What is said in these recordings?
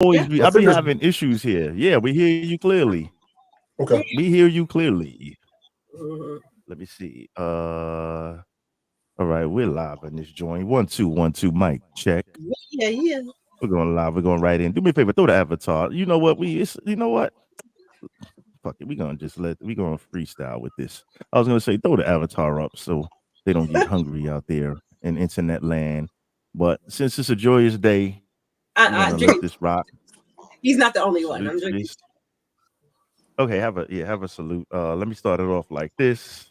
I've been having issues here. Yeah, we hear you clearly. Okay. We hear you clearly. Mm-hmm. Let me see. All right, we're live on this joint. 1 2 1 2 mic check. Yeah. We're going live. We're going right in. Do me a favor, throw the avatar. You know what? You know what? Fuck it. We're gonna freestyle with this. I was gonna say throw the avatar up so they don't get hungry out there in internet land. But since it's a joyous day, we're gonna let this rock. He's not the only one. Salute I'm drinking. this. Okay, have a salute. Let me start it off like this.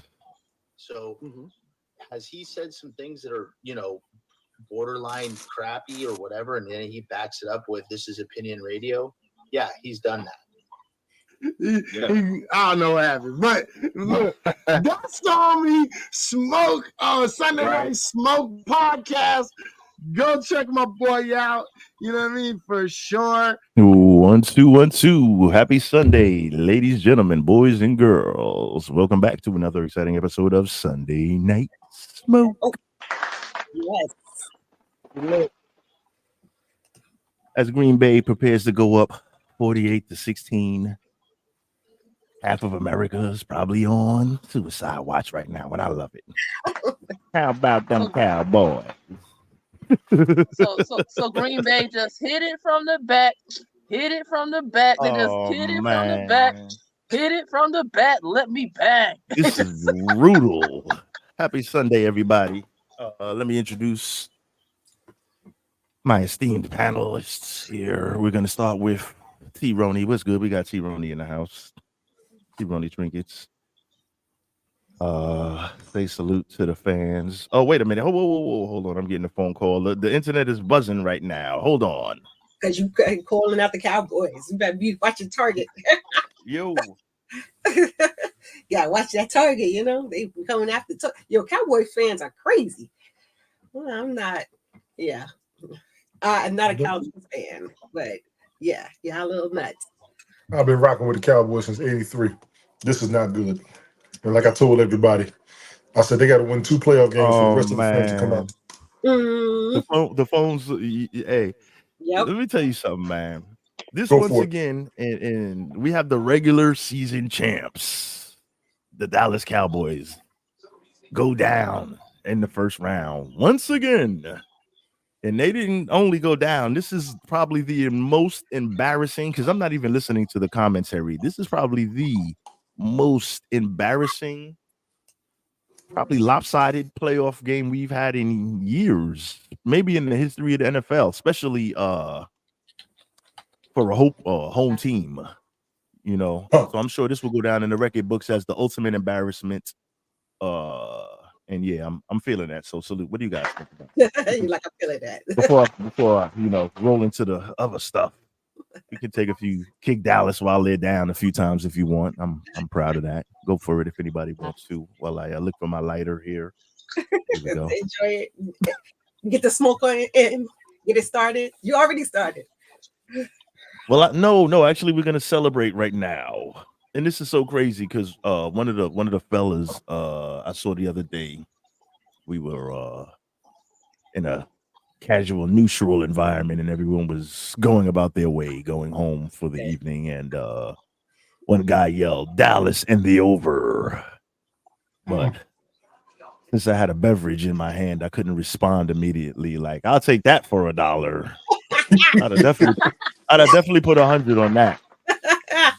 So has he said some things that are, borderline crappy or whatever, and then he backs it up with this is opinion radio? Yeah, he's done that. I don't know what happened, but look, that's on me. Smoke Sunday Night Smoke Podcast. Go check my boy out. You know what I mean? For sure. 1 2 1 2. Happy Sunday, ladies, gentlemen, boys, and girls. Welcome back to another exciting episode of Sunday Night Smoke. Oh. Yes. As Green Bay prepares to go up 48-16, half of America is probably on suicide watch right now, and I love it. How about them Cowboys? So Green Bay just hit it from the back. They just hit it from the back. Hit it from the back. Let me bang. This is brutal. Happy Sunday, everybody. Let me introduce my esteemed panelists here. We're going to start with T-Roni. What's good? We got T-Roni in the house. T-Roni Trinkets. Say salute to the fans. Oh, wait a minute. Whoa. Hold on. I'm getting a phone call. The internet is buzzing right now. Hold on. Because you calling out the Cowboys. You better be watching Target. Yo. Yeah, watch that Target, They coming after Cowboy fans are crazy. Well, I'm not, I'm not a Cowboys fan, but yeah, a little nuts. I've been rocking with the Cowboys since '83. This is not good. And like I told everybody, I said they got to win 2 playoff games for the rest of the fans to come out. The phones, hey, let me tell you something, man. This once again, and we have the regular season champs, the Dallas Cowboys, go down in the first round once again. And they didn't only go down. This is probably the most embarrassing, because I'm not even listening to the commentary. This is probably the most embarrassing, probably lopsided playoff game we've had in years, maybe in the history of the NFL, especially for a home team, So I'm sure this will go down in the record books as the ultimate embarrassment. And yeah, I'm feeling that. So salute. What do you guys think about? You like I'm feeling that. before roll into the other stuff. You can take kick Dallas while they're down a few times if you want. I'm proud of that. Go for it if anybody wants to. While I look for my lighter here. Here we go. Enjoy it. Get the smoke on it and get it started. You already started. Well, no. Actually, we're gonna celebrate right now, and this is so crazy because one of the fellas I saw the other day, we were in a casual, neutral environment, and everyone was going about their way, going home for the evening, and one guy yelled "Dallas and the over," but since I had a beverage in my hand, I couldn't respond immediately. Like, I'll take that for $1. I'd have definitely put 100 on that.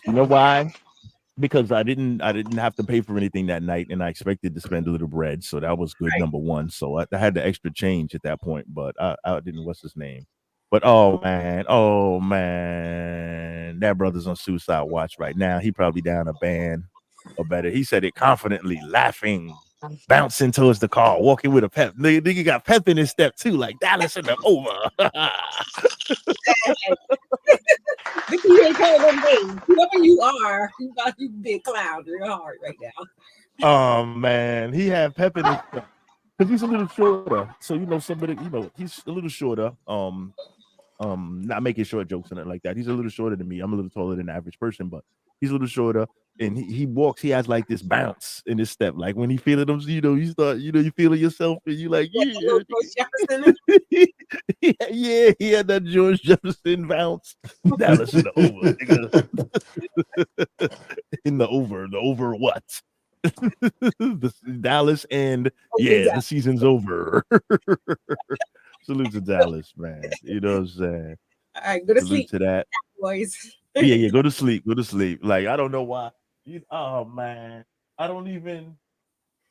You know why? Because I didn't have to pay for anything that night, and I expected to spend a little bread, so that was good. Right. Number one. So I had the extra change at that point, but I didn't. What's his name? But oh man, that brother's on suicide watch right now. He probably down a band or better. He said it confidently, laughing, bouncing towards the car, walking with a pep. Nigga got pep in his step too, like Dallas in the over. You ain't calling them names. Whoever you are, you big clown in your heart right now. Oh man, he had pep in his step because he's a little shorter. So somebody, he's a little shorter. Not making short jokes and it like that. He's a little shorter than me. I'm a little taller than the average person, but he's a little shorter. and he walks. He has like this bounce in his step. Like when he feeling them, you start, you feeling yourself, and you like, yeah, he had that George Jefferson bounce. Dallas in the over, nigga. In the over what? The Dallas and the season's over. Salute to Dallas, man. You know what I'm saying? All right, go to sleep to that, boys. Yeah, go to sleep. Like I don't know why. Oh man, I don't even.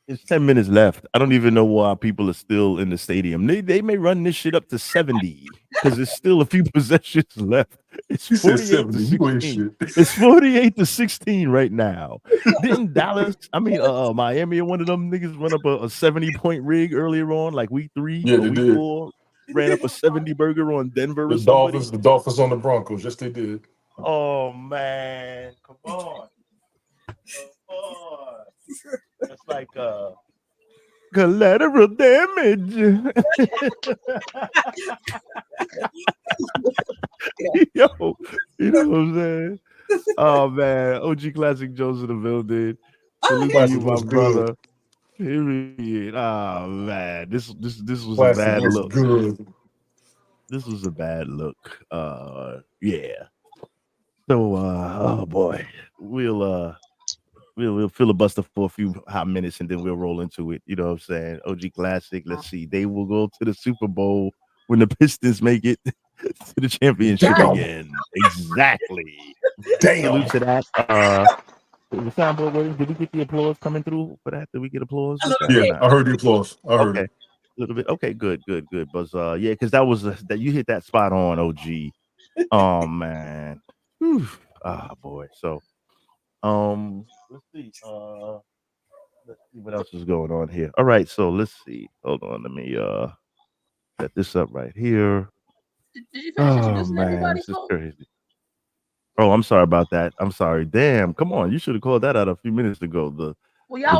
It's 10 minutes left. I don't even know why people are still in the stadium. They may run this shit up to 70 because there's still a few possessions left. It's 48 to 16. It's 48 to 16 right now. Didn't Dallas, Miami, one of them niggas run up a 70-point rig earlier on, like week 3 or week 4? Ran up a 70 burger on Denver. The Dolphins on the Broncos. Yes, they did. Oh man, come on. That's like collateral damage. Yo, you know what I'm saying? Oh man, OG Classic Joe's in the building. Salute to you, my brother. Period. Oh man, this was a bad look. Good. This was a bad look. Yeah. So oh boy, we'll filibuster for a few hot minutes and then we'll roll into it. You know what I'm saying? OG Classic. Let's see. They will go to the Super Bowl when the Pistons make it to the championship again. Exactly. Damn. Salute to that. Did we get the applause coming through for that? Did we get applause? Yeah, I heard the applause. I heard it. A little bit. Okay, good. But yeah, because that was that you hit that spot on, OG. Oh man. Whew. Ah boy. So let's see. Let's see what else is going on here. All right, so let's see. Hold on, let me set this up right here. Did you finish introducing everybody? This is crazy. Oh, I'm sorry about that. I'm sorry. Damn, come on. You should have called that out a few minutes ago. The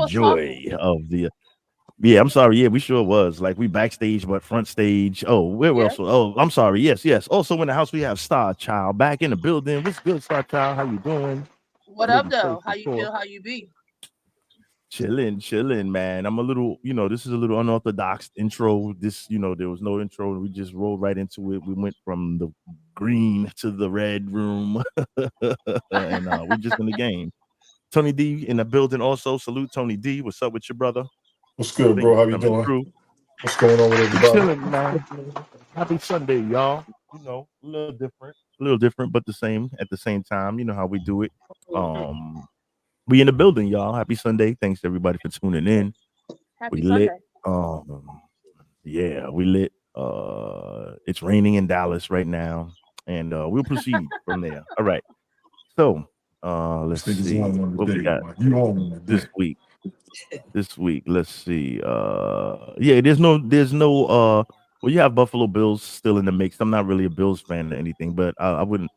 joy of the yeah, I'm sorry. Yeah, we sure was. Like we backstage, but front stage. Oh, where else? Oh, I'm sorry. Yes. Also in the house, we have Star Child back in the building. What's good, Star Child? How you doing? What up, though? How you feel? How you be? Chilling, man. I'm a little, this is a little unorthodox intro. This, there was no intro. We just rolled right into it. We went from the green to the red room, and we're just in the game. Tony D in the building also. Salute, Tony D. What's up with your brother? What's good, bro? How you doing? Through. What's going on with everybody? Chilling, man. Happy Sunday, y'all. A little different, but the same at the same time. You know how we do it. We in the building, y'all. Happy Sunday. Thanks everybody for tuning in. Happy Sunday. Lit. Yeah, we lit. It's raining in Dallas right now, and we'll proceed from there. All right. So let's see what we got this week. Let's see. Yeah, there's no well, you have Buffalo Bills still in the mix. I'm not really a Bills fan or anything, but I wouldn't,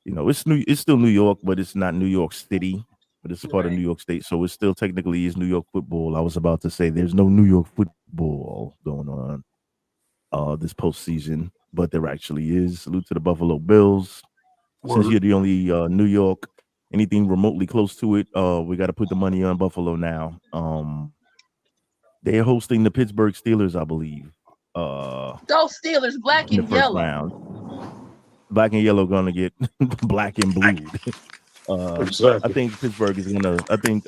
it's still New York, but it's not New York City, but it's part of New York State. So it still technically is New York football. I was about to say there's no New York football going on this postseason, but there actually is. Salute to the Buffalo Bills. Since you're the only New York, anything remotely close to it, we got to put the money on Buffalo now. They're hosting the Pittsburgh Steelers, I believe. Those Steelers, black and yellow. Round. Black and yellow gonna get black and blue. Exactly. I think Pittsburgh is gonna. I think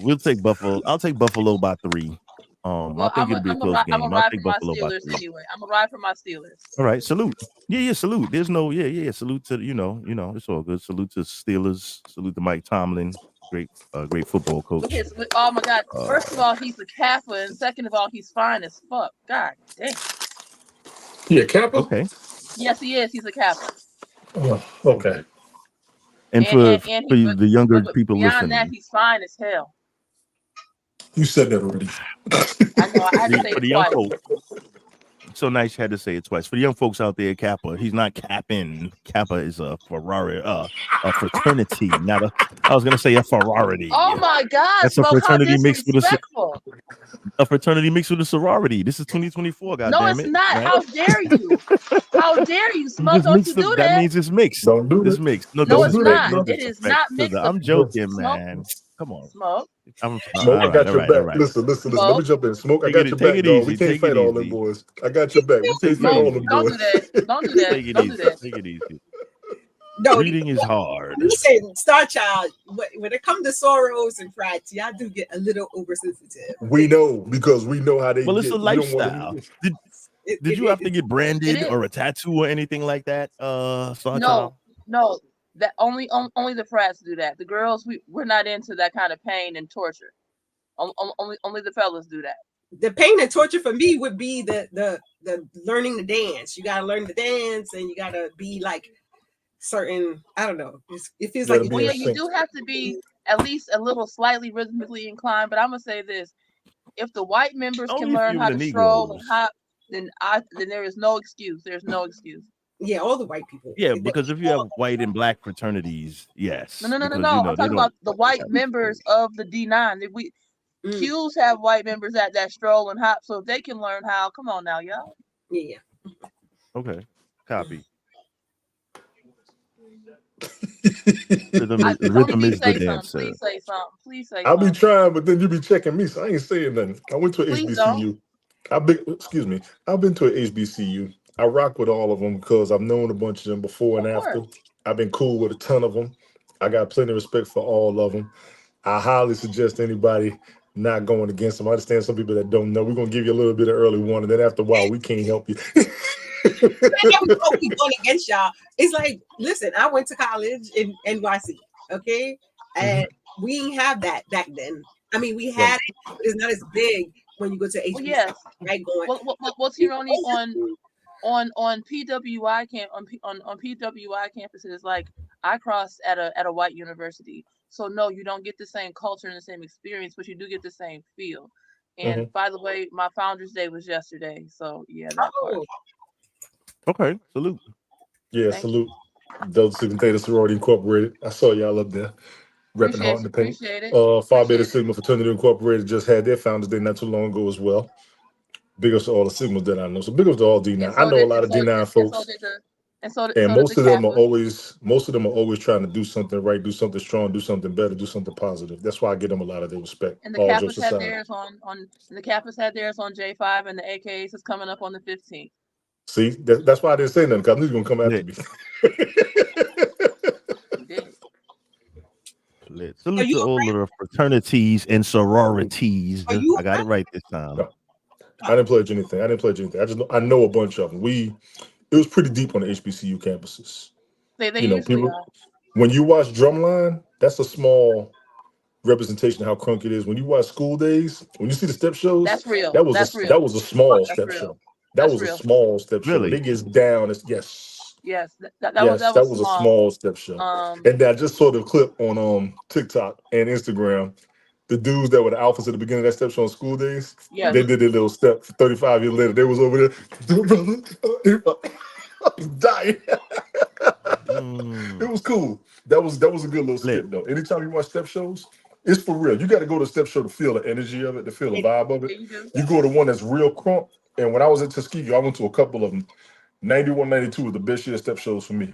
we'll take Buffalo. I'll take Buffalo by 3. I think it'll be a close game. I'll take Buffalo by 3. Anyway, I'm gonna ride for my Steelers. All right, salute. Yeah, salute. There's no, salute to it's all good. Salute to Steelers. Salute to Mike Tomlin, great football coach. Oh my God! First of all, he's a Kappa, and second of all, he's fine as fuck. God damn. Yeah, Kappa. Okay. Yes, he is. He's a Kappa. Oh, okay. And for the younger people listening, that, he's fine as hell. You said that already. I know. I had to say for the it young twice. folks. so nice you had to say it twice. For the young folks out there, Kappa, he's not capping. Kappa is a Ferrari, a fraternity, not a. I was gonna say a sorority. Oh my God, that's a fraternity mixed with a fraternity mixed with a sorority. This is 2024. God no, damn it's it, not. right? How dare you? How dare you, Smoke? Don't you do that? That means it's mixed. Don't do It's it. mixed. No, it's not. No It is not mixed. I'm joking, Smoke. man. Come on. Smoke. Smoke, I got your back. Right. Listen. Let me jump in. Smoke, I got your back, dog. We can't fight all them boys. I got your back. We can't fight all them boys. Don't do that. Don't do that. Don't do that. Take it easy. No, reading is hard. Listen, Star Child, when it comes to sorrows and frats, y'all do get a little oversensitive. We know because we know how they. Well, it's a lifestyle. Did you have to get branded or a tattoo or anything like that? Star Child? No. That only the frats do that. The girls, we're not into that kind of pain and torture. Only the fellas do that. The pain and torture for me would be the learning to dance. You gotta learn to dance, and you gotta be like certain. I don't know. It feels like you do have to be at least a little slightly rhythmically inclined. But I'm gonna say this: if the white members can learn how to stroll and hop, then there is no excuse. There's no excuse. Yeah, all the white people. Yeah, because if you have white and black fraternities, yes. No. I'm talking about the white members of the D9. Qs have white members that stroll and hop, so if they can learn how, come on now, y'all. Yeah. Okay. Copy. Rhythm is the dancer. Please say something. I'll be trying, but then you be checking me, so I ain't saying nothing. I went to an HBCU. I've been to an HBCU. I rock with all of them because I've known a bunch of them before and after. I've been cool with a ton of them. I got plenty of respect for all of them. I highly suggest anybody not going against them. I understand some people that don't know. We're going to give you a little bit of early warning. Then after a while, we can't help you. We going against y'all. It's like, listen, I went to college in NYC, okay? And we didn't have that back then. I mean, we had it, but it's not as big when you go to HBCU. Well, yes. Right, what's Tironi on PWI on PWI campuses? Like, I crossed at a white university, so no, you don't get the same culture and the same experience, but you do get the same feel. And by the way, my Founders Day was yesterday, so yeah, that part. Okay, salute. Yeah, salute. Delta Sigma Theta Sorority Incorporated. I saw y'all up there repping hard in the paint. Phi Beta Sigma Fraternity Incorporated just had their Founders Day not too long ago as well. Big ups to all the Sigmas that I know. So big ups to all D9. I know a lot of D9 folks. And most of them are always trying to do something right, do something strong, do something better, do something positive. That's why I give them a lot of their respect. And the Kappas had theirs on J5, and the AKAs is coming up on the 15th. See, that's why I didn't say nothing, because I knew you were going to come after me. Salute to all of the fraternities and sororities. I got it right this time. No, I didn't pledge anything. I know a bunch of them. It was pretty deep on the HBCU campuses. When you watch Drumline, that's a small representation of how crunk it is. When you watch School Days, when you see the step shows, that's real. That was a small step show. That was a small step show. It gets down. That was a small step show. And I just saw the clip on TikTok and Instagram. The dudes that were the alphas at the beginning of that step show on School Days, they did their little step. 35 years later, they was over there. I'm dying. It was cool. That was a good little skit though. Anytime you watch step shows, it's for real. You got to go to a step show to feel the energy of it, to feel the vibe of it. You go to one that's real crunk. And when I was at Tuskegee, I went to a couple of them. 91, 92 were the best year step shows for me.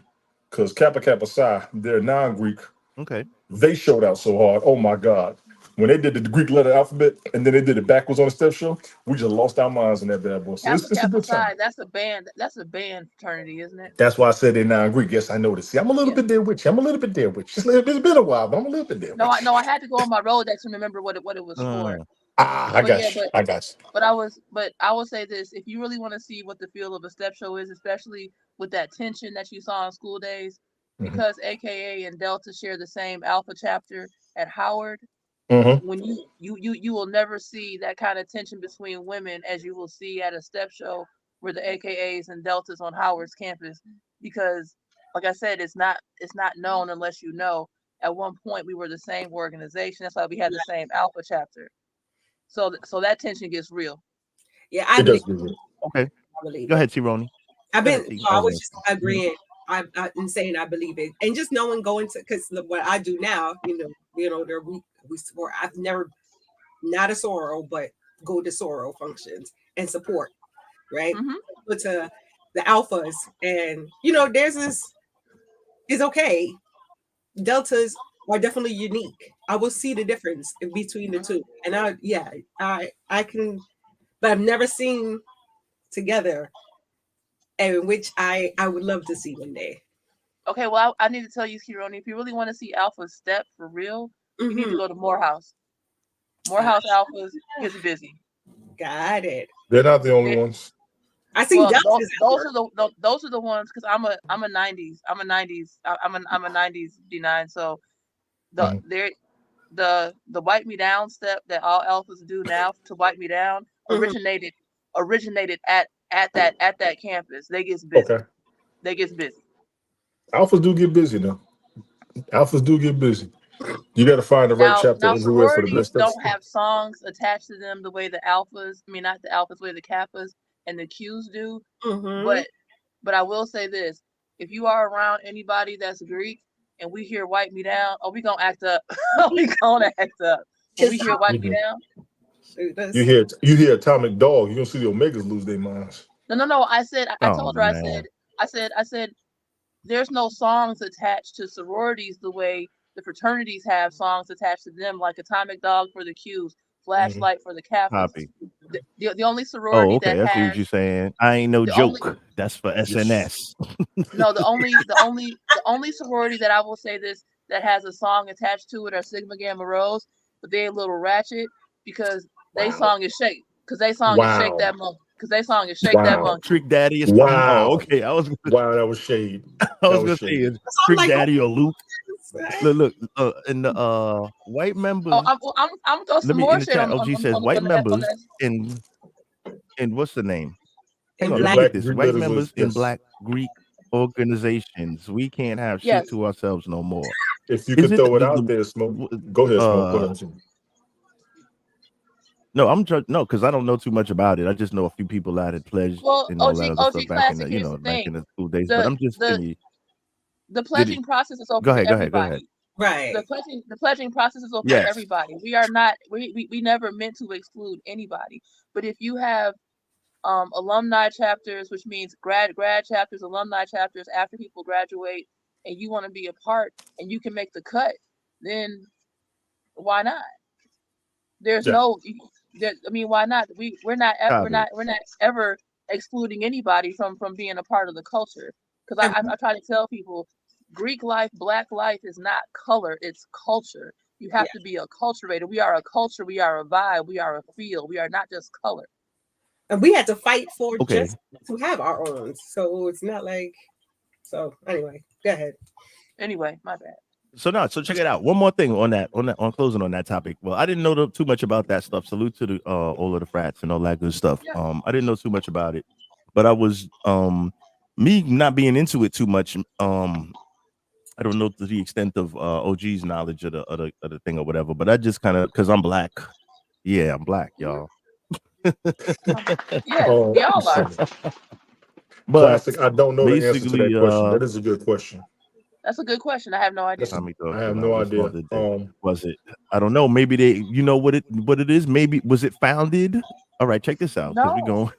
Because Kappa Kappa Psi, they're non-Greek. Okay. They showed out so hard. Oh my God. When they did the Greek letter alphabet and then they did it backwards on the step show, we just lost our minds in that bad boy. So it's a good time. That's a band fraternity, isn't it? That's why I said they're non-Greek. Yes, I know this. See, I'm a little bit there with you. It's been a while, but I'm a little bit there. I had to go on my Rolodex to remember what it was for. I got you. But I will say this: if you really want to see what the feel of a step show is, especially with that tension that you saw on School Days, because AKA and Delta share the same Alpha chapter at Howard. When you will never see that kind of tension between women as you will see at a step show where the AKAs and Deltas on Howard's campus, because like I said, it's not known unless you know. At one point we were the same organization. That's why we had the same Alpha chapter. So that tension gets real. Yeah, it does get real. Okay. Go ahead, T-Ronnie. I was just agreeing. I'm saying I believe it, and just knowing going to because what I do now, there we support. I've never not a sorrow, but go to sorrow functions and support, right? Go to the alphas, and there's this is okay. Deltas are definitely unique. I will see the difference in between the two, and I can, but I've never seen together. And which I would love to see one day. Okay, well, I need to tell you, Kironi, if you really want to see Alpha step for real, you need to go to Morehouse. Morehouse Alphas gets busy. Got it. They're not the only ones. I see. Those are the ones because I'm a 90s. I'm a 90s D9. So the wipe me down step that all alphas do now to wipe me down originated at that campus. They get busy. Okay. They get busy. Alphas do get busy though. Alphas do get busy. You got to find the right chapter everywhere for the best. Don't have songs attached to them the way the alphas. I mean, not the alphas, the way the kappas and the Qs do. But I will say this: if you are around anybody that's Greek and we hear "Wipe Me Down," we gonna act up. We gonna act up. When we hear "Wipe Me Down." You hear Atomic Dog, you're gonna see the Omegas lose their minds. No. I told her, I said, there's no songs attached to sororities the way the fraternities have songs attached to them, like Atomic Dog for the Qs, Flashlight for the Kappas. The only sorority that I see has, what you're saying. I ain't no joke. That's for SNS. No, the only sorority that I will say this that has a song attached to it are Sigma Gamma Rose, but they're a little ratchet because they song is shake. Because they song is shake that monkey. Because they song is shake that monkey. Trick Daddy is okay. I was that was shade. I was gonna say Trick Daddy or Luke. Look, in the white members. I'm gonna some more shit on. OG says white members in what's the name? Hang on, Black, look at this. White members in Black Greek organizations. We can't have shit to ourselves no more. If you could throw it out there, Smoke. Go ahead, Smoke. Go ahead. No, because I don't know too much about it. I just know a few people that had pledged and all that other stuff back in the back in the school days. But I'm just thinking. The pledging process is open for everybody. Go ahead. Right. The pledging process is open for everybody. We are not. We never meant to exclude anybody. But if you have alumni chapters, which means grad chapters, alumni chapters after people graduate, and you want to be a part, and you can make the cut, then why not? There's why not? We're not ever excluding anybody from being a part of the culture. Because I try to tell people, Greek life, Black life is not color, it's culture. You have to be a culturator. We are a culture, we are a vibe, we are a feel. We are not just color. And we had to fight for just to have our own. So it's not like. So anyway, go ahead. Anyway, my bad. So check it out. One more thing on closing on that topic. Well, I didn't know too much about that stuff. Salute to the all of the frats and all that good stuff. Yeah. I didn't know too much about it, but I was me not being into it too much. I don't know to the extent of OG's knowledge of the thing or whatever, but I just kind of because I'm Black. Yeah, I'm Black, y'all. Yeah, we all are. But classic, I don't know the answer to that question. That is a good question. That's a good question. I have no idea. I have no idea. Was it? I don't know. Maybe they. You know what it is? Maybe was it founded? All right, check this out. No. We going.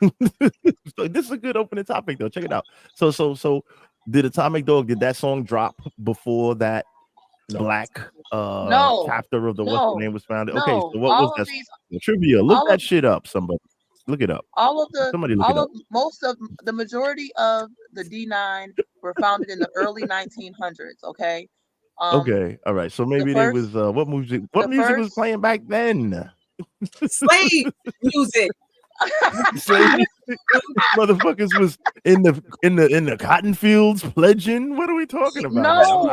So this is a good opening topic, though. Check it out. So did Atomic Dog? Did that song drop before that Black chapter of the what the name was founded? Okay, so what was that? Trivia. Look that shit up. Somebody look it up. Most of the majority of the D9 were founded in the early 1900s. Okay. Okay. All right. So maybe there was what music was playing back then? Slave music. Slave motherfuckers was in the cotton fields pledging. What are we talking about? No,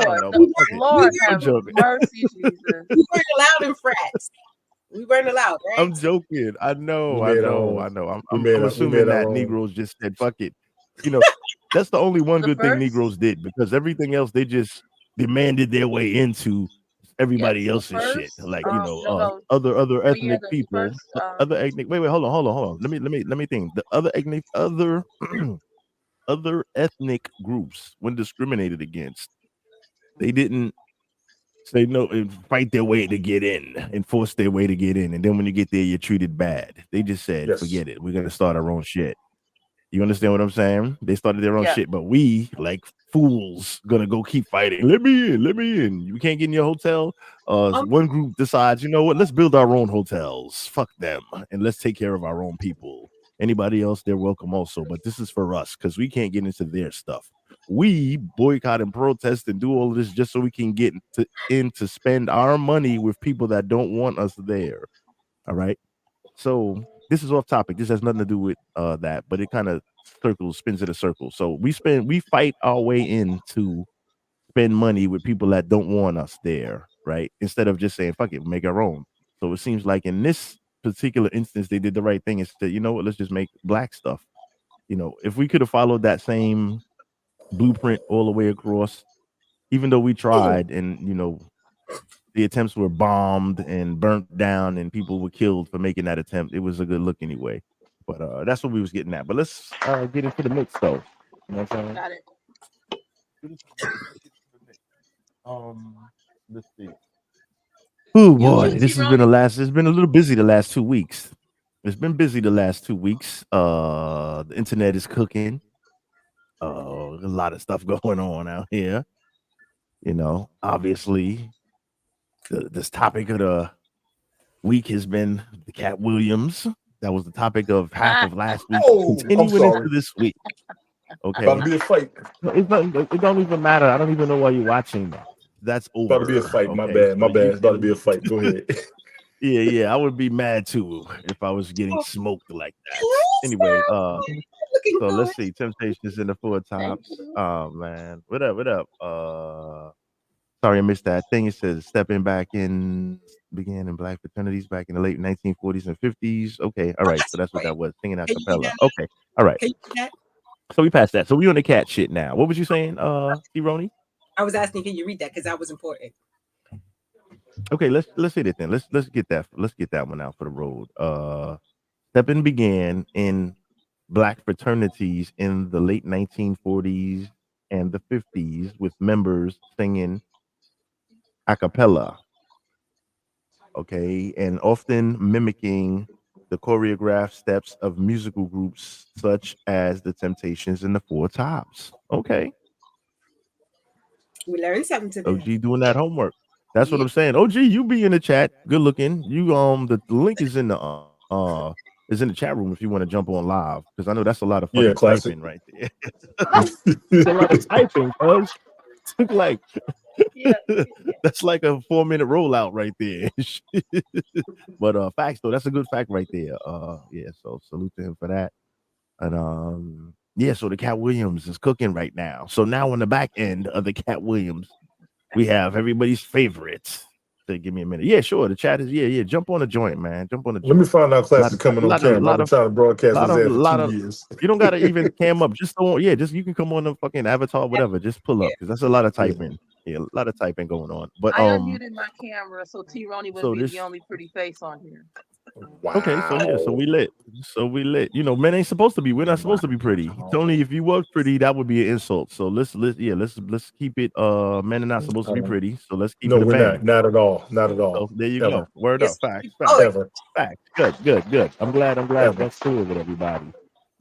Lord have mercy, Jesus. We weren't allowed in frats. We weren't allowed, right? I'm joking. I know. I'm assuming that Negroes just said, fuck it. You know, that's the only one good thing Negroes did, because everything else they just demanded their way into everybody else's shit, like other ethnic people, other ethnic. Wait, hold on. Let me think. The other other ethnic groups, when discriminated against, they didn't say no and fight their way to get in and force their way to get in, and then when you get there, you're treated bad. They just said, "Forget it. We're gonna start our own shit." You understand what I'm saying? They started their own shit, but we, like fools, gonna go keep fighting. Let me in. You can't get in your hotel. One group decides, you know what? Let's build our own hotels. Fuck them, and let's take care of our own people. Anybody else, they're welcome also, but this is for us because we can't get into their stuff. We boycott and protest and do all of this just so we can get in to spend our money with people that don't want us there. All right. So this is off topic. This has nothing to do with that, but it kind of spins in a circle. So we fight our way in to spend money with people that don't want us there, right? Instead of just saying, fuck it, make our own. So it seems like in this particular instance, they did the right thing and said, you know what, let's just make black stuff. You know, if we could have followed that same blueprint all the way across, even though we tried and, you know, the attempts were bombed and burnt down and people were killed for making that attempt. It was a good look anyway. But that's what we was getting at. But let's get into the mix though. You know what I'm saying? Got it. Let's see. Oh boy, it's been a little busy the last 2 weeks. It's been busy the last 2 weeks. The internet is cooking. A lot of stuff going on out here. You know, obviously this topic of the week has been the Cat Williams. That was the topic of half of last week. Continuing into this week. Okay. About to be a fight. It don't even matter. I don't even know why you're watching that. That's over. About to be a fight. Okay. My bad. It's about to be a fight. Go ahead. Yeah. I would be mad too if I was getting smoked like that. Anyway, so let's see. Temptations in the Four Tops. Oh man. What up? Sorry, I missed that thing. It says stepping back in began in black fraternities back in the late 1940s and 50s. Okay, all right. So that's what that was. Singing a cappella. Okay, all right. So we passed that. So we on the cat shit now. What was you saying, Roni? I was asking, can you read that? Because that was important. Okay, let's hit it then. Let's get that one out for the road. Stepping began in black fraternities in the late 1940s and the 50s with members singing a cappella. Okay, and often mimicking the choreographed steps of musical groups such as the Temptations and the Four Tops. Okay. We learned something today. OG doing that homework. That's what I'm saying. OG, you be in the chat. Good looking. You the link is in the chat room if you want to jump on live, because I know that's a lot of fucking typing right there. It's a lot of typing, cuz. Like that's like a 4-minute rollout right there. But facts though, that's a good fact right there. Yeah, so salute to him for that. And so the Cat Williams is cooking right now. So now on the back end of the Cat Williams, we have everybody's favorite. So give me a minute. Yeah, sure. The chat is jump on the joint, man. Jump on the joint. Let me find out class is coming on camera. I'm trying to broadcast this for 2 years. You don't gotta even cam up. Just you can come on the fucking avatar, whatever. Just pull up because that's a lot of typing. Yeah, a lot of typing going on. But I unmuted my camera so T-Roni would be the only pretty face on here. Wow. Okay, so we lit. You know, men ain't supposed to be. We're not supposed to be pretty. It's only if you were pretty, that would be an insult. So let's keep it. Men are not supposed to be pretty. So let's keep it. No, we're not at all. So there you go. Word up. Facts. Good. I'm glad. That's cool with everybody.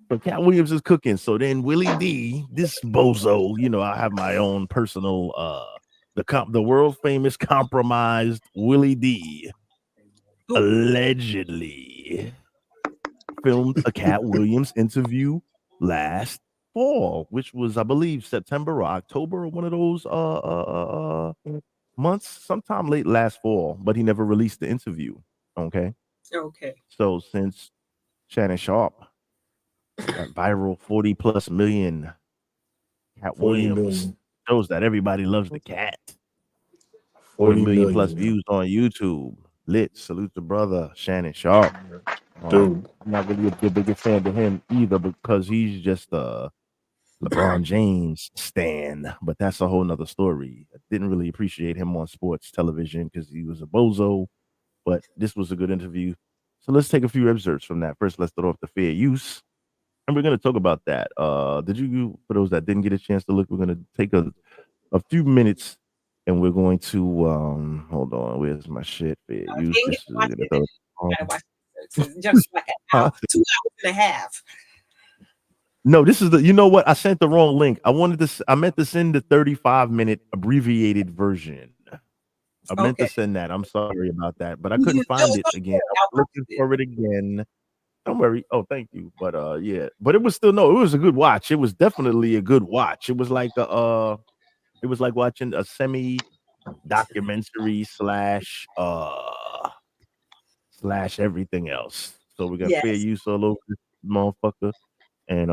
So Cat Williams is cooking. So then Willie D, this bozo. You know, I have my own personal. The world famous compromised Willie D. Allegedly filmed a Cat Williams interview last fall, which was, I believe, September or October, or one of those months, sometime late last fall, but he never released the interview. Okay. So since Shannon Sharp got viral 40+ million Cat Williams shows that everybody loves the cat. 40 million plus views on YouTube. Lit. Salute the brother Shannon Sharp. Dude, I'm not really a bigger fan of him either because he's just LeBron James stan, but that's a whole nother story. I didn't really appreciate him on sports television because he was a bozo, but this was a good interview. So let's take a few excerpts from that. First, let's start off the fair use. And we're going to talk about that. Did you, for those that didn't get a chance to look, we're going to take a few minutes and we're going to, hold on, where's my shit? Fair use. This is going to just like 2 hours and a half. No, this is you know what? I sent the wrong link. I meant to send the 35-minute abbreviated version. I meant to send that. I'm sorry about that, but I couldn't find it again. I'm looking for it again. Don't worry. Oh, thank you. But yeah, but it was still it was a good watch. It was definitely a good watch. It was like watching a semi-documentary slash everything else. So we got fair use all over this motherfucker. And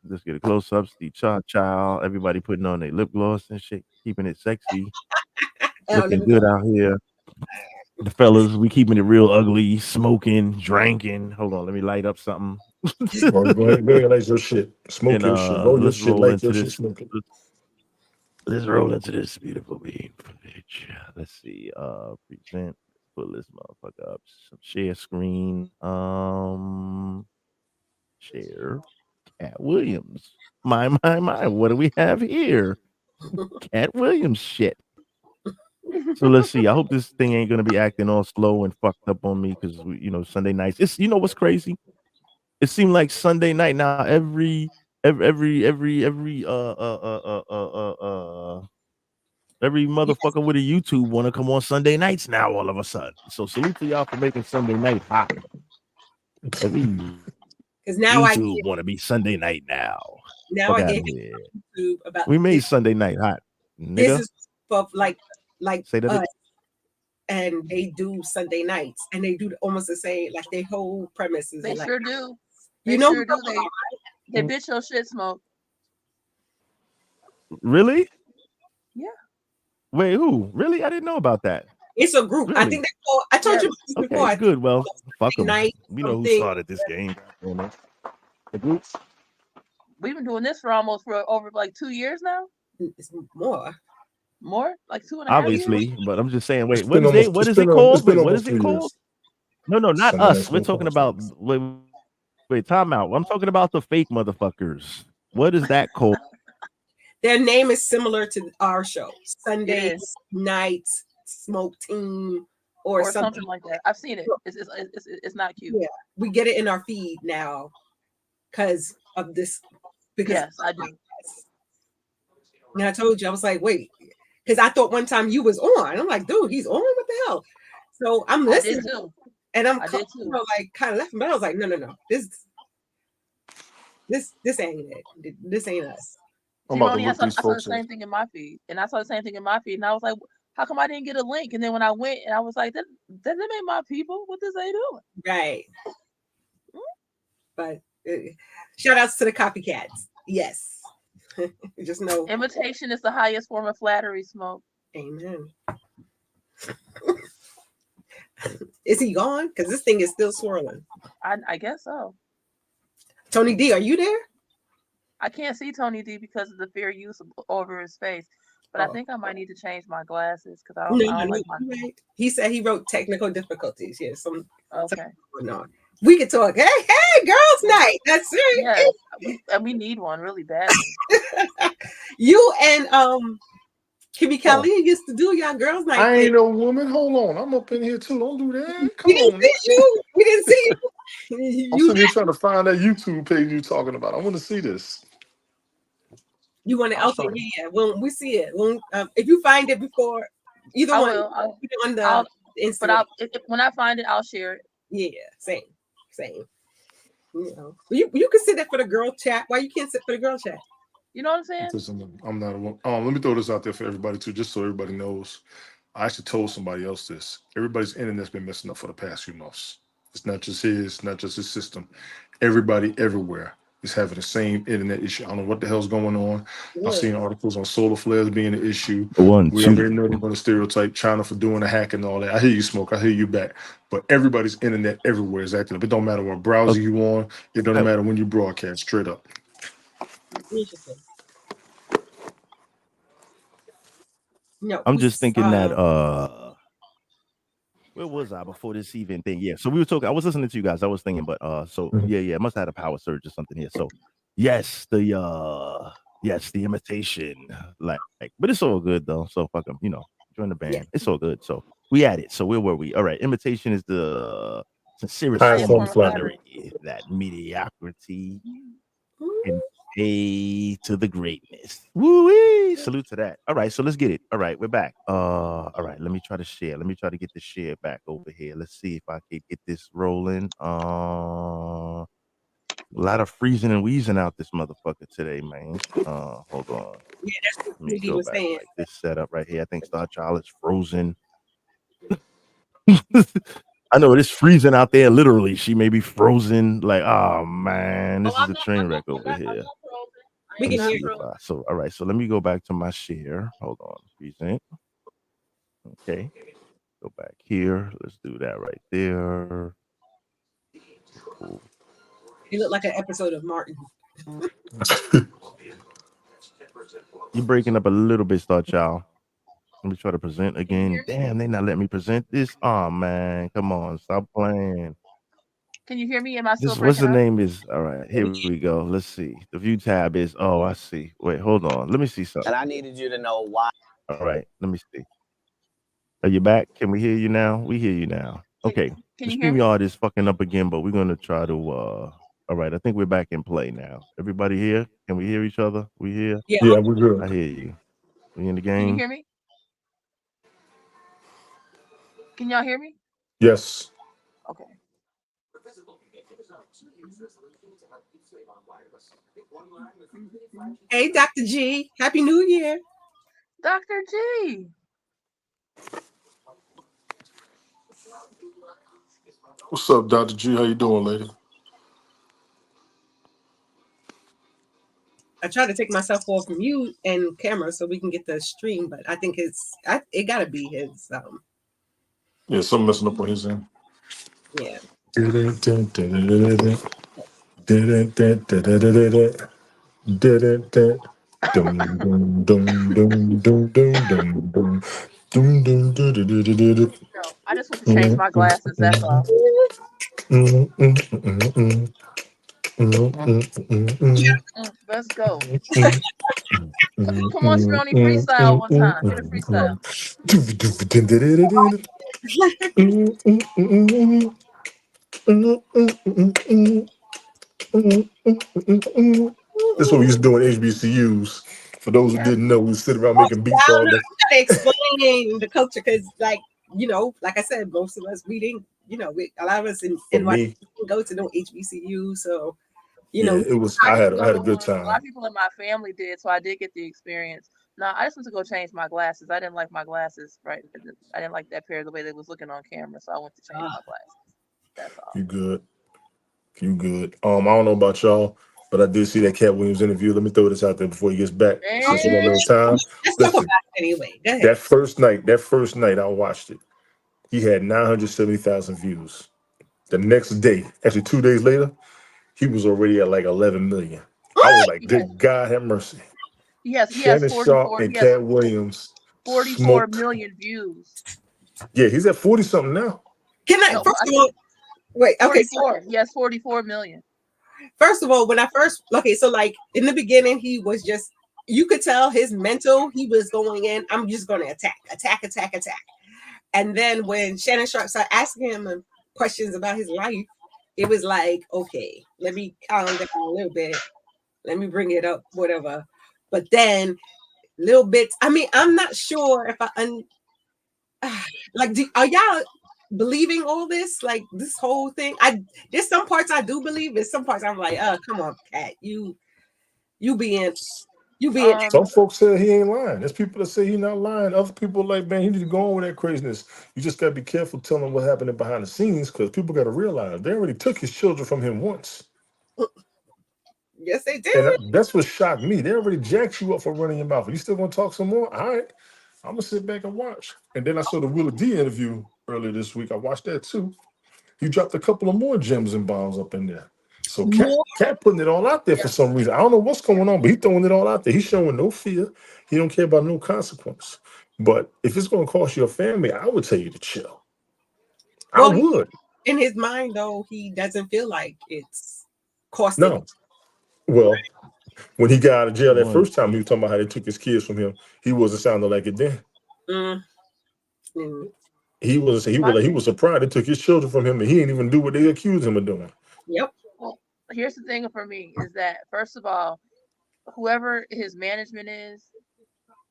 let's get a close up. Steve Child, everybody putting on their lip gloss and shit, keeping it sexy, looking good out here. The fellas, we keeping it real ugly, smoking, drinking. Hold on, let me light up something. Go ahead, light your shit. Smoke your shit. Roll your shit, light your shit, smoke it. Let's roll into this beautiful bean footage. Let's see. Present. Pull this motherfucker up. Share screen. Share. Cat Williams. My. What do we have here? Cat Williams shit. So let's see. I hope this thing ain't gonna be acting all slow and fucked up on me because Sunday nights. It's what's crazy. It seemed like Sunday night now. Every motherfucker with a YouTube want to come on Sunday nights now. All of a sudden. So salute to y'all for making Sunday night hot. Because now YouTube want to be Sunday night now. Now I get YouTube about. We made Sunday night hot. Nigga. This is for like say that us, and they do Sunday nights, and they do almost the same. Like their whole premise is. They sure do. They sure do. They bitch your shit, Smoke. Really? Yeah. Wait, who? Really? I didn't know about that. It's a group. Really? I think they call. I told you this before. Good. Well, fuck them. We know who something. started this game. The groups. We've been doing this for over like 2 years now. It's more. More? Like 2.5 Obviously, years? but I'm just saying. Wait, what is it called? What is it called? No, not Sunday us. We're Night talking Smoke about. Wait, time out. I'm talking about the fake motherfuckers. What is that called? Their name is similar to our show, Sunday Night Smoke Team, or something like that. I've seen it. It's not cute. Yeah, we get it in our feed now because of this. Because yes, I do. And I told you, I was like, wait, because I thought one time you was on. I'm like, dude, he's on. What the hell? So I'm listening, and I'm kind of laughing, but I was like, no, this ain't it. This ain't us. I saw the same thing in my feed, and I was like, how come I didn't get a link? And then when I went, and I was like, that ain't my people. What is they doing? Right. But shout outs to the copycats. Yes. Just know imitation is the highest form of flattery, Smoke. Amen. Is he gone? Because this thing is still swirling. I guess so. Tony D, are you there? I can't see Tony D because of the fair use over his face, but I think I might need to change my glasses because I don't like my. Right. He said he wrote technical difficulties. Yeah, something going on. We could talk. Hey, girls' night. That's it. Yeah, we need one really badly. You and Kimmy Kelly used to do y'all girls' night. I ain't no woman. Hold on, I'm up in here too. Don't do that. Come on. We didn't see you. I'm sitting here trying to find that YouTube page you're talking about. I want to see this. You want to? Okay, yeah. When we see it, if you find it before, either one. I'll put it on the Instagram. But when I find it, I'll share it. Yeah, same. You know, you can sit there for the girl chat. Why you can't sit for the girl chat? You know what I'm saying? Listen, I'm not a woman. Let me throw this out there for everybody too, just so everybody knows. I actually told somebody else this. Everybody's internet's been messing up for the past few months. It's not just his system. Everybody everywhere is having the same internet issue. I don't know what the hell's going on. I've seen articles on solar flares being an issue. We already know they're going to stereotype China for doing the hack and all that. I hear you, Smoke. I hear you back. But everybody's internet everywhere is acting up. It don't matter what browser you on. It doesn't matter when you broadcast. Straight up. Interesting. No, I'm just thinking that where was I before this even thing? Yeah, so we were talking. I was listening to you guys. I was thinking, but so yeah, it must have had a power surge or something here. So yes, the imitation, like, but it's all good though. So fuck them, join the band. Yeah. It's all good. So we at it. So where were we? All right, imitation is the sincerest form of flattery. That mediocrity and pay to the greatness. Woo-wee! Salute to that. All right, so let's get it. All right, we're back. All right, let me try to share. Let me try to get the share back over here. Let's see if I can get this rolling. A lot of freezing and wheezing out this motherfucker today, man. Hold on. Yeah, that's what let me go back. Like this setup right here. I think Star Child is frozen. I know it is freezing out there. Literally, she may be frozen. Like, oh man, this is a train wreck over here. We can hear you. So, all right. So let me go back to my share. Hold on. Present. Okay. Go back here. Let's do that right there. Cool. You look like an episode of Martin. You're breaking up a little bit, Star Child. Let me try to present again. Damn, they not letting me present this. Oh man, come on, stop playing. Can you hear me? Am I still breaking what's the up? name is? All right, here we go. Let's see. The view tab is. Oh, I see. Wait, hold on. Let me see something. And I needed you to know why. All right, let me see. Are you back? Can we hear you now? We hear you now. Okay. Can the you hear me? StreamYard is fucking up again, but we're gonna try to. All right, I think we're back in play now. Everybody here? Can we hear each other? We hear? Yeah, we're good. I hear you. We in the game? Can you hear me? Can y'all hear me? Yes. Okay. Hey, Dr. G. Happy New Year. Dr. G. What's up, Dr. G? How you doing, lady? I try to take myself off mute and camera so we can get the stream, but I think it gotta be his. Yeah, something messing up on his end. Yeah. I just want to change my glasses. That's all. Let's go. Come on, Strony, freestyle one time. Hit a freestyle. That's what we used to do in HBCUs. For those who didn't know, we sit around making beats all day. I'm explaining the culture because, like I said, most of us we didn't. A lot of us in NYC didn't go to no HBCU, so it was. I had a good time. A lot of people in my family did, so I did get the experience. No, I just went to go change my glasses. I didn't like my glasses, right? I didn't like that pair the way they was looking on camera, so I went to change my glasses. That's all. You good? You good? I don't know about y'all, but I did see that Cat Williams interview. Let me throw this out there before he gets back. Since we got a little time. Let's talk about it anyway. Go ahead. That first night I watched it. He had 970,000 views. The next day, actually 2 days later, he was already at like 11 million. I was like, "Good God have mercy." Yes, Shannon Sharp and Cat Williams. 44 million views. Yeah, he's at 40 something now. Can I first of all wait? Okay, 44. Yes, 44 million. First of all, when I first so like in the beginning, he was just you could tell his mental. He was going in. I'm just going to attack. And then when Shannon Sharp started asking him questions about his life, it was like, okay, let me calm down a little bit. Let me bring it up, whatever. But then little bits. I mean, I'm not sure if are y'all believing all this? Like this whole thing? There's some parts I do believe, and some parts I'm like, come on, Cat, you being. Some folks say he ain't lying. There's people that say he's not lying. Other people like, man, he need to go on with that craziness. You just gotta be careful telling what happened behind the scenes because people gotta realize they already took his children from him once. Yes, they did. And that's what shocked me. They already jacked you up for running your mouth. Are you still gonna talk some more? All right, I'm gonna sit back and watch. And then I saw the Willa D interview earlier this week. I watched that too. He dropped a couple of more gems and bombs up in there. So Cat putting it all out there for some reason. I don't know what's going on, but he's throwing it all out there. He's showing no fear. He don't care about no consequence. But if it's going to cost your family, I would tell you to chill. Well, I would. In his mind, though, he doesn't feel like it's costing. No. Well, when he got out of jail that first time, he was talking about how they took his kids from him. He wasn't sounding like it then. He was surprised they took his children from him, and he didn't even do what they accused him of doing. Yep. Well, here's the thing for me is that, first of all, whoever his management is,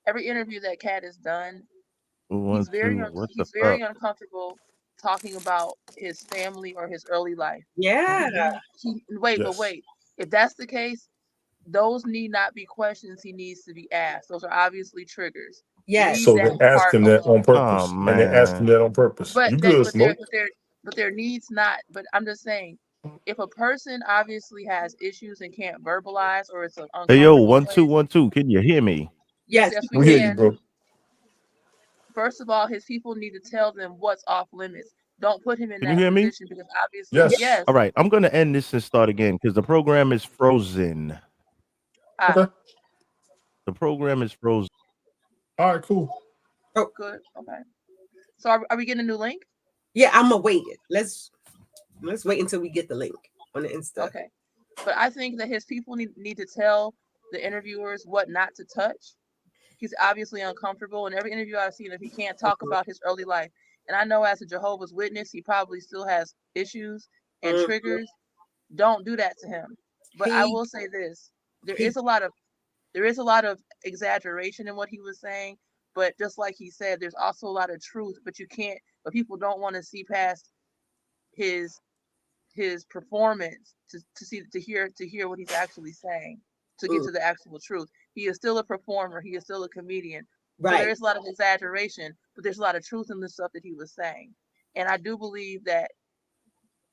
every interview that Cat has done, he's very uncomfortable talking about his family or his early life. Yeah. But wait. If that's the case, those need not be questions he needs to be asked. Those are obviously triggers. Yes. So they asked him that on purpose. And they asked him that on purpose. But you good, Smoke? But there needs not. But I'm just saying, if a person obviously has issues and can't verbalize, or it's an uncomfortable. Hey yo, 1 2 1 2. Can you hear me? Yes, we hear you, bro. First of all, his people need to tell them what's off limits. Don't put him in Can that you hear position me? because obviously, yes. All right, I'm gonna end this and start again because the program is frozen. Okay. The program is frozen. All right, cool. Oh, good. Okay. So are we getting a new link? Yeah, I'm gonna wait it. Let's wait until we get the link on the Insta. Okay. But I think that his people need to tell the interviewers what not to touch. He's obviously uncomfortable. In every interview I've seen, if he can't talk about his early life, and I know as a Jehovah's Witness, he probably still has issues and triggers. Don't do that to him. But I will say this: there is a lot of exaggeration in what he was saying. But just like he said, there's also a lot of truth. But people don't want to see past his performance to hear what he's actually saying, to get to the actual truth. He is still a performer. He is still a comedian. Right. So there is a lot of exaggeration, but there's a lot of truth in the stuff that he was saying. And I do believe that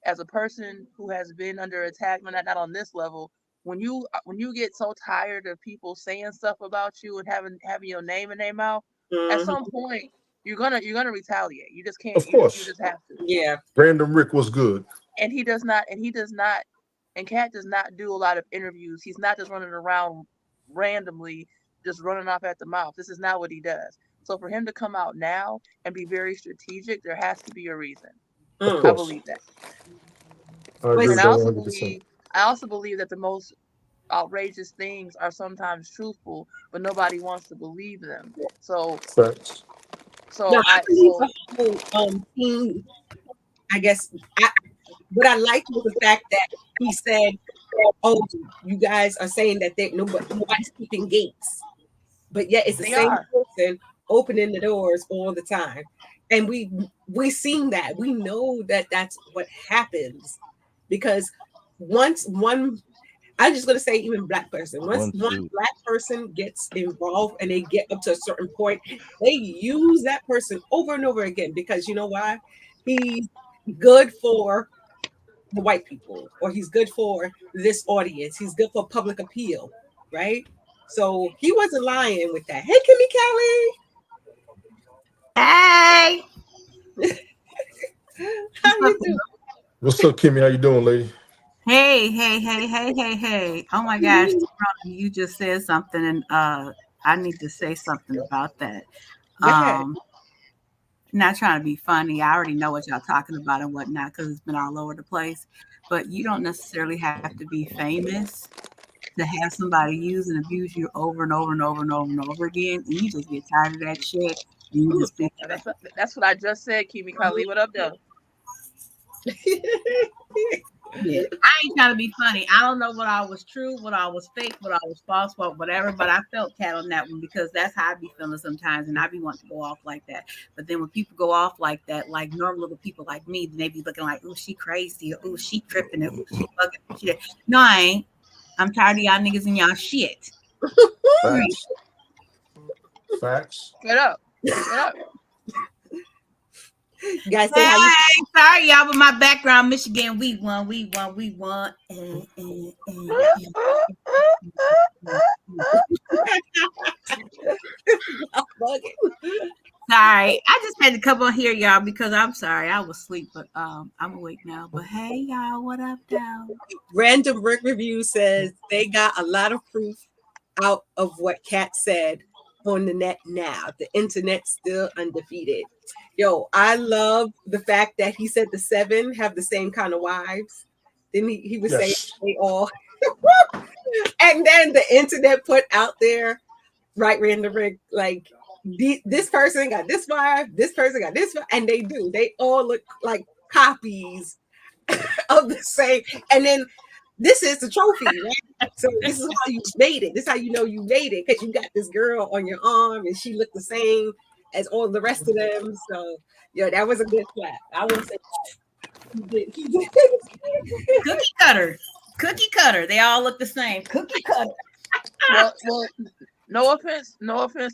as a person who has been under attack, not on this level, when you get so tired of people saying stuff about you and having your name in their mouth, at some point you're gonna retaliate. You just can't. Of course. You just have to. Yeah. Random Rick was good. And Cat does not do a lot of interviews. He's not just running around randomly, just running off at the mouth. This is not what he does. So for him to come out now and be very strategic, there has to be a reason. I believe that. I also believe that the most outrageous things are sometimes truthful, but nobody wants to believe them. So I guess what I liked was the fact that he said, "Oh, you guys are saying that nobody's keeping gates, but yet it's the same person opening the doors all the time." And we seen that. We know that that's what happens because once one, I'm just gonna say even black person, once one black person gets involved and they get up to a certain point, they use that person over and over again because you know why? He's good for the white people, or he's good for this audience. He's good for public appeal, right? So he wasn't lying with that. Hey, Kimmy Kelly. Hey. How you doing? What's up, Kimmy? How you doing, lady? Hey. Oh my gosh, you just said something, and I need to say something about that. Not trying to be funny. I already know what y'all talking about and whatnot because it's been all over the place. But you don't necessarily have to be famous to have somebody use and abuse you over and over and over and over and over again. And you just get tired of that shit. And you just think that's what I just said, Kimi Kali. What up, though? Yeah, I ain't trying to be funny. I don't know what all was true, what all was fake, what all was false, whatever. But I felt Cat on that one because that's how I be feeling sometimes, and I be wanting to go off like that. But then when people go off like that, like normal little people like me, then they be looking like, "Oh, she crazy," or "Oh, she tripping," or "Oh, she bugging." No, I ain't. I'm tired of y'all niggas and y'all shit. Facts. Get up. Guys, sorry, y'all, but my background, Michigan, we won. Sorry, I just had to come on here, y'all, because I'm sorry I was asleep, but I'm awake now. But hey, y'all, what up, though? Random Brick Review says they got a lot of proof out of what Kat said on the net now. The internet's still undefeated. Yo, I love the fact that he said the 7 have the same kind of wives. Then he was saying they all. And then the internet put out there, right, Random Brick, like, this person got this wife, this person got this wife, and they do. They all look like copies of the same. And then this is the trophy, right? So this is how you made it. This is how you know you made it, because you got this girl on your arm and she looked the same as all the rest of them. So, yo, that was a good clap. I would say he did. Cookie cutter. They all look the same. Cookie cutter. Well, no offense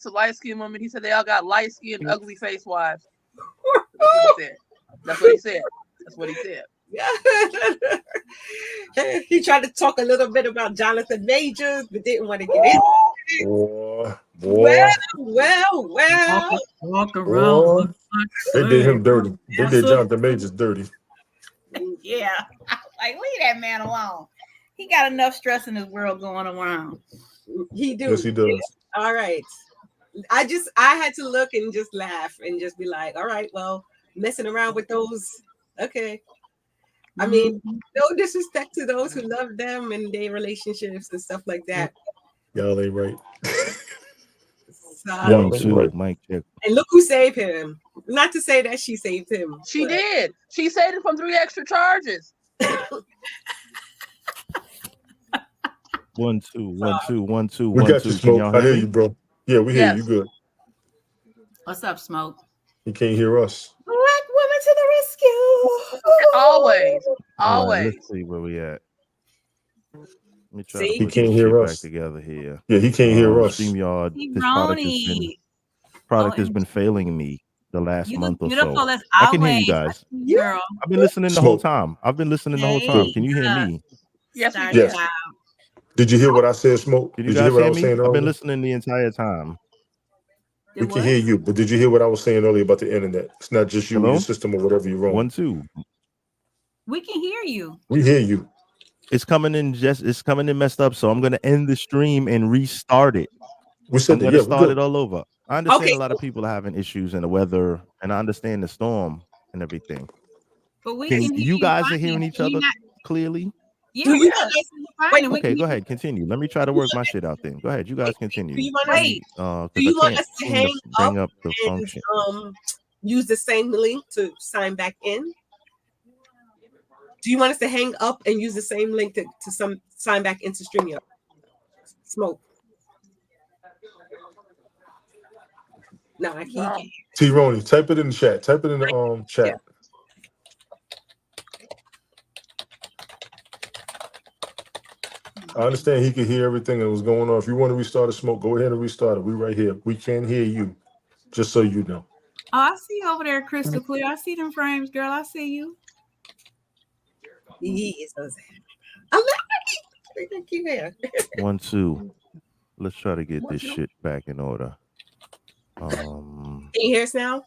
to light-skinned women. He said they all got light-skinned, ugly face wives. That's what he said. He tried to talk a little bit about Jonathan Majors, but didn't want to get into it. Well. Walk around. They did him dirty. They did Jonathan Majors dirty. Yeah. Like, leave that man alone. He got enough stress in his world going around. He do. Yes, he does. All right. I had to look and just laugh and just be like, all right, well, messing around with those. Okay. I mean, no disrespect to those who love them and their relationships and stuff like that. Y'all ain't right. Mike check. And look who saved him. Not to say that she saved him. She did. She saved him from 3 extra charges. 1 2 1 2 1 2 We 1 got 2. you, Smoke. I hear you, bro. Yeah, we hear you good. What's up, Smoke? You can't hear us. Black women to the rescue. Always. Right, let's see where we at. Let me try to He put can't this hear shit us back together here. Yeah, he can't hear us. StreamYard, this product has been failing me the last month or so. I can hear you guys. Girl. I've been listening the whole time. Can you hear me? Yes, we yes. Did you hear what I said, Smoke? Did you hear what I was me? saying earlier? I've been listening the entire time. We can hear you, but did you hear what I was saying earlier about the internet? It's not just you, your system, or whatever you're on. 1 2. We can hear you. We hear you. It's coming in messed up, so I'm gonna end the stream and restart it. I'm gonna start it all over. I understand a lot of people are having issues in the weather, and I understand the storm and everything. But you guys are hearing each other clearly? Yeah. Okay, go ahead. Continue. Let me try to work my shit out then. Go ahead. You guys continue. Do you want us to hang up the function? Use the same link to sign back in? Do you want us to hang up and use the same link to sign back into StreamYard? Smoke. No, I can't. T-Roni, type it in the chat. Type it in the chat. Yeah. I understand he can hear everything that was going on. If you want to restart a Smoke, go ahead and restart it. We right here. We can hear you, just so you know. Oh, I see you over there, crystal clear. I see them frames, girl. I see you. He is so sad. Thank you. 1 2. Let's try to get this shit back in order. Can you hear us now?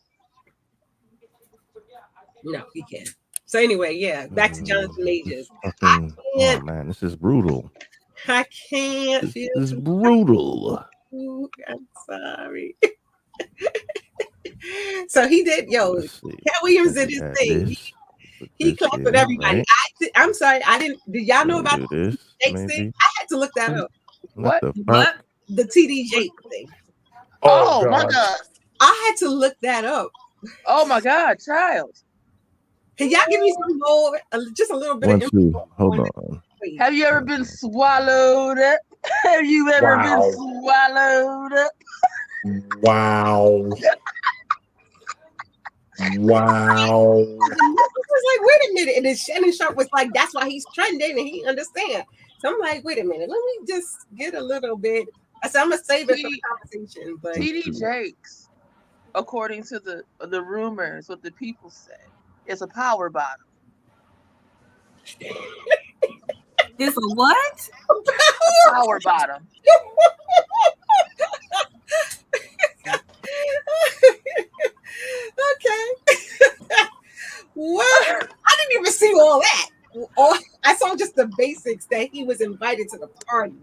No, he can't. So anyway, yeah, back to Jonathan Majors. Oh man, this is brutal. I can't. This is brutal. I'm sorry. So he did. Cat Williams did his thing. He clapped with everybody. Right? I'm sorry, I didn't. Did y'all know about the Jake thing? I had to look that up. What? The TD Jake thing. Oh my God! I had to look that up. Oh my God, child! Can y'all give me some more? Just a little bit of info. Hold on. Have you ever been swallowed up? Have you ever been swallowed up? Wow. Wow. I was like, wait a minute. And then Shannon Sharp was like, that's why he's trending and he understands. So I'm like, wait a minute. Let me just get a little bit. I said, I'm going to save it for the conversation. But TD Jakes, according to the rumors, what the people say, is a power bottom. It's a what? A power bottom. just the basics that he was invited to the parties.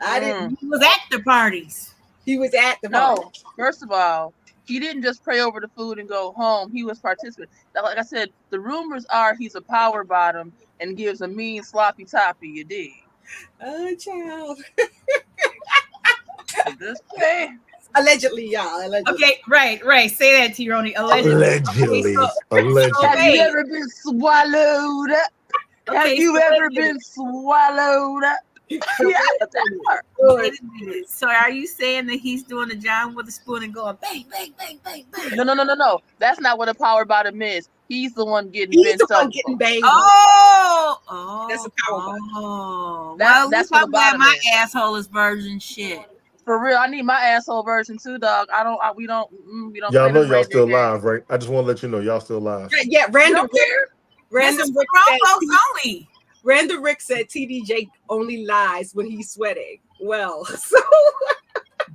I didn't. He was at the parties. He was at the parties. No, first of all, he didn't just pray over the food and go home. He was participating. Like I said, the rumors are he's a power bottom and gives a mean sloppy toppy. You dig? Oh, child. This way. Allegedly, y'all. Allegedly. Okay, right. Say that, Tironi. Allegedly. Have you ever been swallowed up? Have you ever been swallowed up? So are you saying that he's doing the John with a spoon and going bang, bang, bang, bang, bang? No. That's not what a power bottom is. He's the one getting bent over. Getting banged. Oh, that's a power bottom. Oh, that's what I'm glad my asshole is virgin shit. For real, I need my asshole version too, dog. We don't. Y'all know y'all still live, right? I just want to let you know y'all still live. Yeah, random Rick only. Random Rick said TD Jake only lies when he's sweating. Well, so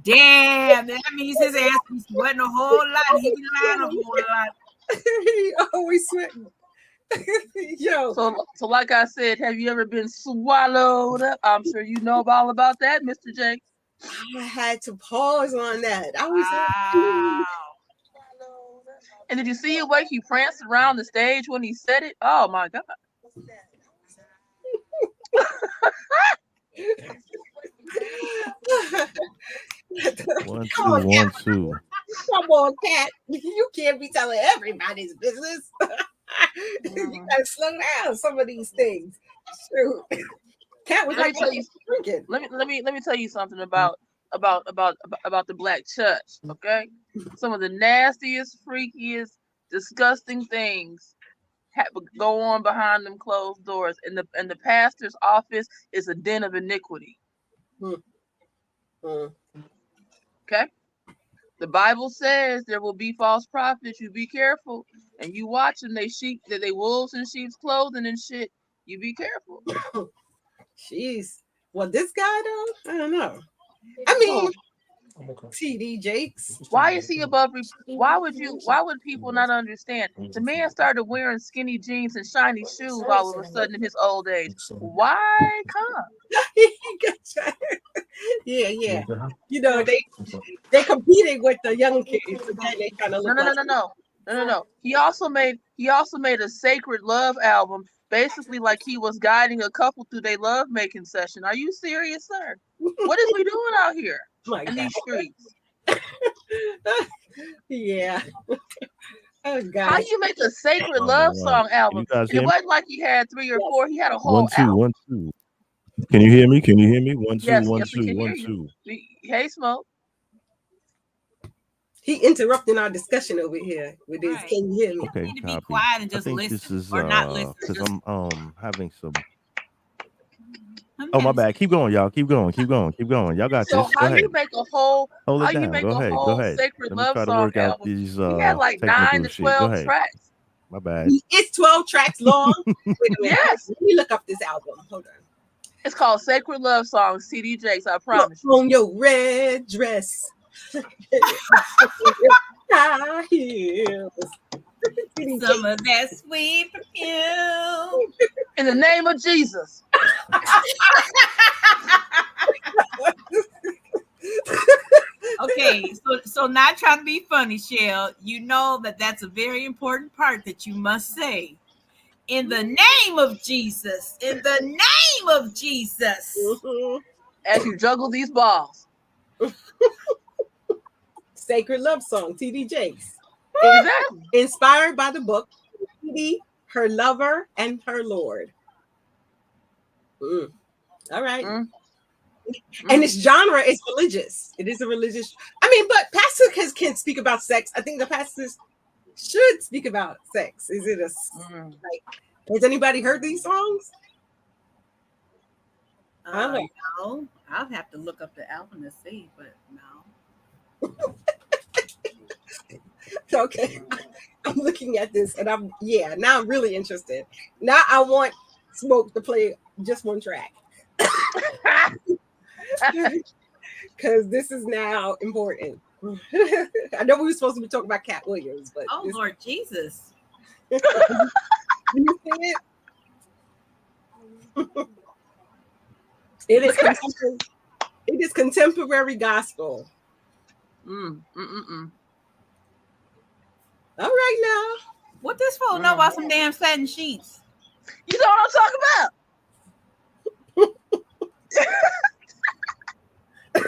damn, that means his ass is sweating a whole lot. He be lying a whole lot. He always sweating. Yo. So like I said, have you ever been swallowed up? I'm sure you know all about that, Mr. Jake. I had to pause on that. I was wow. And did you see the way he pranced around the stage when he said it? Oh my God. One, two. Come on, Cat. You can't be telling everybody's business. You gotta slow down some of these things. Shoot. Cat was like drinking. Let me tell you something about the black church. Okay, some of the nastiest, freakiest, disgusting things go on behind them closed doors, and the pastor's office is a den of iniquity. Okay, the Bible says there will be false prophets. You be careful, and you watch them. They wolves in sheep's clothing and shit. You be careful. Jeez. Well, this guy though, I don't know. I mean, TD Jakes. Why is he above? Why would people not understand? The man started wearing skinny jeans and shiny shoes all of a sudden in his old age. Why come? Yeah. You know, they competing with the young kids, and then they kind of look No. He also made a Sacred Love album, basically like he was guiding a couple through their love making session. Are you serious, sir? What is we doing out here in these streets? Yeah. Oh God. How you make a Sacred Love song album? It wasn't like he had 3 or 4. He had a whole album. 1 2. Can you hear me? 1 2 yes, 1 yes, 2 1 2. Hey, Smoke. He interrupting our discussion over here with his. Can you hear me? Okay, you need to be quiet and just listen, or not listen. Because I'm having some. Oh, my bad. Keep going, y'all. Keep going. Y'all got so this. How you make a whole? Hold how it down. you make Go a ahead. whole Go ahead. Sacred Let me Love try to song work out album? these. He had like 9 to 12 tracks. My bad. It's 12 tracks long. Wait a minute. Yes. Let me look up this album. Hold on. It's called Sacred Love Songs, TD Jakes. I promise. On your red dress. High heels. Some of that sweet perfume. In the name of Jesus. Okay, so not trying to be funny, Shell. You know that's a very important part that you must say. In the name of Jesus. In the name of Jesus. As you juggle these balls. Sacred Love Song, TD Jakes. Exactly. Inspired by the book, TD, Her Lover and Her Lord. All right. And its genre is religious. It is a religious. I mean, but pastors can speak about sex. I think the pastors should speak about sex. Is it like? Has anybody heard these songs? I don't know. I'll have to look up the album to see, but no. Okay, I'm looking at this, and now I'm really interested. Now I want Smoke to play just one track. Because this is now important. I know we were supposed to be talking about Cat Williams, but Lord Jesus. You see it? It is contemporary gospel. Mm. All right now. What this fool know about some damn satin sheets? You know what I'm talking about?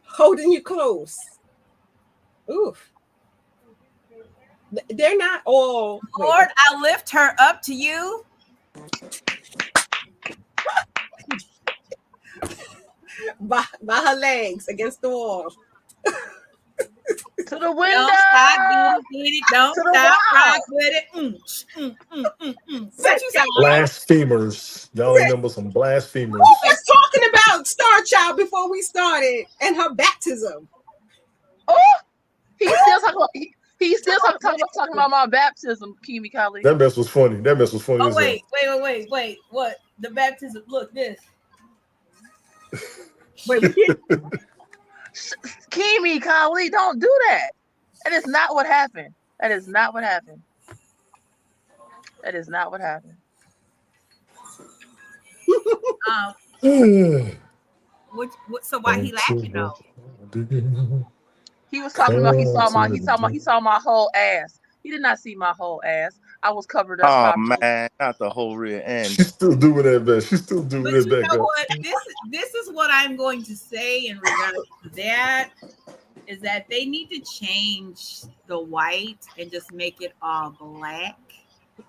Holding you close. Oof. They're not all. Lord, I lift her up to you. by her legs against the wall. To the window. Don't stop, get it. Don't stop, rock with it. What you say? Blasphemers. Y'all remember some blasphemers. Who was talking about Star Child before we started and her baptism? Oh, he's still talking about my baptism, Kimi Kali. That mess was funny. Oh, wait. What? The baptism. Look, this. Wait, Kimi Kali, don't do that. That is not what happened. So why he laughing though? He was talking about he saw my whole ass. He did not see my whole ass. I was covered up. Oh man, not the whole rear end. She's still doing that back. What? This is what I'm going to say in regards to that is that they need to change the white and just make it all black.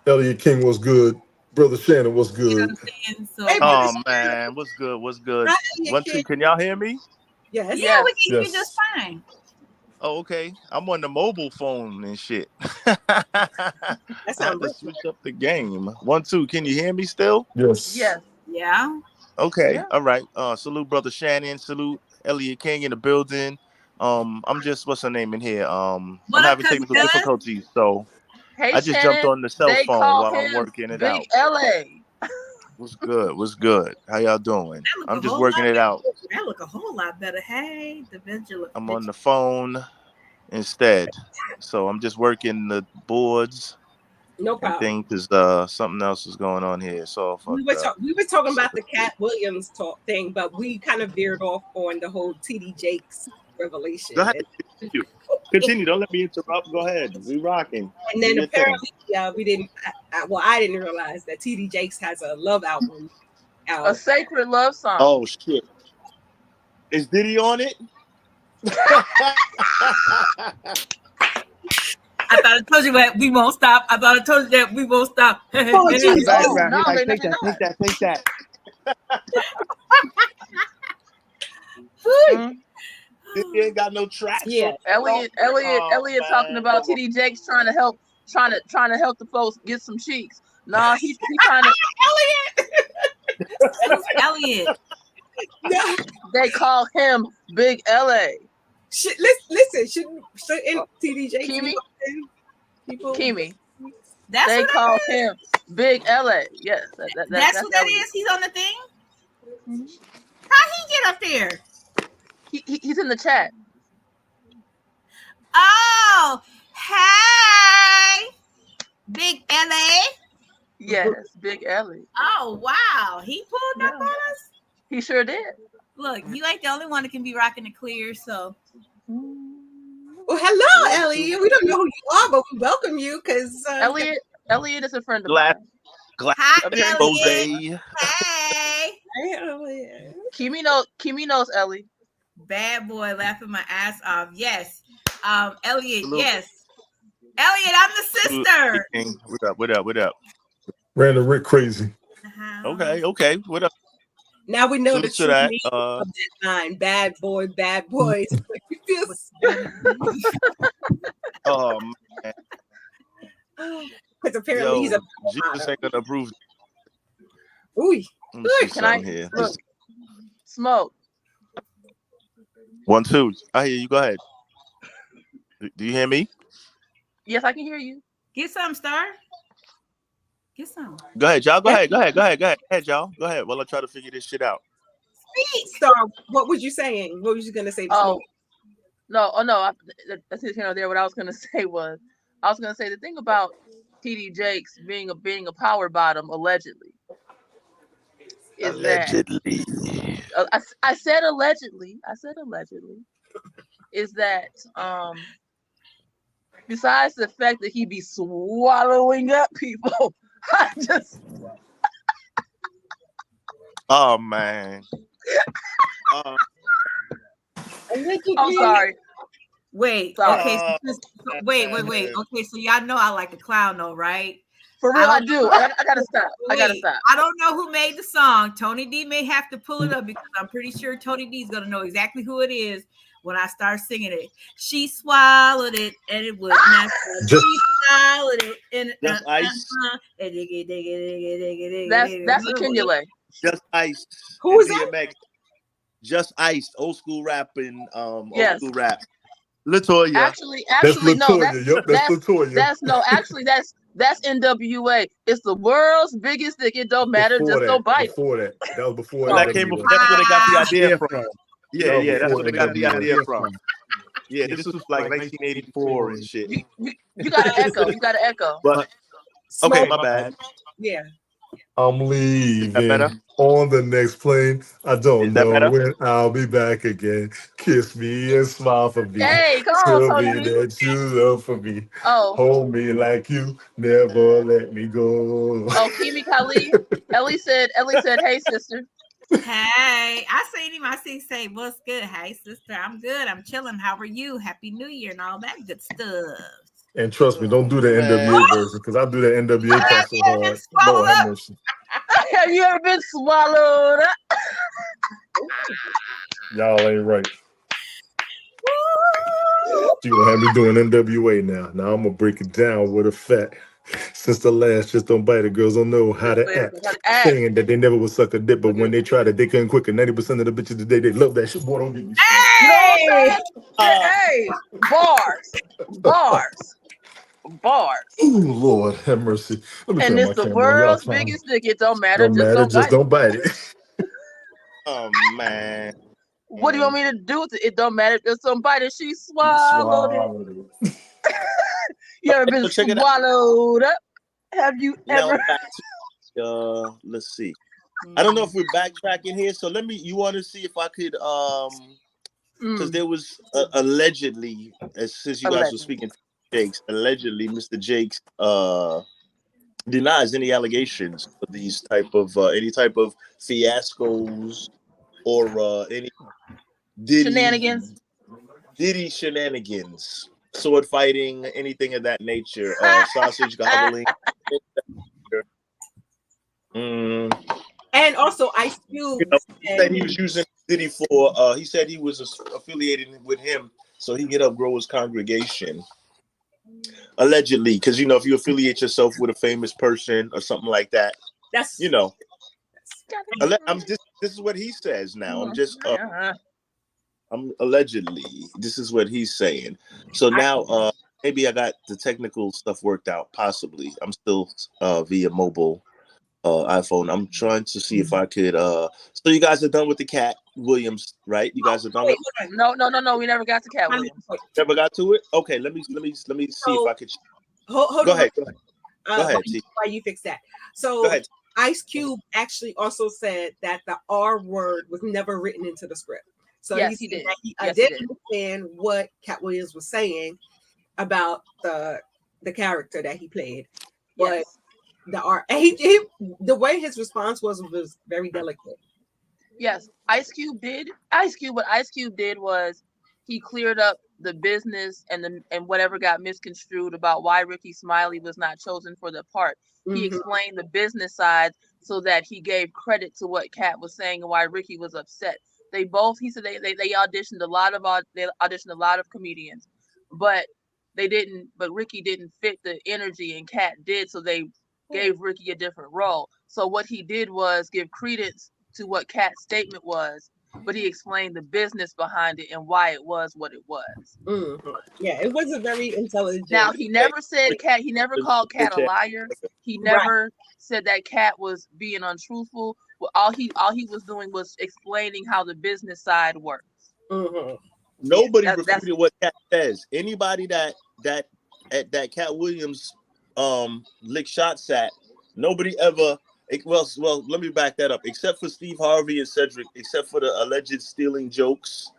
Elliot King was good. Brother Shannon was good. You know what I'm saying? So, Oh man, what's good? 1, 2, can y'all hear me? Yes. Yeah, we can hear you just fine. Oh, okay. I'm on the mobile phone and shit. I have to switch up the game. 1, 2, can you hear me still? Yes. Yeah. Okay. Yeah. All right. Salute Brother Shannon. Salute Elliot King in the building. I'm just, what's her name in here? I'm having technical difficulties, so hey, I just Shannon, jumped on the cell phone while I'm working it out. LA. What's good? How y'all doing? I'm just working it out. That look a whole lot better. Hey, the vigilant. I'm on the phone instead, so I'm just working the boards. No problem. I think because something else is going on here. So we were talking about the Cat Williams talk thing, but we kind of veered off on the whole TD Jakes revelation. Go ahead. Continue. Don't let me interrupt. Go ahead. We rocking. And then apparently, we didn't. I didn't realize that TD Jakes has a love album out. A sacred love song. Oh shit! Is Diddy on it? I thought I told you that we won't stop. Oh, Take that. Diddy ain't got no tracks. Yeah, Elliot talking about TD Jakes trying to help the folks get some cheeks. Nah, he's trying to. Elliot. Yeah. They call him Big LA. Listen, shouldn't TD Jakes people? Kimi. They call him Big LA. Yes, that's who that is. He's on the thing. Mm-hmm. How he get up there? He's in the chat. Oh, hey, Big LA. Yes, Big LA. Oh wow, he pulled up on us. He sure did. Look, you ain't the only one that can be rocking the clear, so. Well, hello, Elliot. We don't know who you are, but we welcome you because Elliot is a friend of mine. Hi, Elliot. Hey, Elliot. Kimi knows Ellie. Bad boy, laughing my ass off. Yes, Elliot. Salute. Yes, Elliot. I'm the sister. What up? Random Rick crazy. Okay. What up? Now we know the true meaning of that line. Bad boys. Oh man. Because apparently he's a Jesus ain't gonna approve. Ooh. Can I hear? Look, Smoke. 1, 2. I hear you. Go ahead. Do you hear me? Yes, I can hear you. Get some, Star. Get some. Go ahead, y'all. Go ahead, y'all. Go ahead. While I try to figure this shit out. Speak, Star. What was you saying? What was you gonna say? No. That's here or there. What I was gonna say was, the thing about TD Jakes being a power bottom allegedly is allegedly. That I said allegedly. Is that besides the fact that he be swallowing up people, I just. Oh man. I'm sorry. Wait. Sorry. Okay. Wait. Okay, so y'all know I like the clown, though, right? For real, I do. I gotta stop. Wait, I gotta stop. I don't know who made the song. Tony D may have to pull it up because I'm pretty sure Tony D is gonna know exactly who it is when I start singing it. She swallowed it and it was not. She swallowed it and Just Ice. That's a Kinule. Just Ice. Who is that? DMX. Just Ice. Old school rap and old Yes. school rap. Latoya. Actually, That's no. Latoya. Yep, that's Latoya. That's NWA. It's the world's biggest dick. It don't matter. Before Just that, don't bite. Before that. That was before That came before. That's where they got the idea from. Yeah, that's where they got the idea from. Yeah, this was like 1984 and shit. You got to echo. You got to echo. But okay, my bad. Yeah. I'm leaving on the next plane. I don't know when I'll be back again. Kiss me and smile for me. Hey, come on, Tell Tony. me that you love for me. Oh. Hold me like you never let me go. Oh, Kimi Kali. Ellie said, hey, sister. Hey, I seen him. I see say, what's good? Hey, sister, I'm good. I'm chilling. How are you? Happy New Year and all that good stuff. And trust me, don't do the NWA version because I do the NWA part so hard. Lord have mercy. Have you ever been swallowed up? Y'all ain't right. You gonna have me doing NWA now. Now I'm gonna break it down with a fact. Since the last Just Don't Bite It, girls don't know how to act. Saying that they never would suck a dick, but when they tried it, they couldn't quicker. 90% of the bitches today, they love that shit. Boy, don't get me Hey! Hey! Bars. Ooh, Lord have mercy. And it's the world's biggest dick. It don't matter. Just don't bite it. Oh man. What do you want me to do with it? It don't matter. Just don't bite it. She swallowed it. You ever been swallowed up? Have you ever? Let's see. I don't know if we're backtracking here, so you want to see if I could because there was allegedly, since you guys were speaking Jakes, allegedly Mr. Jakes denies any allegations of these type of any type of fiascos or any Diddy shenanigans, sword fighting, anything of that nature, sausage gobbling. And also Ice Cube said he was using Diddy for he said he was affiliated with him so he could upgrow his congregation. Allegedly, because if you affiliate yourself with a famous person or something like that, that's this is what he says now. I'm allegedly, this is what he's saying. So now maybe I got the technical stuff worked out, possibly. I'm still via mobile iPhone. I'm trying to see if I could so you guys are done with the Cat Williams, right? You guys are done with No, we never got to Cat Williams. Never got to it? Okay, let me see if I could hold go on. ahead. Go ahead. Why you fix that? So Ice Cube actually also said that the R word was never written into the script. So yes, he did. I didn't understand what Cat Williams was saying about the character that he played, but the art. He the way his response was very delicate. Yes, Ice Cube. What Ice Cube did was he cleared up the business and whatever got misconstrued about why Ricky Smiley was not chosen for the part. He explained the business side so that he gave credit to what Cat was saying and why Ricky was upset. He said they auditioned a lot of comedians, but Ricky didn't fit the energy and Cat did, so they gave Ricky a different role. So what he did was give credence to what Cat's statement was, but he explained the business behind it and why it was what it was. Yeah, it was a very intelligent. Now he never said Cat. He never called Cat a liar. He never said that Cat was being untruthful. Well, all he was doing was explaining how the business side works. Nobody refuted what Cat says. Anybody that Cat Williams lick shots at, nobody ever Well, let me back that up. Except for Steve Harvey and Cedric, except for the alleged stealing jokes,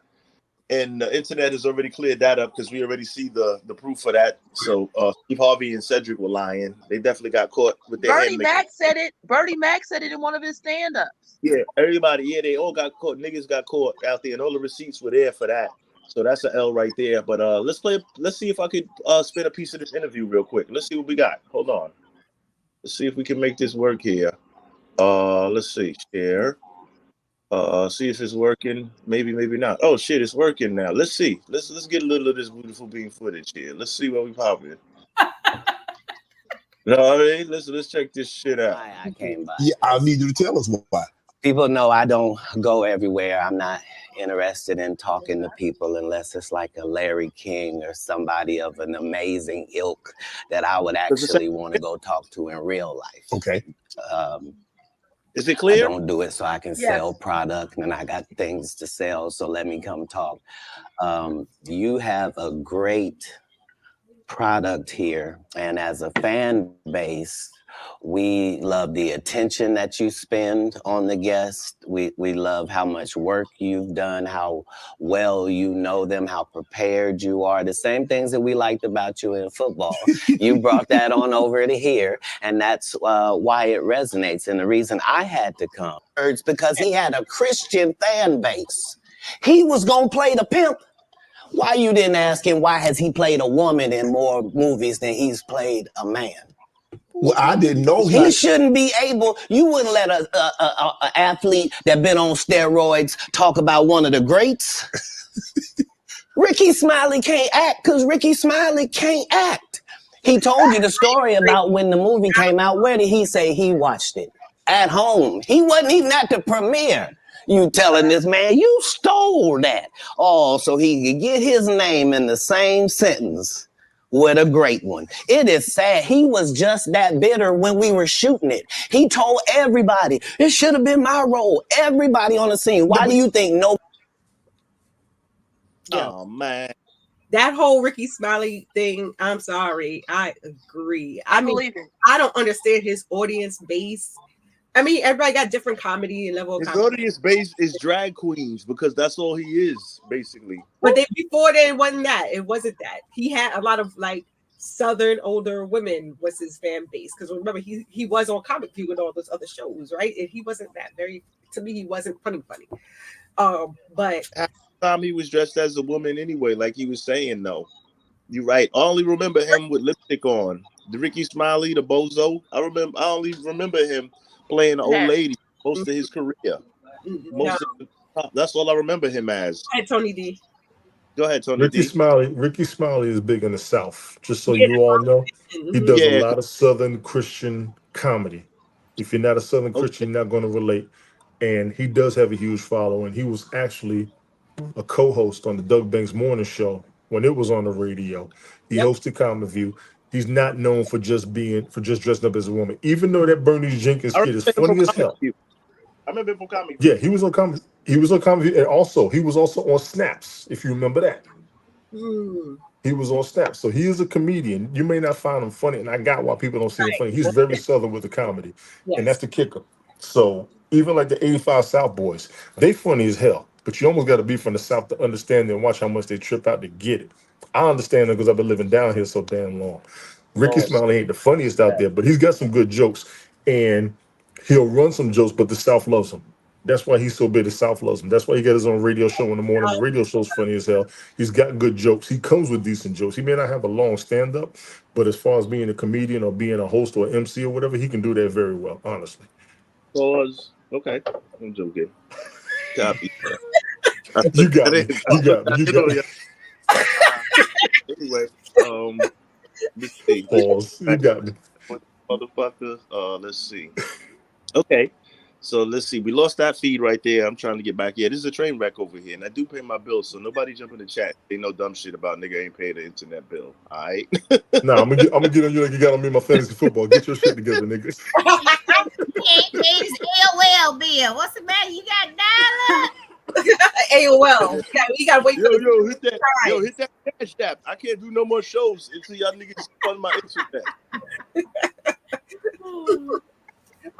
and the internet has already cleared that up because we already see the proof for that. So Steve Harvey and Cedric were lying. They definitely got caught with their Bernie Mac said it. Bernie Mac said it in one of his stand-ups. Yeah, everybody. Yeah, they all got caught. Niggas got caught out there, and all the receipts were there for that. So that's an L right there. But let's see if I could spin a piece of this interview real quick. Let's see what we got. Hold on. Let's see if we can make this work here. Let's see. Share. See if it's working. Maybe not. Oh shit, it's working now. Let's see. Let's get a little of this beautiful bean footage here. Let's see what we pop in. You know what I mean? Let's check this shit out. I came by. Yeah, I need you to tell us why. People know I don't go everywhere. I'm not interested in talking to people unless it's like a Larry King or somebody of an amazing ilk that I would actually want to go talk to in real life. Okay. Is it clear? I don't do it so I can sell product, and I got things to sell, so let me come talk. You have a great product here, and as a fan base, we love the attention that you spend on the guest. We love how much work you've done, how well you know them, how prepared you are. The same things that we liked about you in football. You brought that on over to here, and that's why it resonates. And the reason I had to come is because he had a Christian fan base. He was going to play the pimp. Why you didn't ask him why has he played a woman in more movies than he's played a man? Well, I didn't know he shouldn't be able. You wouldn't let a athlete that been on steroids talk about one of the greats. Ricky Smiley can't act because Ricky Smiley can't act. He told you the story about when the movie came out. Where did he say he watched it? At home. He wasn't even at the premiere. You telling this man you stole that. Oh, so he could get his name in the same sentence with a great one. It is sad. He was just that bitter when we were shooting it. He told everybody, it should have been my role. Everybody on the scene. Why do you think no? Oh, man. That whole Ricky Smiley thing, I'm sorry. I agree. I mean, I don't understand his audience base. I mean, everybody got different comedy and level of comedy. His audience base is drag queens because that's all he is, basically. But then before that, it wasn't that. It wasn't that. He had a lot of like Southern older women was his fan base. Because remember, he was on Comic View and all those other shows, right? And he wasn't that very, to me, he wasn't funny. But at the time he was dressed as a woman anyway, like he was saying, though. You're right. I only remember him with lipstick on. The Ricky Smiley, the bozo. I only remember him playing an old lady most of his career. That's all I remember him as. Hi, Tony D. Go ahead, Tony Ricky D. Ricky Smiley is big in the South, just so you all know. He does a lot of Southern Christian comedy. If you're not a Southern Christian, you're not going to relate. And he does have a huge following. He was actually a co-host on the Doug Banks Morning Show when it was on the radio. He hosted Comic View. He's not known for just dressing up as a woman. Even though that Bernie Jenkins kid is funny as hell. I remember him from Comic View. Yeah, he was on Comic View, and also he was also on Snaps, if you remember that. He was on Snaps. So he is a comedian. You may not find him funny, and I got why people don't see him funny. He's very Southern with the comedy. And that's the kicker. So even like the 85 South boys, they funny as hell. But you almost got to be from the South to understand them and watch how much they trip out to get it. I understand them because I've been living down here so damn long. Ricky Smiley ain't the funniest out there, but he's got some good jokes, and he'll run some jokes, but the South loves him. That's why he's so big, the South loves him. That's why he got his own radio show in the morning. The radio show's funny as hell. He's got good jokes. He comes with decent jokes. He may not have a long stand-up, but as far as being a comedian or being a host or MC or whatever, he can do that very well, honestly. Okay. I'm joking. Copy. You got me. You got me. Anyway, let's see. Pause. You got me. Motherfucker. Let's see. Okay. So let's see. We lost that feed right there. I'm trying to get back. Yeah, this is a train wreck over here, and I do pay my bills, so nobody jump in the chat. Ain't no dumb shit about nigga ain't paying the internet bill. All right. Nah, I'm gonna get on you like you got on me in my fantasy football. Get your shit together, nigga. It's AOL bill. What's the matter? You got dial up? AOL. You gotta wait. Hit that cash app. I can't do no more shows until y'all niggas fund my internet.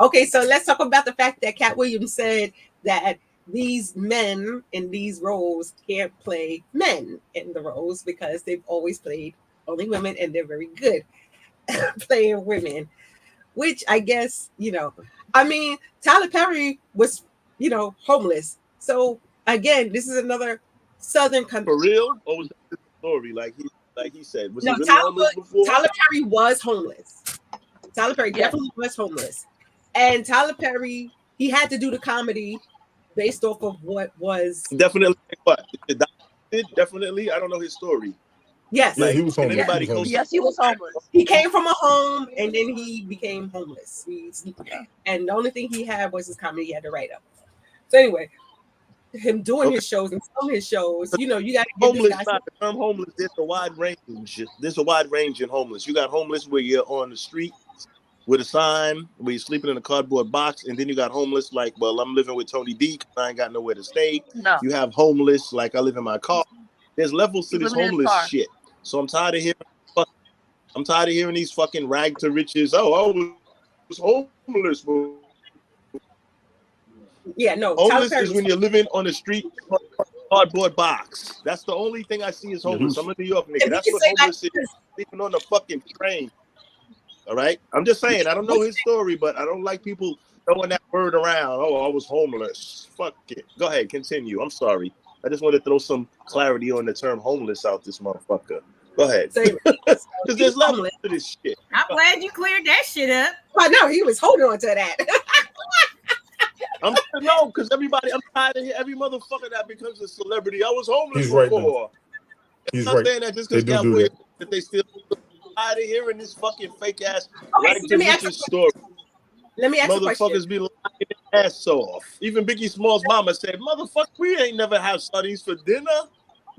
Okay, so let's talk about the fact that Cat Williams said that these men in these roles can't play men in the roles because they've always played only women and they're very good playing women, which I guess, I mean, Tyler Perry was, homeless. So again, this is another Southern country. For real? Or was that the story? Like he said, was No, he really homeless before? Tyler Perry was homeless. Tyler Perry definitely was homeless. And Tyler Perry, he had to do the comedy based off of what was definitely what? Definitely. I don't know his story. Yes. Yeah, he was homeless. Yes, he was homeless. He came from a home and then he became homeless. And the only thing he had was his comedy he had to write up. So anyway, him doing his shows and some of his shows, you got to get homeless. this guy. The term homeless, there's a wide range. There's a wide range in homeless. You got homeless where you're on the street with a sign, where you're sleeping in a cardboard box, and then you got homeless like, well, I'm living with Tony D because I ain't got nowhere to stay. No. You have homeless like I live in my car. There's levels to this homeless shit. So I'm tired of hearing these fucking rag to riches. Oh, I was homeless. Yeah, no. Homeless is when you're living on the street, cardboard box. That's the only thing I see is homeless. I'm a New York nigga. That's what homeless is. Sleeping on the fucking train. All right, I'm just saying. I don't know his story, but I don't like people throwing that word around. Oh, I was homeless. Fuck it. Go ahead, continue. I'm sorry. I just want to throw some clarity on the term homeless out this motherfucker. Go ahead. Because there's levels to this shit. I'm glad you cleared that shit up. I know he was holding on to that. I'm because I'm tired of every motherfucker that becomes a celebrity. I was homeless He's before. Right. He's I'm not saying that just because they do that they still tired of hearing this fucking fake ass story. Let me ask you a question. Motherfuckers be lying their ass off. Even Biggie Small's mama said, "Motherfucker, we ain't never have studies for dinner."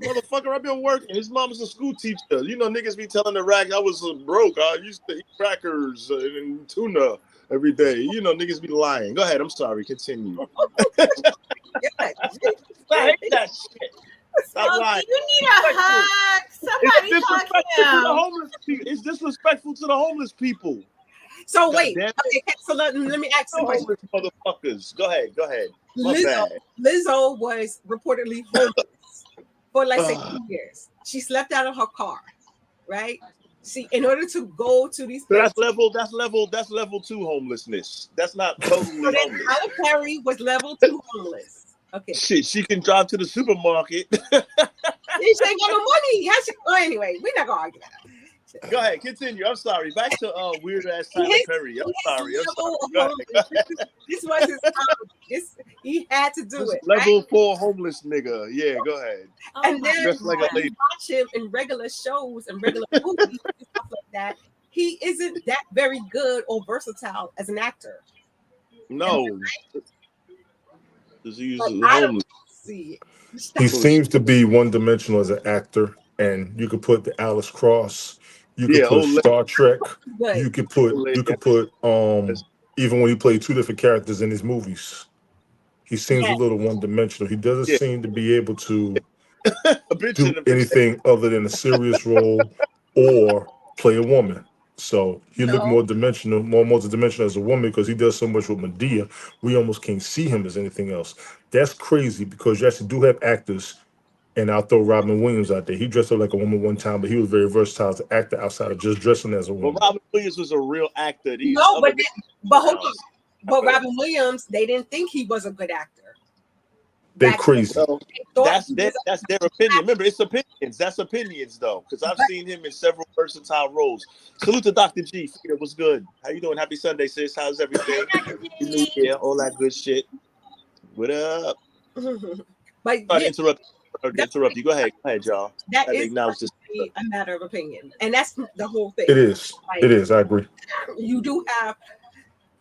Motherfucker, I've been working. His mom's a school teacher. Niggas be telling the rag I was broke. I used to eat crackers and tuna every day. Niggas be lying. Go ahead. I'm sorry. Continue. I hate that shit. Stop lying. You need a hug. Somebody hug him. It's disrespectful to the homeless people. So wait. Okay, so let me ask you a question. Motherfuckers. Go ahead. Lizzo was reportedly homeless for like 6 years. She slept out of her car, right? In order to go to these places, that's level 2 homelessness. That's not totally homeless. Tyler Perry was level 2 homeless. Okay. Shit, she can drive to the supermarket. She ain't got no money. Anyway, we're not gonna argue that. Go ahead, continue. I'm sorry. Back to weird ass Tyler Perry. I'm sorry. This was his time. He had to do it. Level 4 homeless nigga. Yeah, go ahead. And then just like a lady. Watch him in regular shows and regular movies and stuff like that. He isn't that very good or versatile as an actor. No. He homeless. He seems to be one-dimensional as an actor, and you could put the Alice Cross. You could put Star Trek. You could put even when he played 2 different characters in his movies. He seems a little one-dimensional. He doesn't seem to be able to do anything other than a serious role or play a woman. So he looked more dimensional, more multidimensional as a woman because he does so much with Medea. We almost can't see him as anything else. That's crazy because you actually do have actors. And I'll throw Robin Williams out there. He dressed up like a woman one time, but he was very versatile as an actor outside of just dressing as a woman. Well, Robin Williams was a real actor. But hold on. But Robin Williams, they didn't think he was a good actor. They're crazy. That's their opinion. Remember, it's opinions. That's opinions, though, because I've seen him in several versatile roles. Salute to Dr. G. What's good? How you doing? Happy Sunday, sis. How's everything? Yeah, all that good shit. What up? But interrupt you. Go ahead, y'all. That is a matter of opinion, and that's the whole thing. It is. It is. I agree. You do have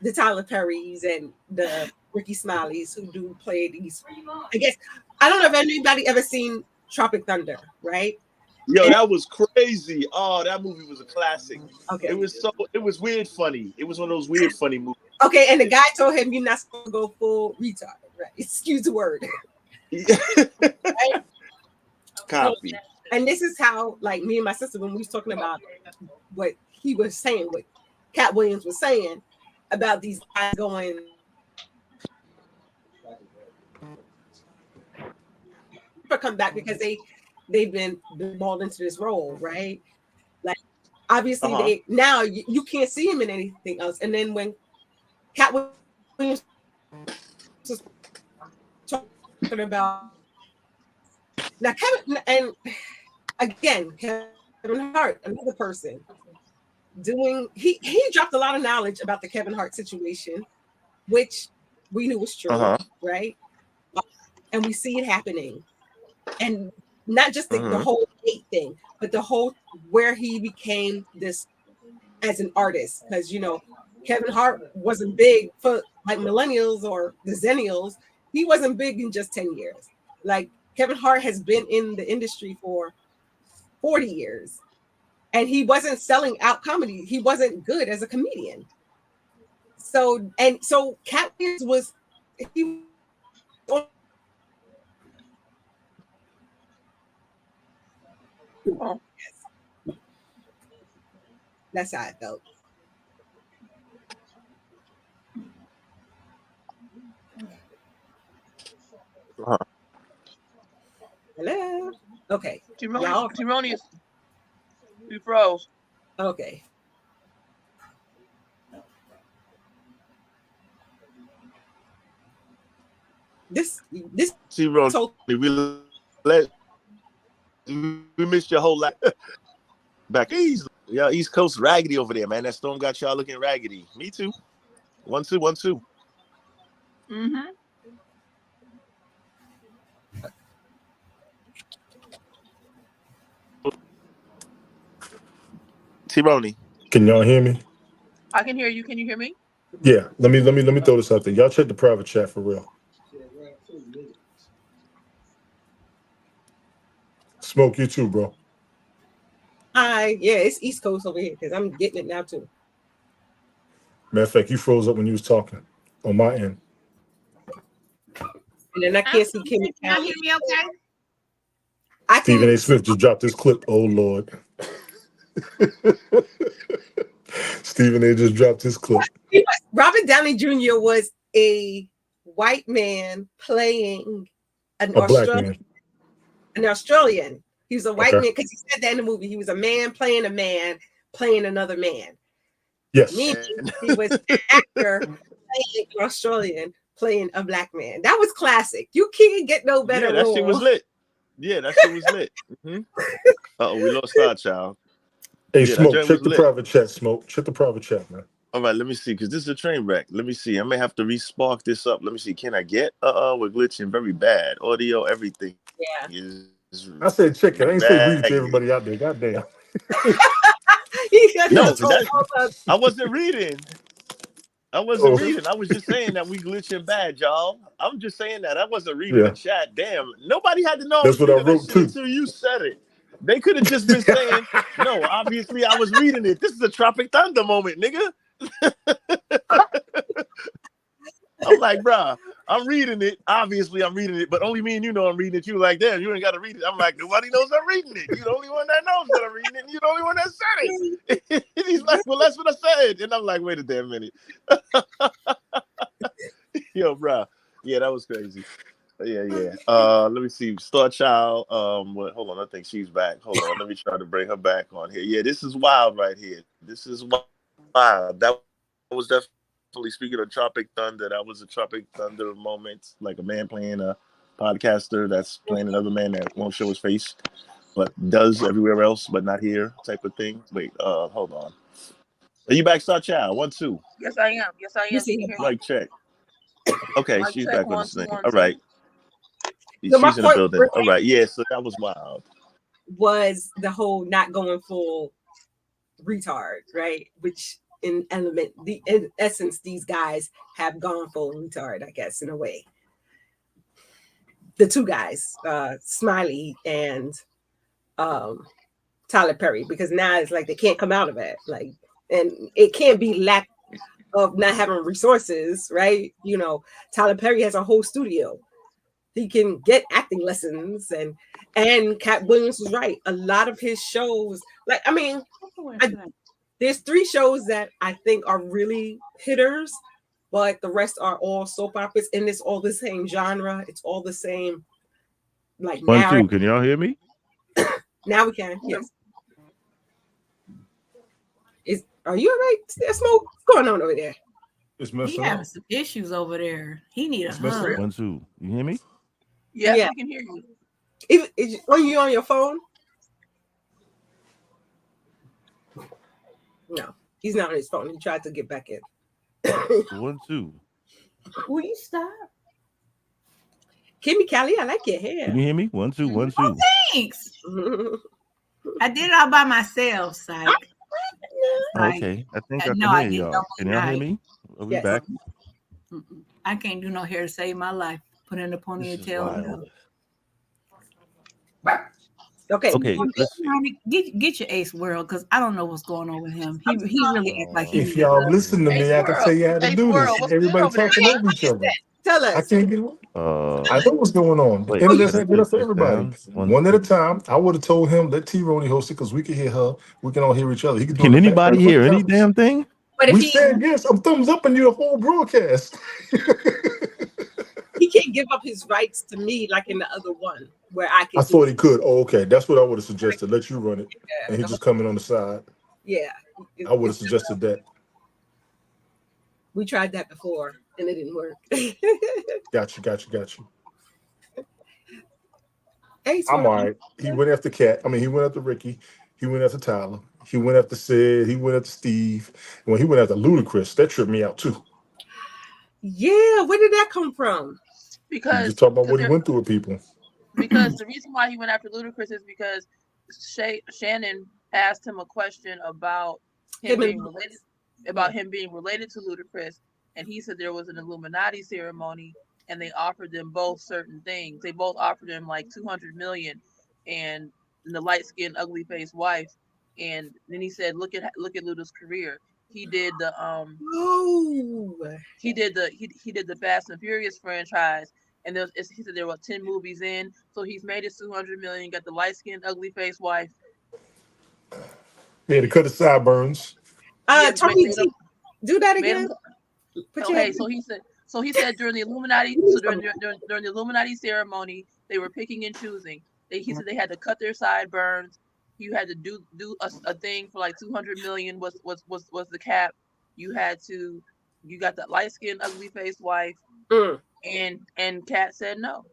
the Tyler Perrys and the Ricky Smileys who do play these. I guess I don't know if anybody ever seen Tropic Thunder, right? Yo, that was crazy. Oh, that movie was a classic. Okay, it was weird funny. It was one of those weird funny movies. Okay, and the guy told him you're not supposed to go full retard, right? Excuse the word. Right? Copy. And this is how, like, me and my sister, when we was talking about what he was saying, what Cat Williams was saying, about these guys going come back because they've been balled into this role, right? Like obviously they now you can't see him in anything else. And then when Cat Williams was talking about now Kevin, and again Kevin Hart, another person doing he dropped a lot of knowledge about the Kevin Hart situation, which we knew was true, right? And we see it happening. And not just the whole hate thing, but the whole where he became this as an artist. Because Kevin Hart wasn't big for like millennials or the zennials. He wasn't big in just 10 years. Like Kevin Hart has been in the industry for 40 years. And he wasn't selling out comedy. He wasn't good as a comedian. So Cat Williams was he that's how I felt. Hello. Okay. Tironi is you froze. Okay. This Tironi, we missed your whole life. Back east, yeah, East Coast raggedy over there, man. That storm got y'all looking raggedy. Me too. 1-2, 1-2. Tironi, can y'all hear me? I can hear you. Can you hear me? Yeah. Let me throw this out there. Y'all check the private chat for real. Smoke, you too, bro. Hi, yeah, it's East Coast over here because I'm getting it now too. Matter of fact, you froze up when you was talking on my end. And then I can't see Kim. Can you hear me okay? Stephen A. Smith just dropped his clip. Oh Lord. Stephen A. just dropped his clip. Robert Downey Jr. was a white man playing an Australian. An Australian. He was a white man because he said that in the movie. He was a man playing another man. Yes. Meaning he was an actor playing an Australian playing a black man. That was classic. You can't get no better. Yeah, that shit was lit. Yeah, that shit was lit. We lost our child. Hey, Smoke, check the private chat, Smoke. Check the private chat, man. All right, let me see, because this is a train wreck. Let me see. I may have to re-spark this up. Let me see. Can I get? We're glitching very bad. Audio, everything. Yeah. I said check it. I ain't say read it to everybody out there. Goddamn. No, I wasn't reading. I wasn't reading. I was just saying that we glitching bad, y'all. I'm just saying that. I wasn't reading the chat. Damn. Nobody had to know. That's what I wrote too. Until you said it. They could have just been saying, no, obviously I was reading it. This is a Tropic Thunder moment, nigga. I'm like, bruh, I'm reading it. Obviously I'm reading it, but only me and you know I'm reading it. You like, damn, you ain't got to read it. I'm like, nobody knows I'm reading it. You're the only one that knows that I'm reading it. And you're the only one that said it. He's like, well, that's what I said. And I'm like, wait a damn minute. Yo, bruh. Yeah, that was crazy. Yeah. Let me see. Star Child. Hold on. I think she's back. Hold on. Let me try to bring her back on here. Yeah, this is wild right here. This is wild. That was definitely, speaking of Tropic Thunder, that was a Tropic Thunder moment. Like a man playing a podcaster that's playing another man that won't show his face, but does everywhere else, but not here, type of thing. Wait. Hold on. Are you back, Star Child? 1-2. Yes, I am. Yes, I am. Like check. Okay, she's back on this thing. 1, All right. She's So in the building. All right. Yeah, so that was wild. Was the whole not going full retard, right? Which in essence, these guys have gone full retard, I guess, in a way. The two guys, Smiley and Tyler Perry, because now it's like they can't come out of it. Like, and it can't be lack of not having resources, right? Tyler Perry has a whole studio. He can get acting lessons, and Cat Williams was right. A lot of his shows, There's 3 shows that I think are really hitters, but the rest are all soap operas, and it's all the same genre. It's all the same, like 1, 2. Can y'all hear me? Now we can. Yes. Are you all right? Smoke? What's going on over there? It's He messing having up. some issues over there. He need a It's messing hug. up. 1, 2. You hear me? Yes, Yeah. we can hear you. Are you on your phone? No, he's not on his phone. He tried to get back in. 1, 2. Will you stop? Kimmy Callie, I like your hair. Can you hear me? 1, 2, 1, 2. Thanks. I did it all by myself, Psych. Okay, I think I No, can I hear did y'all. not. Can y'all hear me? Are we Yes. back? I can't do no hair to save my life. Put in a This is ponytail. And wild. go. Okay. Okay, let's see. Get your Ace World, because I don't know what's going on with him. He really acts like he If needs y'all love. listen to me, Ace I can World. tell you how to Ace do World, this. what's good Everybody over there? talking over each other. Tell I us. can't get I know what's going on. The Wait, internet's can I acting up take for this everybody. down? 1, One at a 2. time. I would have told him, let T-Roney host it because we can hear her. We can all hear each other. He can do it Can in the background. anybody hear any damn thing? But if We he said yes. I'm thumbs up in your whole broadcast. he can't give up his rights to me like in the other one where I I can thought he could. Oh, okay. That's what I would have suggested. Let you run it. And he the just come in on the side. yeah. I would have suggested that. We tried that before and it didn't work. Got you. Ace I'm World. all right. He went after Kat. I mean, he went after Ricky. He went after Tyler. He went after Sid. He went after Steve. And when he went after Ludacris, that tripped me out too. Yeah, where did that come from? You Because just talk about what he went through with people. because the reason why he went after Ludacris is because Shannon asked him a question about him being related to Ludacris, and he said there was an Illuminati ceremony, and they offered them both certain things. They both offered him like $200 million, and the light-skinned, ugly-faced wife. And then he said, "Look at Luda's career. He did the he did the Fast and Furious franchise." And he said there were 10 movies in, so he's made his $200 million. Got the light-skinned, ugly-faced wife. Yeah, to cut his sideburns. Tony T, do that again. Okay, so he said during the Illuminati, during the Illuminati ceremony, they were picking and choosing. He said they had to cut their sideburns. You had to do a thing for like $200 million was the cap. You got that light-skinned, ugly-faced wife. And Kat said no.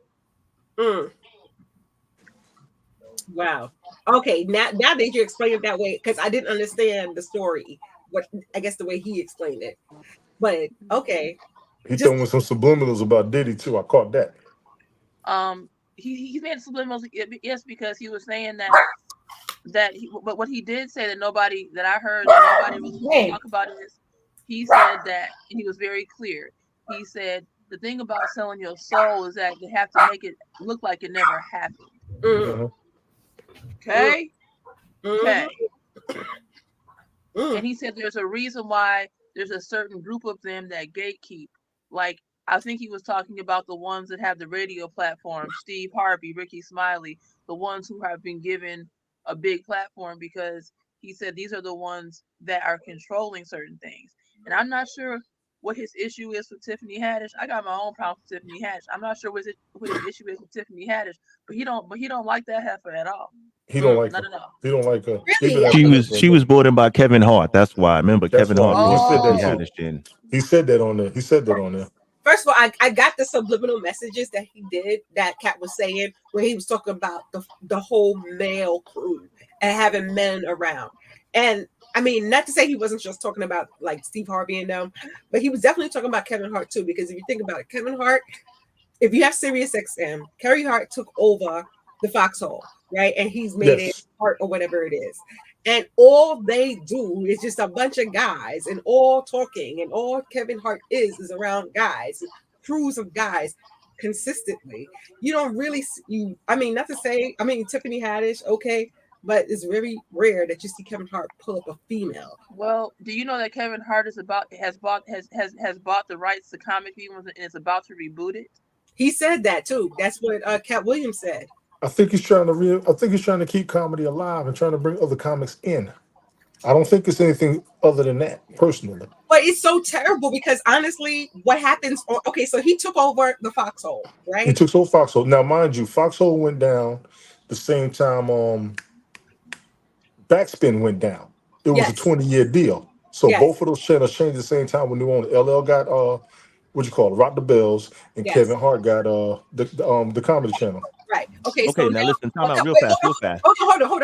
Wow. Okay, now that you explain it that way, because I didn't understand the story. I guess the way he explained it. But okay. He throwing some subliminals about Diddy too. I caught that. He made subliminals, yes, because he was saying but what he did say that I heard that nobody really talk about is he said that, and he was very clear. He said the thing about selling your soul is that they have to make it look like it never happened. Okay. Okay. And he said there's a reason why there's a certain group of them that gatekeep. Like, I think he was talking about the ones that have the radio platform, Steve Harvey, Ricky Smiley, the ones who have been given a big platform, because he said these are the ones that are controlling certain things. And I'm not sure what his issue is with Tiffany Haddish. I got my own problem with Tiffany Haddish. I'm not sure what his issue is with Tiffany Haddish, but he don't like that heifer at all. He don't like not her. at all. He don't like her. Really? She was brought in by Kevin Hart. That's why. I remember That's Kevin why. Hart. He said that on there. He said that on there. First of all, I got the subliminal messages that he did, that Kat was saying, when he was talking about the whole male crew and having men around. And I mean, not to say he wasn't just talking about like Steve Harvey and them, but he was definitely talking about Kevin Hart too. Because if you think about it, Kevin Hart, if you have Sirius XM, Kerry Hart took over the Foxhole, right? And he's made it Hart or whatever it is. And all they do is just a bunch of guys and all talking, and all Kevin Hart is around guys, crews of guys consistently. You don't really not to say, Tiffany Haddish, okay, but it's very rare that you see Kevin Hart pull up a female. Well, do you know that Kevin Hart has bought the rights to Comic Demons and is about to reboot it? He said that too. That's what Cat Williams said. I think he's trying to keep comedy alive and trying to bring other comics in. I don't think it's anything other than that, personally. But it's so terrible because honestly, what happens? Okay, so he took over the Foxhole, right? He took over Foxhole. Now, mind you, Foxhole went down the same time Backspin went down. It was a 20-year deal. So both of those channels changed at the same time when they owned. LL got Rock the Bells, and Kevin Hart got the Comedy Channel. Right. Okay. Okay. So now listen. Time out. Real fast. Hold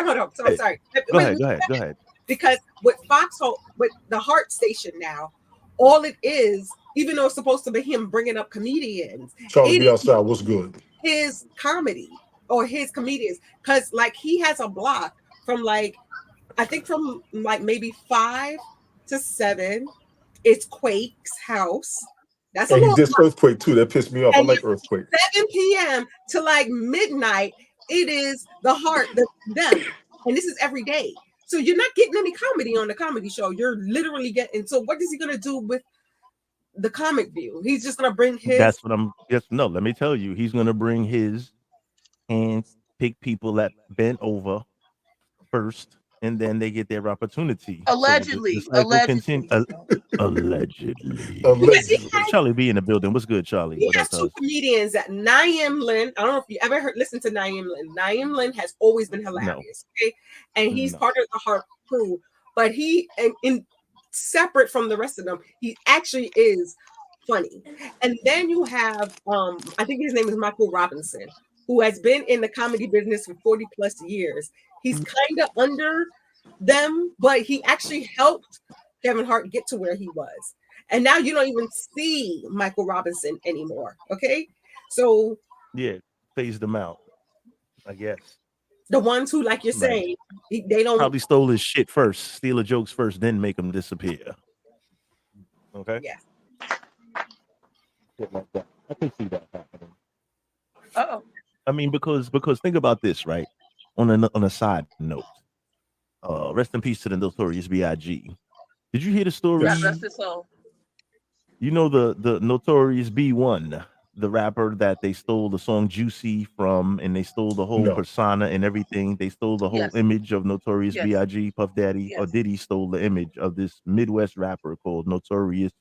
on. Sorry. Go ahead. Because with Foxhole, with the Hart station now, all it is, even though it's supposed to be him bringing up comedians, Charlie B. Outside, what's good? His comedy or his comedians, because like he has a block from like, I think from like maybe 5 to 7, it's Quake's house. That's and he did Earthquake too. That pissed me off. I like Earthquake. 7 p.m. to like midnight, it is the Heart, them, and this is every day. So you're not getting any comedy on the comedy show. You're literally getting. So what is he gonna do with the Comic View? He's just gonna bring his. That's what I'm. Yes, no. Let me tell you, he's gonna bring his and pick people that bent over first, and then they get their opportunity. Allegedly. Allegedly. Charlie B in the building. What's good, Charlie? He has 2 comedians at Naeem Lynn. I don't know if you ever listened to Naeem Lynn. Naeem Lynn has always been hilarious. No. Okay. And he's part of the Heart crew, but he in separate from the rest of them, he actually is funny. And then you have I think his name is Michael Robinson, who has been in the comedy business for 40 plus years. He's kind of under them, but he actually helped Kevin Hart get to where he was. And now you don't even see Michael Robinson anymore. Okay. So yeah, phased them out, I guess. The ones who, like you're saying, they don't probably stole his shit first, steal the jokes first, then make them disappear. Okay. Yeah. I can see that happening. Oh. I mean, because think about this, right? On a side note, rest in peace to the Notorious B.I.G. Did you hear the story? Rest his soul. You know the Notorious B1, the rapper that they stole the song Juicy from, and they stole the whole persona and everything. They stole the whole image of Notorious B.I.G. Puff Daddy, or Diddy stole the image of this Midwest rapper called Notorious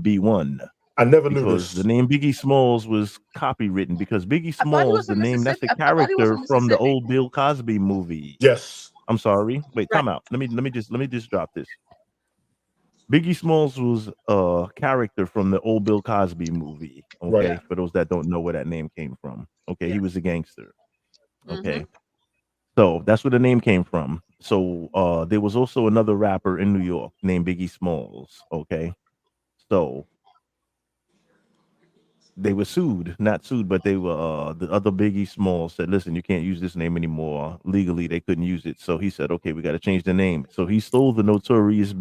B1. I never knew this. The name Biggie Smalls was copywritten because Biggie Smalls, the name, that's a character from the old Bill Cosby movie. Yes. I'm sorry. Wait, time out. Let me just drop this. Biggie Smalls was a character from the old Bill Cosby movie. Okay, right. For those that don't know where that name came from. Okay, he was a gangster. Okay, so that's where the name came from. So there was also another rapper in New York named Biggie Smalls. Okay, so they were not sued, but they were the other Biggie Smalls said, listen, you can't use this name anymore. Legally, they couldn't use it. So he said, okay, we got to change the name. So he stole the Notorious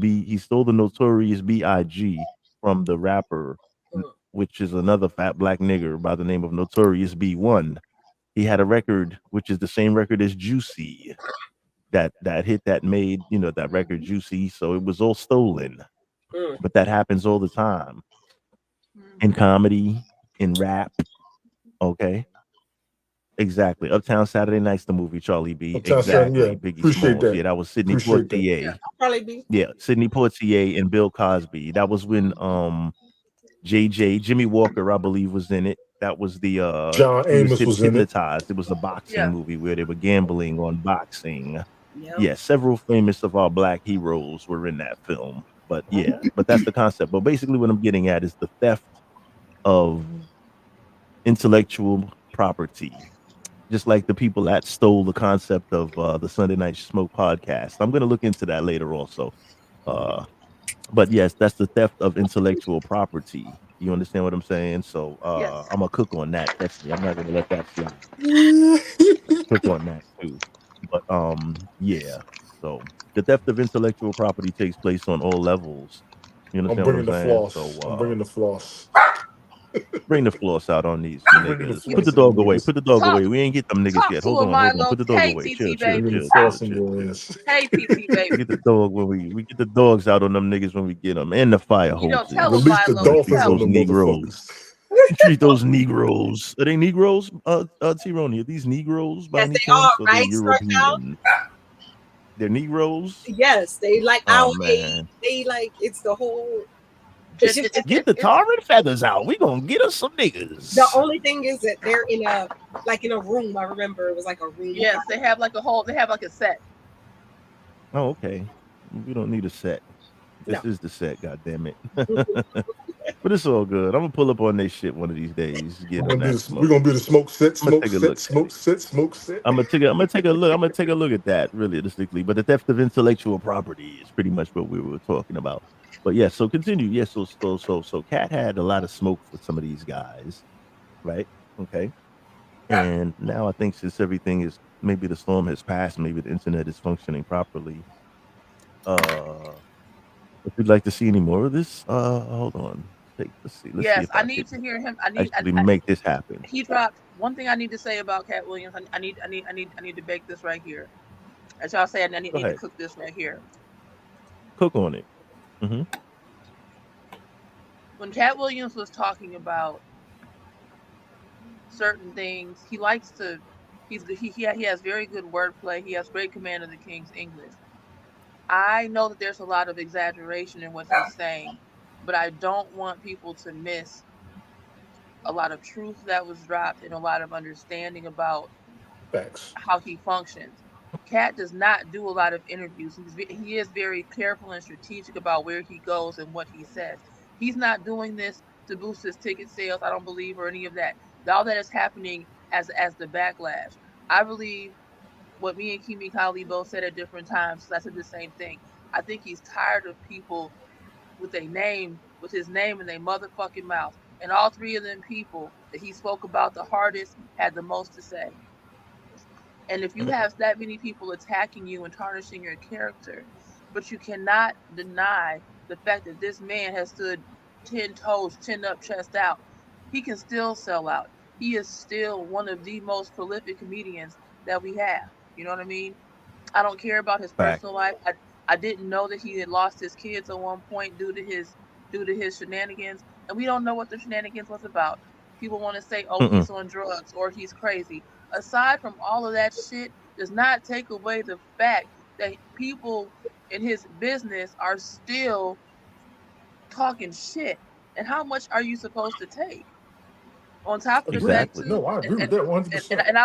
B.I.G. from the rapper, which is another fat black nigger by the name of Notorious B1. He had a record, which is the same record as Juicy, that hit that made, that record Juicy. So it was all stolen. But that happens all the time in comedy, in rap. Okay, exactly. Uptown Saturday Night's the movie, Charlie B. Uptown exactly. Saturday, Biggie Appreciate Smalls. that. Yeah, that was Sidney Poitier. Yeah, Sidney Poitier and Bill Cosby. That was when Jimmy Walker, I believe, was in it. That was the John Amos was Hypnotized. It was a boxing movie where they were gambling on boxing. Yeah, several famous of our black heroes were in that film. But yeah, but that's the concept. But basically what I'm getting at is the theft of intellectual property, just like the people that stole the concept of the Sunday Night Smoke podcast. I'm going to look into that later also. But yes, that's the theft of intellectual property. You understand what I'm saying? So I'm going to cook on that. I'm not going to let that slide. Cook on that too. But yeah, so the theft of intellectual property takes place on all levels. You understand what I'm saying? So I'm bringing the floss. Bring the floss out on these niggas. Put the dog away. Put the dog away. We ain't get them niggas yet. Hold on. Put the dog away. Chill. Hey, PT baby. Get the dog when we get the dogs out on them niggas when we get them, and the fire hoses. Release the dolphins on them Negroes. Treat those Negroes. Are they Negroes? Tironi, are these Negroes by any chance? Yes, they are, right? European? They're Negroes. Yes, they like Oh, our age. man. They like it's the whole. Get the tar and feathers out. We gonna get us some niggas. The only thing is that they're in a room. I remember it was like a room. Yes, they have like a set. Oh, okay. We don't need a set. This is the set, God damn it. But it's all good. I'm gonna pull up on this shit one of these days. We're gonna be the smoke set. I'm gonna take a look. I'm gonna take a look at that realistically. But the theft of intellectual property is pretty much what we were talking about. But yeah, so continue. Yes, so Cat had a lot of smoke for some of these guys, right? Okay. And now I think since everything is, maybe the storm has passed, maybe the internet is functioning properly. If you'd like to see any more of this, hold on. Let's see. Yes, I need to hear him. I need to make this happen. He dropped one thing I need to say about Cat Williams. I need to bake this right here. As y'all say, I need to cook this right here. Cook on it. Mm-hmm. When Cat Williams was talking about certain things, he likes to. He has very good wordplay. He has great command of the King's English. I know that there's a lot of exaggeration in what he's saying, but I don't want people to miss a lot of truth that was dropped and a lot of understanding about how he functions. Cat does not do a lot of interviews. He is very careful and strategic about where he goes and what he says. He's not doing this to boost his ticket sales, I don't believe, or any of that. All that is happening as the backlash. I believe what me and Kimi Kali both said at different times. I said the same thing. I think he's tired of people with his name in their motherfucking mouth. And all three of them people that he spoke about the hardest had the most to say. And if you have that many people attacking you and tarnishing your character, but you cannot deny the fact that this man has stood 10 toes, chin up, chest out, he can still sell out. He is still one of the most prolific comedians that we have. You know what I mean? I don't care about his personal life. I didn't know that he had lost his kids at one point due to his shenanigans, and we don't know what the shenanigans was about. People want to say, oh, he's on drugs or he's crazy. Aside from all of that shit, does not take away the fact that people in his business are still talking shit. And how much are you supposed to take? On top of the fact, too, no, I agree with that 100%. And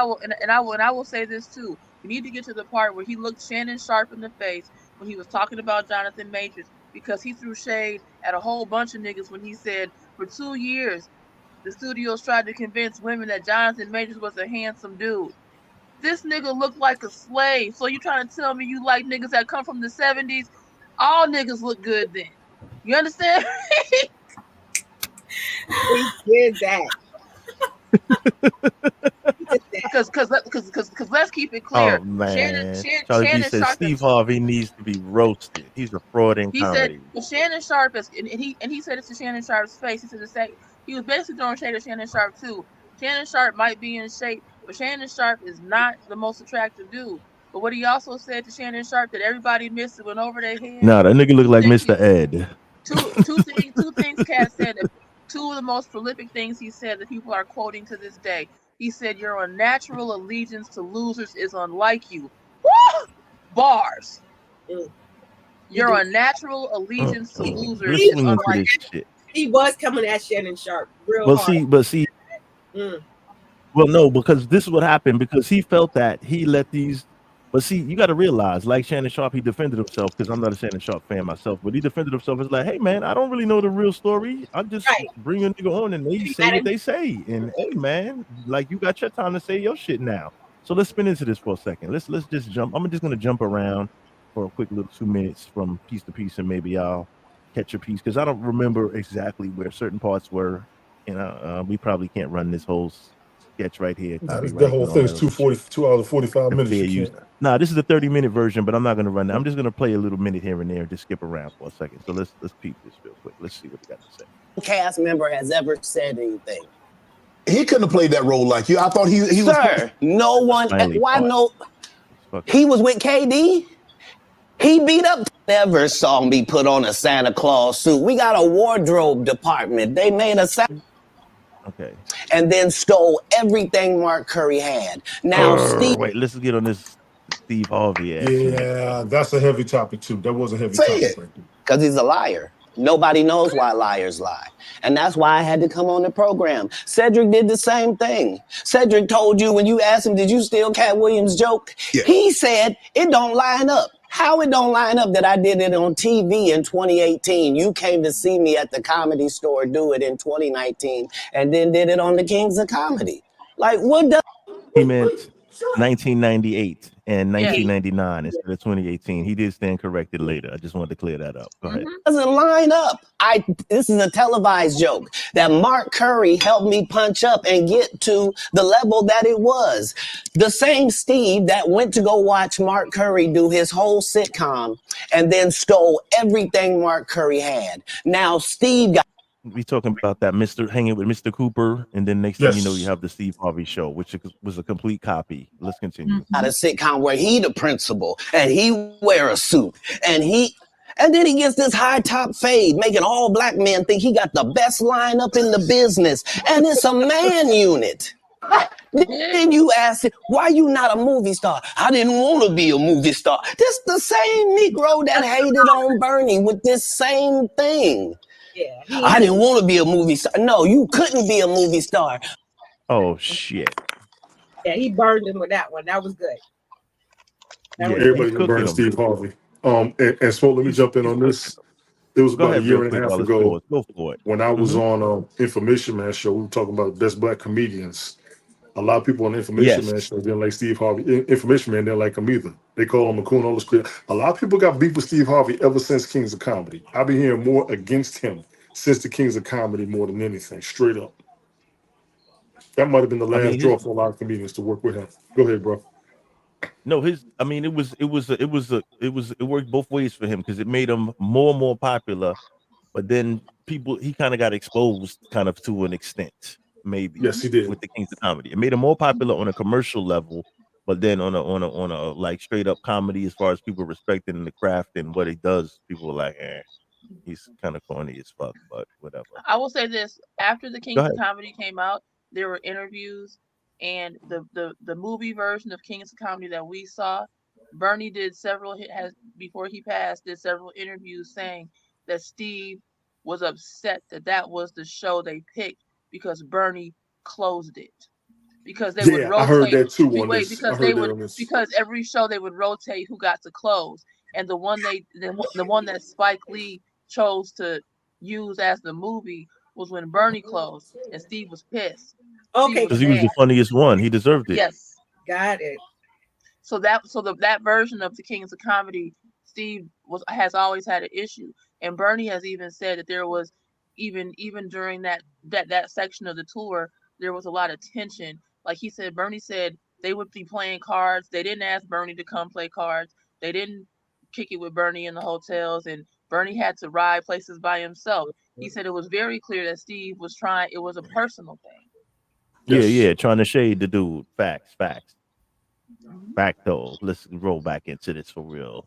I will say this too. We need to get to the part where he looked Shannon Sharp in the face when he was talking about Jonathan Majors, because he threw shade at a whole bunch of niggas when he said for 2 years the studios tried to convince women that Jonathan Majors was a handsome dude. This nigga looked like a slave. So you trying to tell me you like niggas that come from the 70s? All niggas look good then. You understand? He did that. Because let's keep it clear. Oh man, Shannon said Sharp Steve Harvey needs to be roasted. He's a fraud in comedy. Said, well, Shannon Sharp is, and he said it to Shannon Sharp's face. He said the same. He was basically throwing shade at Shannon Sharp too. Shannon Sharp might be in shape, but Shannon Sharp is not the most attractive dude. But what he also said to Shannon Sharp that everybody missed it went over their head. Nah, that nigga look like Mr. Ed. Two things Cat said. Two of the most prolific things he said that people are quoting to this day. He said, your unnatural allegiance to losers is unlike you. Woo! Bars. Your unnatural allegiance to losers is unlike you. He was coming at Shannon Sharp real hard. Well, no, because this is what happened, because he felt that he let these. But see, you got to realize, like Shannon Sharp, he defended himself, because I'm not a Shannon Sharp fan myself, but he defended himself as like, hey, man, I don't really know the real story. I just bring a nigga on and they say what they say. And hey, man, like, you got your time to say your shit now. So let's spin into this for a second. Let's just jump. I'm just going to jump around for a quick little 2 minutes from piece to piece, and maybe I'll catch a piece, because I don't remember exactly where certain parts were. And we probably can't run this whole sketch right here. The whole thing's 2 hours 45 minutes. Nah, this is a 30-minute version, but I'm not going to run that. I'm just going to play a little minute here and there and just skip around for a second. So let's peep this real quick. Let's see what they got to say. Cast member has ever said anything. He couldn't have played that role like you. I thought he was. Sir, no one. Why no? He was with KD. He beat up. Never saw me put on a Santa Claus suit. We got a wardrobe department. They made a Okay. And then stole everything Mark Curry had. Now, Steve. Wait, let's get on this Steve Harvey. Yeah, that's a heavy topic too. That was a heavy topic. Because he's a liar. Nobody knows why liars lie. And that's why I had to come on the program. Cedric did the same thing. Cedric told you when you asked him, did you steal Cat Williams' joke? Yeah. He said it don't line up. How it don't line up that I did it on TV in 2018? You came to see me at the Comedy Store do it in 2019 and then did it on the Kings of Comedy. Like, what does... He meant 1998 and 1999 instead of 2018. He did stand corrected later. I just wanted to clear that up. Go ahead. Doesn't line up. This is a televised joke that Mark Curry helped me punch up and get to the level that it was. The same Steve that went to go watch Mark Curry do his whole sitcom and then stole everything Mark Curry had. Now Steve got... We talking about that hanging with Mr. Cooper, and then next thing you know, you have the Steve Harvey show, which was a complete copy. Let's continue. At a sitcom where he the principal and he wear a suit and then he gets this high top fade, making all black men think he got the best lineup in the business, and it's a man unit. Then you ask him, why you not a movie star? I didn't want to be a movie star. This the same Negro that hated on Bernie with this same thing. Yeah, I didn't want to be a movie star. No, you couldn't be a movie star. Oh shit! Yeah, he burned him with that one. That was good. Everybody can burn Steve Harvey. And Smoke, let me jump in on this. It was about a year and a half ago when I was on Information Man show. We were talking about best black comedians. A lot of people on the Information Man show didn't like Steve Harvey. Information Man didn't like him either. They call him a coon on the screen. A lot of people got beef with Steve Harvey ever since Kings of Comedy. I've been hearing more against him since the Kings of Comedy more than anything, straight up. That might have been the last draw for a lot of comedians to work with him. Go ahead, bro. No, it worked both ways for him because it made him more and more popular, but then he kind of got exposed kind of to an extent. Maybe he did with the Kings of Comedy. It made him more popular on a commercial level, but then on a like straight up comedy, as far as people respecting the craft and what he does, people were like, he's kind of corny as fuck, but whatever. I will say this: after the Kings of Comedy came out, there were interviews, and the movie version of Kings of Comedy that we saw, Bernie did before he passed, did several interviews saying that Steve was upset that was the show they picked, because Bernie closed it. Because they would rotate. I heard that too. Because every show they would rotate who got to close, and the one that Spike Lee chose to use as the movie was when Bernie closed, and Steve was pissed. Okay, because he was the funniest one. He deserved it. Yes, got it. So that version of the Kings of Comedy, Steve has always had an issue, and Bernie has even said that there was even during that section of the tour, there was a lot of tension. Like he said, Bernie said they would be playing cards. They didn't ask Bernie to come play cards. They didn't kick it with Bernie in the hotels, and Bernie had to ride places by himself. He said it was very clear that Steve was trying. It was a personal thing. Yeah, trying to shade the dude. Facts. Fact though. Let's roll back into this for real.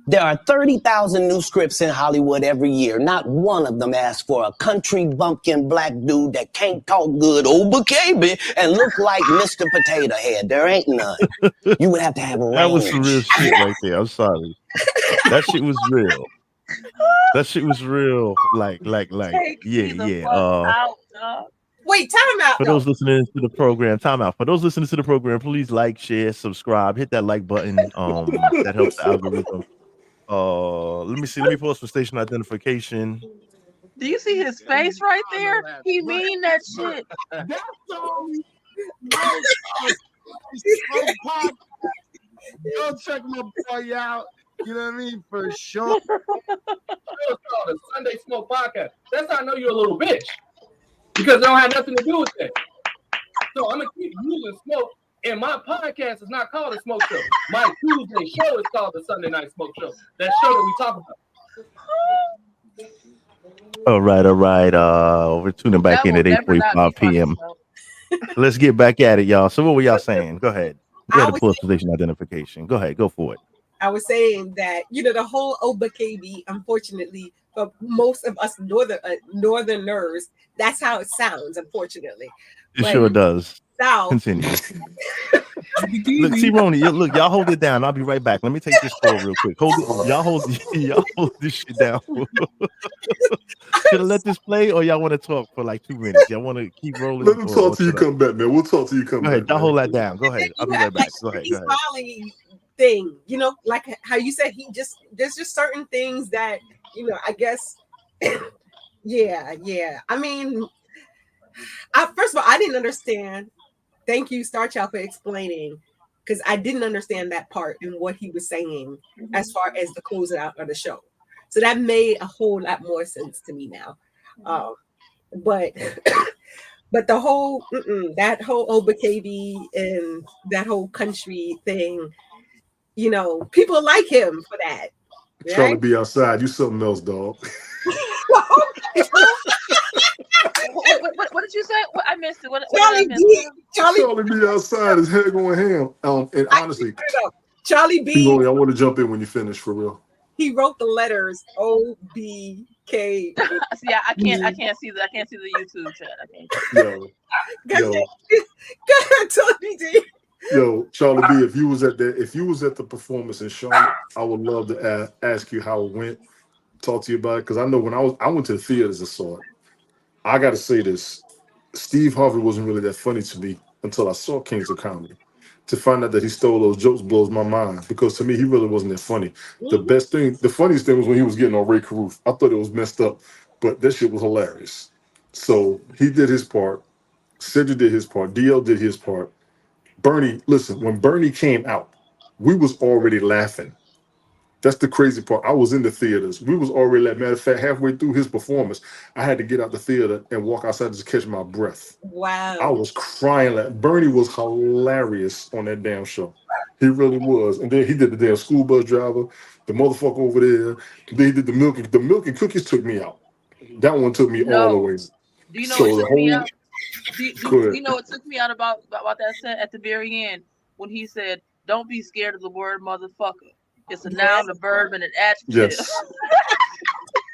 There are 30,000 new scripts in Hollywood every year. Not one of them asks for a country bumpkin black dude that can't talk good, baby, and look like Mr. Potato Head. There ain't none. You would have to have range. That was some real shit right there. I'm sorry. That shit was real. That shit was real. Like, yeah. Wait, time out. For those listening to the program, time out. For those listening to the program, please like, share, subscribe, hit that like button. That helps the algorithm. Let me see. Let me pause for station identification. Do you see his face right there? He mean that shit. That's all me. Go check my boy out. You know what I mean? For sure. It's called the Sunday Smoke Podcast. That's how I know you're a little bitch. Because it don't have nothing to do with that. So I'm going to keep using smoke. And my podcast is not called a smoke show. My Tuesday show is called the Sunday Night Smoke Show. That show that we talk about. All right. We're tuning back in at 8:45 p.m. Let's get back at it, y'all. So what were y'all saying? Go ahead. Go ahead to pull station identification. Go ahead. Go for it. I was saying that, the whole OBKB, unfortunately, for most of us northerners, that's how it sounds, unfortunately. It sure does. South. Continue. Look, T-Roni, look, y'all hold it down. I'll be right back. Let me take this call real quick. Hold it. Y'all hold this shit down. Should I let this play, or y'all want to talk for like 2 minutes? Y'all want to keep rolling? Let him talk till you come back, man. We'll talk till you come back. Go ahead. Y'all hold that down. Go ahead. I'll be right back. Go ahead. Smiling thing, like how you said there's just certain things that I guess. Yeah. I mean, first of all, I didn't understand. Thank you, Star Child, for explaining, because I didn't understand that part and what he was saying as far as the closing out of the show. So that made a whole lot more sense to me now. But the whole that whole OBKB and that whole country thing, people like him for that. Right? Charlie be outside. You something else, dog. What did you say? I missed it. Charlie be outside. His head going ham. And honestly, Charlie B. I want to jump in when you finish, for real. He wrote the letters OBK. See, I can't see the YouTube chat. I can't. Yo. Go ahead, Tony D. Yo, Charlie B. If you was at the performance in Charlotte, I would love to ask you how it went. Talk to you about it, because I know when I went to the theaters and saw it. I got to say this: Steve Harvey wasn't really that funny to me until I saw Kings of Comedy. To find out that he stole those jokes blows my mind, because to me he really wasn't that funny. The funniest thing was when he was getting on Ray Caruth. I thought it was messed up, but that shit was hilarious. So he did his part. Cedric did his part. DL did his part. Bernie, listen, when Bernie came out, we was already laughing. That's the crazy part. I was in the theaters. We was already laughing. Matter of fact, halfway through his performance, I had to get out the theater and walk outside to catch my breath. Wow. I was crying. Bernie was hilarious on that damn show. He really was. And then he did the damn school bus driver, the motherfucker over there. Then he did the milk and cookies took me out. That one took me all the way. Do you know what took me out? Do you know what took me out about that set at the very end when he said, "Don't be scared of the word motherfucker. It's a noun, a verb, and an adjective."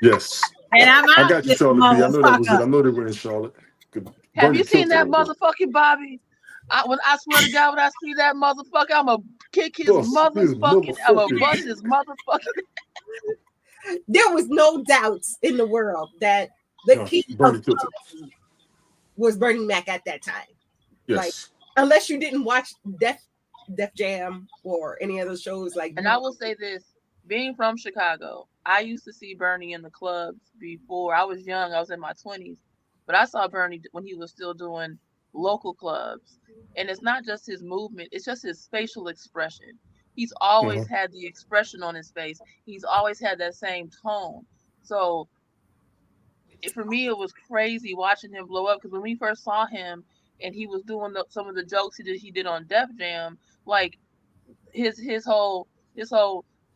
Yes. And I got you, Charlotte B. I know that was it. I know they were in Charlotte. Have you seen that motherfucking Bobby? I swear to God, when I see that motherfucker, I'm gonna kick his motherfucking. I'm gonna bust his motherfucking. There was no doubts in the world that the king of comedy was Bernie Mac at that time. Yes. Like, unless you didn't watch Def Jam or any other shows like. And I will say this: being from Chicago, I used to see Bernie in the clubs before. I was young; I was in my 20s, but I saw Bernie when he was still doing local clubs. And it's not just his movement; it's just his facial expression. He's always had the expression on his face. He's always had that same tone. So, for me, it was crazy watching him blow up, because when we first saw him and he was doing some of the jokes he did on Def Jam, like his whole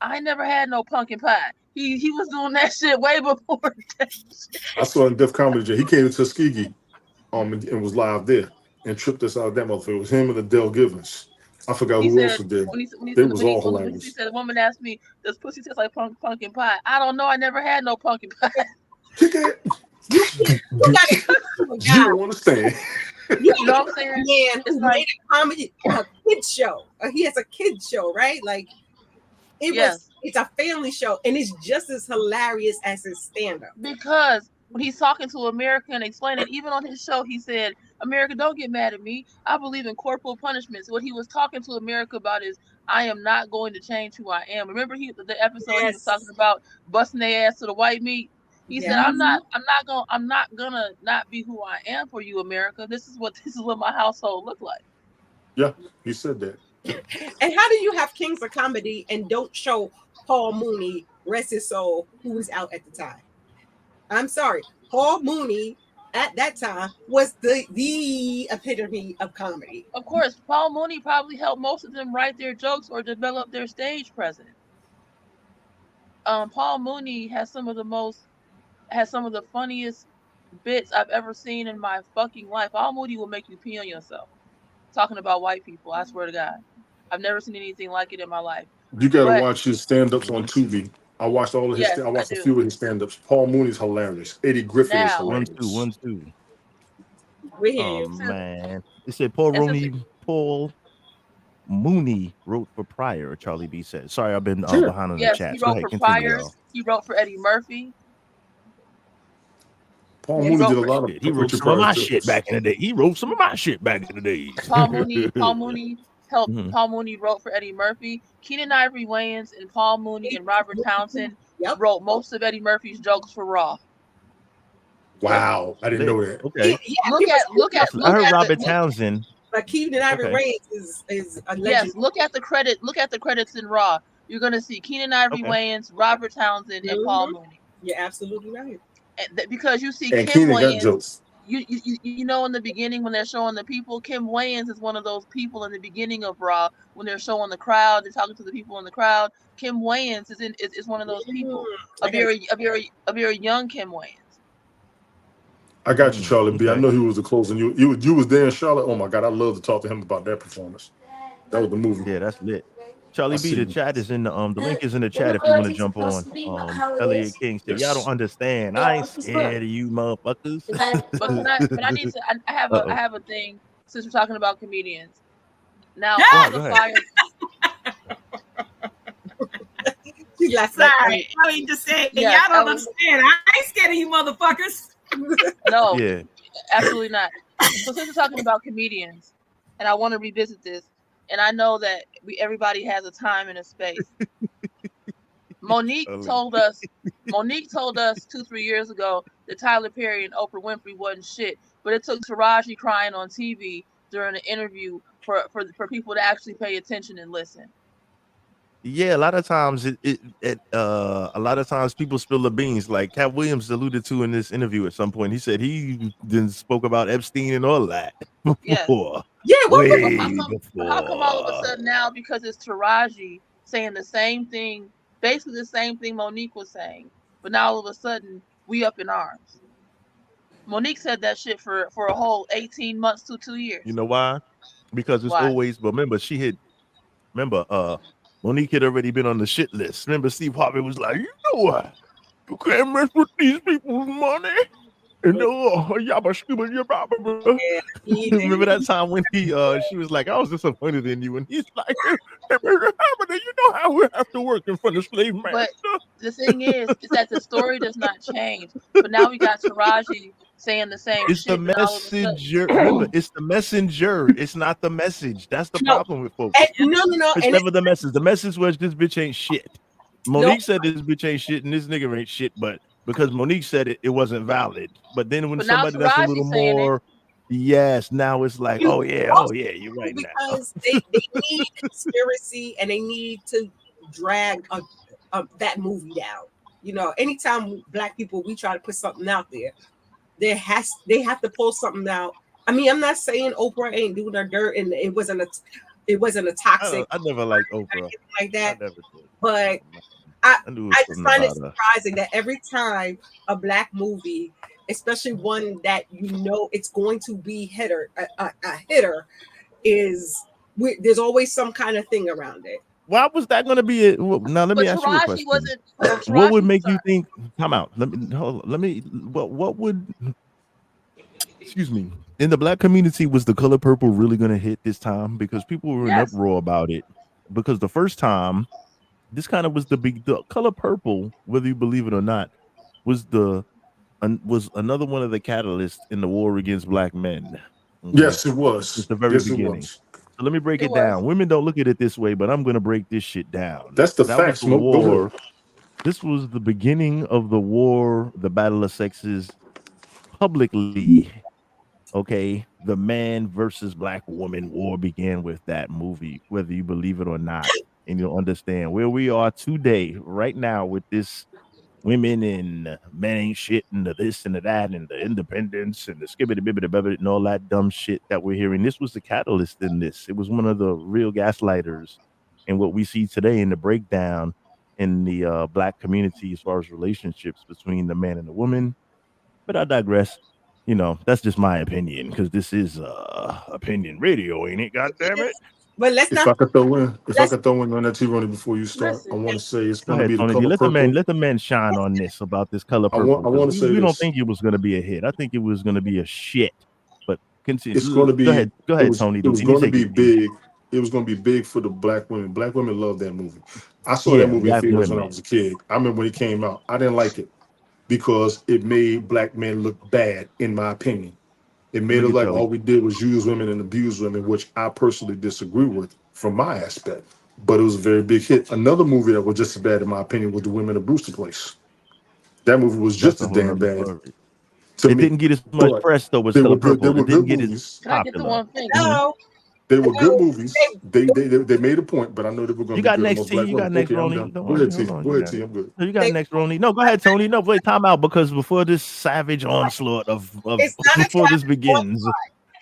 I never had no pumpkin pie. He was doing that shit way before that shit. I saw in Def Comedy Jam. He came to Tuskegee and was live there and tripped us out of that motherfucker. It was him and Adele Givens. I forgot who else was there. They was all hilarious. He said, the woman asked me, "Does pussy taste like pumpkin pie?" I don't know. I never had no pumpkin pie. You don't understand. You know what I'm saying? Man, it's like a comedy, a kids show. He has a kids show, right? Like it's a family show, and it's just as hilarious as his stand-up. Because when he's talking to America and explaining, even on his show, he said, "America, don't get mad at me. I believe in corporal punishments." What he was talking to America about is, I am not going to change who I am. Remember the episode he was talking about busting their ass to the white meat? He said, I'm not gonna not be who I am for you, America. This is what my household looked like. Yeah, he said that. And how do you have Kings of Comedy and don't show Paul Mooney, rest his soul, who was out at the time? I'm sorry, Paul Mooney at that time was the epitome of comedy. Of course, Paul Mooney probably helped most of them write their jokes or develop their stage presence. Paul Mooney has some of the funniest bits I've ever seen in my fucking life. Paul Mooney will make you pee on yourself. Talking about white people, I swear to God. I've never seen anything like it in my life. You gotta watch his stand-ups on Tubi. I watched all of his. I watched a few of his stand-ups. Paul Mooney's hilarious. Eddie Griffin is hilarious. 1, 2. We hear you. Man, they said Paul Mooney. Paul Mooney wrote for Pryor. Charlie B said. Sorry, I've been behind on the chat. He wrote for Pryor. He wrote for Eddie Murphy. Paul Mooney did a lot of. He wrote some of my shit back in the day. He wrote some of my shit back in the day. Paul Mooney helped. Paul Mooney wrote for Eddie Murphy. Keenan Ivory Wayans and Paul Mooney and Robert Townsend wrote most of Eddie Murphy's jokes for Raw. Wow, I didn't know that. Okay. Look at. I heard Robert Townsend. But Keenan Ivory Wayans is a legend. Yes, look at the credits in Raw. You're gonna see Keenan Ivory Wayans, Robert Townsend, and Paul Mooney. You're absolutely right. Because you see and Kim Keenan got Wayans. jokes. You know, in the beginning when they're showing the people, Kim Wayans is one of those people in the beginning of Raw when they're showing the crowd, they're talking to the people in the crowd. Kim Wayans is one of those people, a very young Kim Wayans. I got you, Charlie B. I know he was the closer. You was there in Charlotte. Oh my God, I'd love to talk to him about that performance. That was the movie. Yeah, that's lit. Charlie B, the chat is in the link is in the chat if you want to jump on. Elliot King said, y'all don't understand. I ain't scared of you motherfuckers. But I need to. I have a thing since we're talking about comedians. Now all the fire. Sorry, I mean just say y'all don't understand. I ain't scared of you motherfuckers. No, absolutely not. So since we're talking about comedians, and I want to revisit this, and I know that everybody has a time and a space. Monique told us 2-3 years ago that Tyler Perry and Oprah Winfrey wasn't shit, but it took Taraji crying on TV during an interview for people to actually pay attention and listen. Yeah, a lot of times a lot of times people spill the beans, like Cat Williams alluded to in this interview at some point. He said he didn't spoke about Epstein and all that before. Yeah, how come all of a sudden now, because it's Taraji saying the same thing, basically the same thing Monique was saying, but now all of a sudden we up in arms. Monique said that shit for a whole 18 months to 2 years. You know why? Because it's always, but remember, Monique had already been on the shit list. Remember, Steve Harvey was like, you know what? You can't mess with these people's money. And remember that time when she was like, I was disappointed in you, and he's like, you know how we have to work in front of slave masters. But the thing is that the story does not change. But now we got Taraji saying the same it's shit. The messenger. Remember, it's the messenger. It's not the message. That's the problem with folks. No. It's never the message. The message was this bitch ain't shit. Monique said this bitch ain't shit, and this nigga ain't shit, but because Monique said it, it wasn't valid. But then when somebody that's a little more, now it's like, oh yeah, you're right. Because they need conspiracy and they need to drag that movie down. You know, anytime Black people we try to put something out there, they have to pull something out. I mean, I'm not saying Oprah ain't doing her dirt and it wasn't a toxic. I never liked Oprah like that, I never did. but I just find it surprising that every time a Black movie, especially one that you know it's going to be a hitter, there's always some kind of thing around it. Why was that going to be it? Now let me ask you a question. What would make you think? Come out. Let me. What would? Excuse me. In the Black community, was The Color Purple really going to hit this time? Because people were in uproar about it. Because the first time, this kind of was the Color Purple, whether you believe it or not, was another one of the catalysts in the war against Black men. Okay? Yes, it was. It's the very beginning. So let me break it down. Women don't look at it this way, but I'm going to break this shit down. That's the fact. War. This was the beginning of the war, the battle of sexes, publicly. Okay, the man versus Black woman war began with that movie, whether you believe it or not. And you'll understand where we are today, right now, with this women and men ain't shit and the this and the that and the independence and the skibbity bibbity bibbity and all that dumb shit that we're hearing. This was the catalyst in this. It was one of the real gaslighters in what we see today in the breakdown in the Black community as far as relationships between the man and the woman. But I digress. You know, that's just my opinion, because this is opinion radio, ain't it? God damn it. But let's if I could throw in on that T-Ronnie before you start, I want to say it's going to be the Color Purple. Let the man shine on this about this Color Purple. I want to say we don't think it was going to be a hit. I think it was going to be a shit. But continue. It's going to be. Go ahead, Tony. It was going to be big it was going to be big for the black women. Black women love that movie. I saw that movie in theaters when I was a kid. I remember when it came out. I didn't like it because it made black men look bad, in my opinion. It made it like all we did was use women and abuse women, which I personally disagree with from my aspect. But it was a very big hit. Another movie that was just as bad, in my opinion, was The Women of Brewster Place. That movie was just as damn bad. It didn't get as much press though. They were good. They were good movies. Can I get the one thing? No. They were good movies. They made a point, but I know they were going to be good. Next, T. You got next, Ronnie. Go ahead, T. Go ahead, T. I'm good. You got next, Ronnie. No, go ahead, Tony. No, wait, time out because before this savage onslaught of before this begins,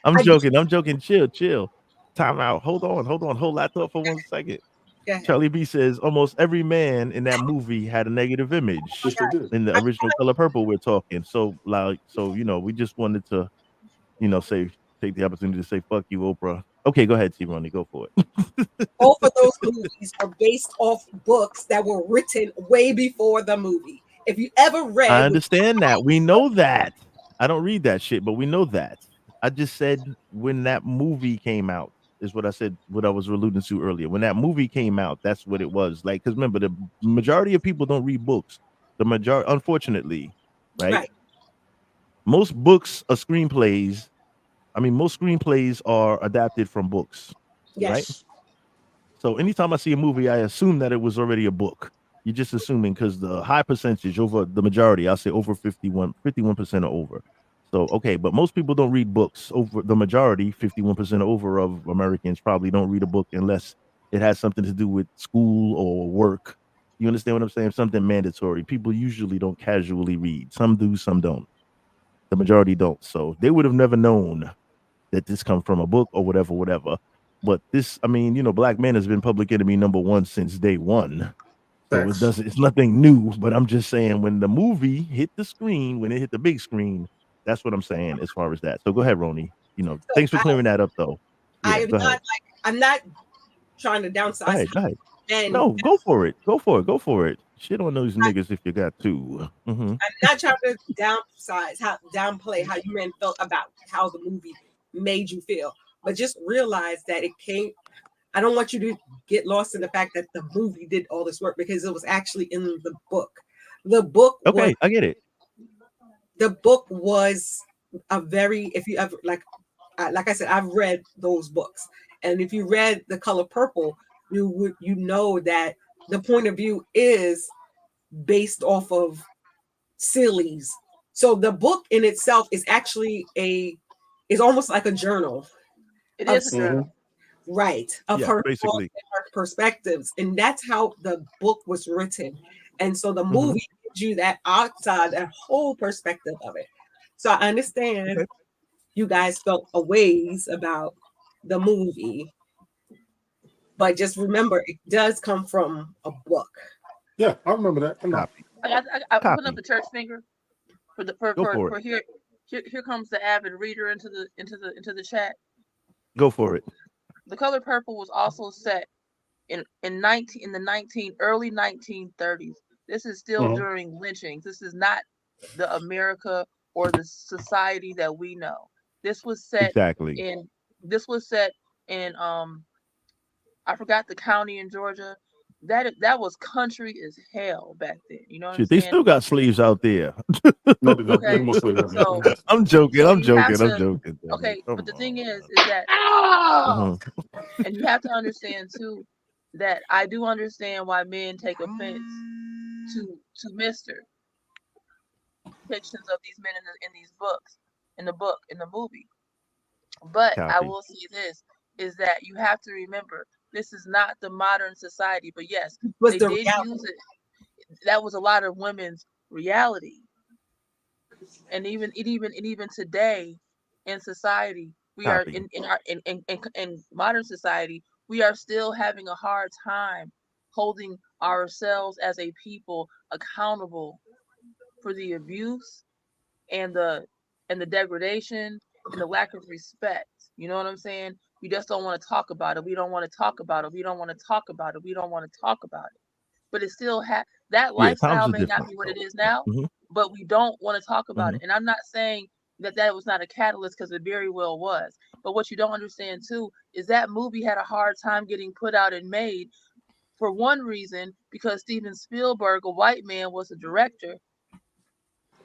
I'm joking. Chill. Time out. Hold on. Hold that thought for 1 second. Charlie B says almost every man in that movie had a negative image in the original Color Purple. We're talking we just wanted to, take the opportunity to say fuck you, Oprah. Okay, go ahead, T. Ronnie, go for it. Both of those movies are based off books that were written way before the movie. If you ever read, I understand that. We know that. I don't read that shit, but we know that. I just said when that movie came out is what I said. What I was alluding to earlier. When that movie came out, that's what it was like. Because remember, the majority of people don't read books. Unfortunately, right? Most books are screenplays. I mean, most screenplays are adapted from books, right? So anytime I see a movie, I assume that it was already a book. You're just assuming because the high percentage over the majority, I'll say over 51% or over. So, okay, but most people don't read books. Over the majority, 51% or over of Americans probably don't read a book unless it has something to do with school or work. You understand what I'm saying? Something mandatory. People usually don't casually read. Some do, some don't. The majority don't. So they would have never known that this comes from a book or whatever. But this, I mean, black man has been public enemy number one since day one. So it's nothing new, but I'm just saying when the movie hit the screen, when it hit the big screen, that's what I'm saying as far as that. So go ahead, Ronnie. Thanks for clearing that up though. Yeah, I'm not trying to downsize. Go ahead. No, go for it. Go for it. Shit on those niggas if you got to. Mm-hmm. I'm not trying to downplay how you men felt about how the movie made you feel, but just realize that it came. I don't want you to get lost in the fact that the movie did all this work because it was actually in the book. The book. Okay, I get it. The book was if you ever like I said, I've read those books, and if you read The Color Purple, you know that the point of view is based off of Cillies. So the book in itself is actually is almost like a journal. It is a journal. Right. Of her perspectives. And that's how the book was written. And so the movie gives you that outside, that whole perspective of it. So I understand you guys felt a ways about the movie. But just remember, it does come from a book. Yeah, I remember that. I put up the church finger for here. Here comes the avid reader into the chat. Go for it. The Color Purple was also set in the early 1930s. This is still during lynchings. This is not the America or the society that we know. This was set in I forgot the county in Georgia. That was country as hell back then. You know what I'm saying? They still got slaves out there. Okay. So, I'm joking. Okay, but the thing is that and you have to understand too that I do understand why men take offense to Mr. depictions of these men in these books, in the movie. But I will say this is that you have to remember this is not the modern society, but yes, they did use it. That was a lot of women's reality, and even today in society, we are in modern society, we are still having a hard time holding ourselves as a people accountable for the abuse and the degradation and the lack of respect. You know what I'm saying? We just don't want to talk about it. We don't want to talk about it. We don't want to talk about it. We don't want to talk about it. But it still that lifestyle may not be what it is now, but we don't want to talk about it. And I'm not saying that was not a catalyst, because it very well was. But what you don't understand too is that movie had a hard time getting put out and made, for one reason, because Steven Spielberg, a white man, was the director.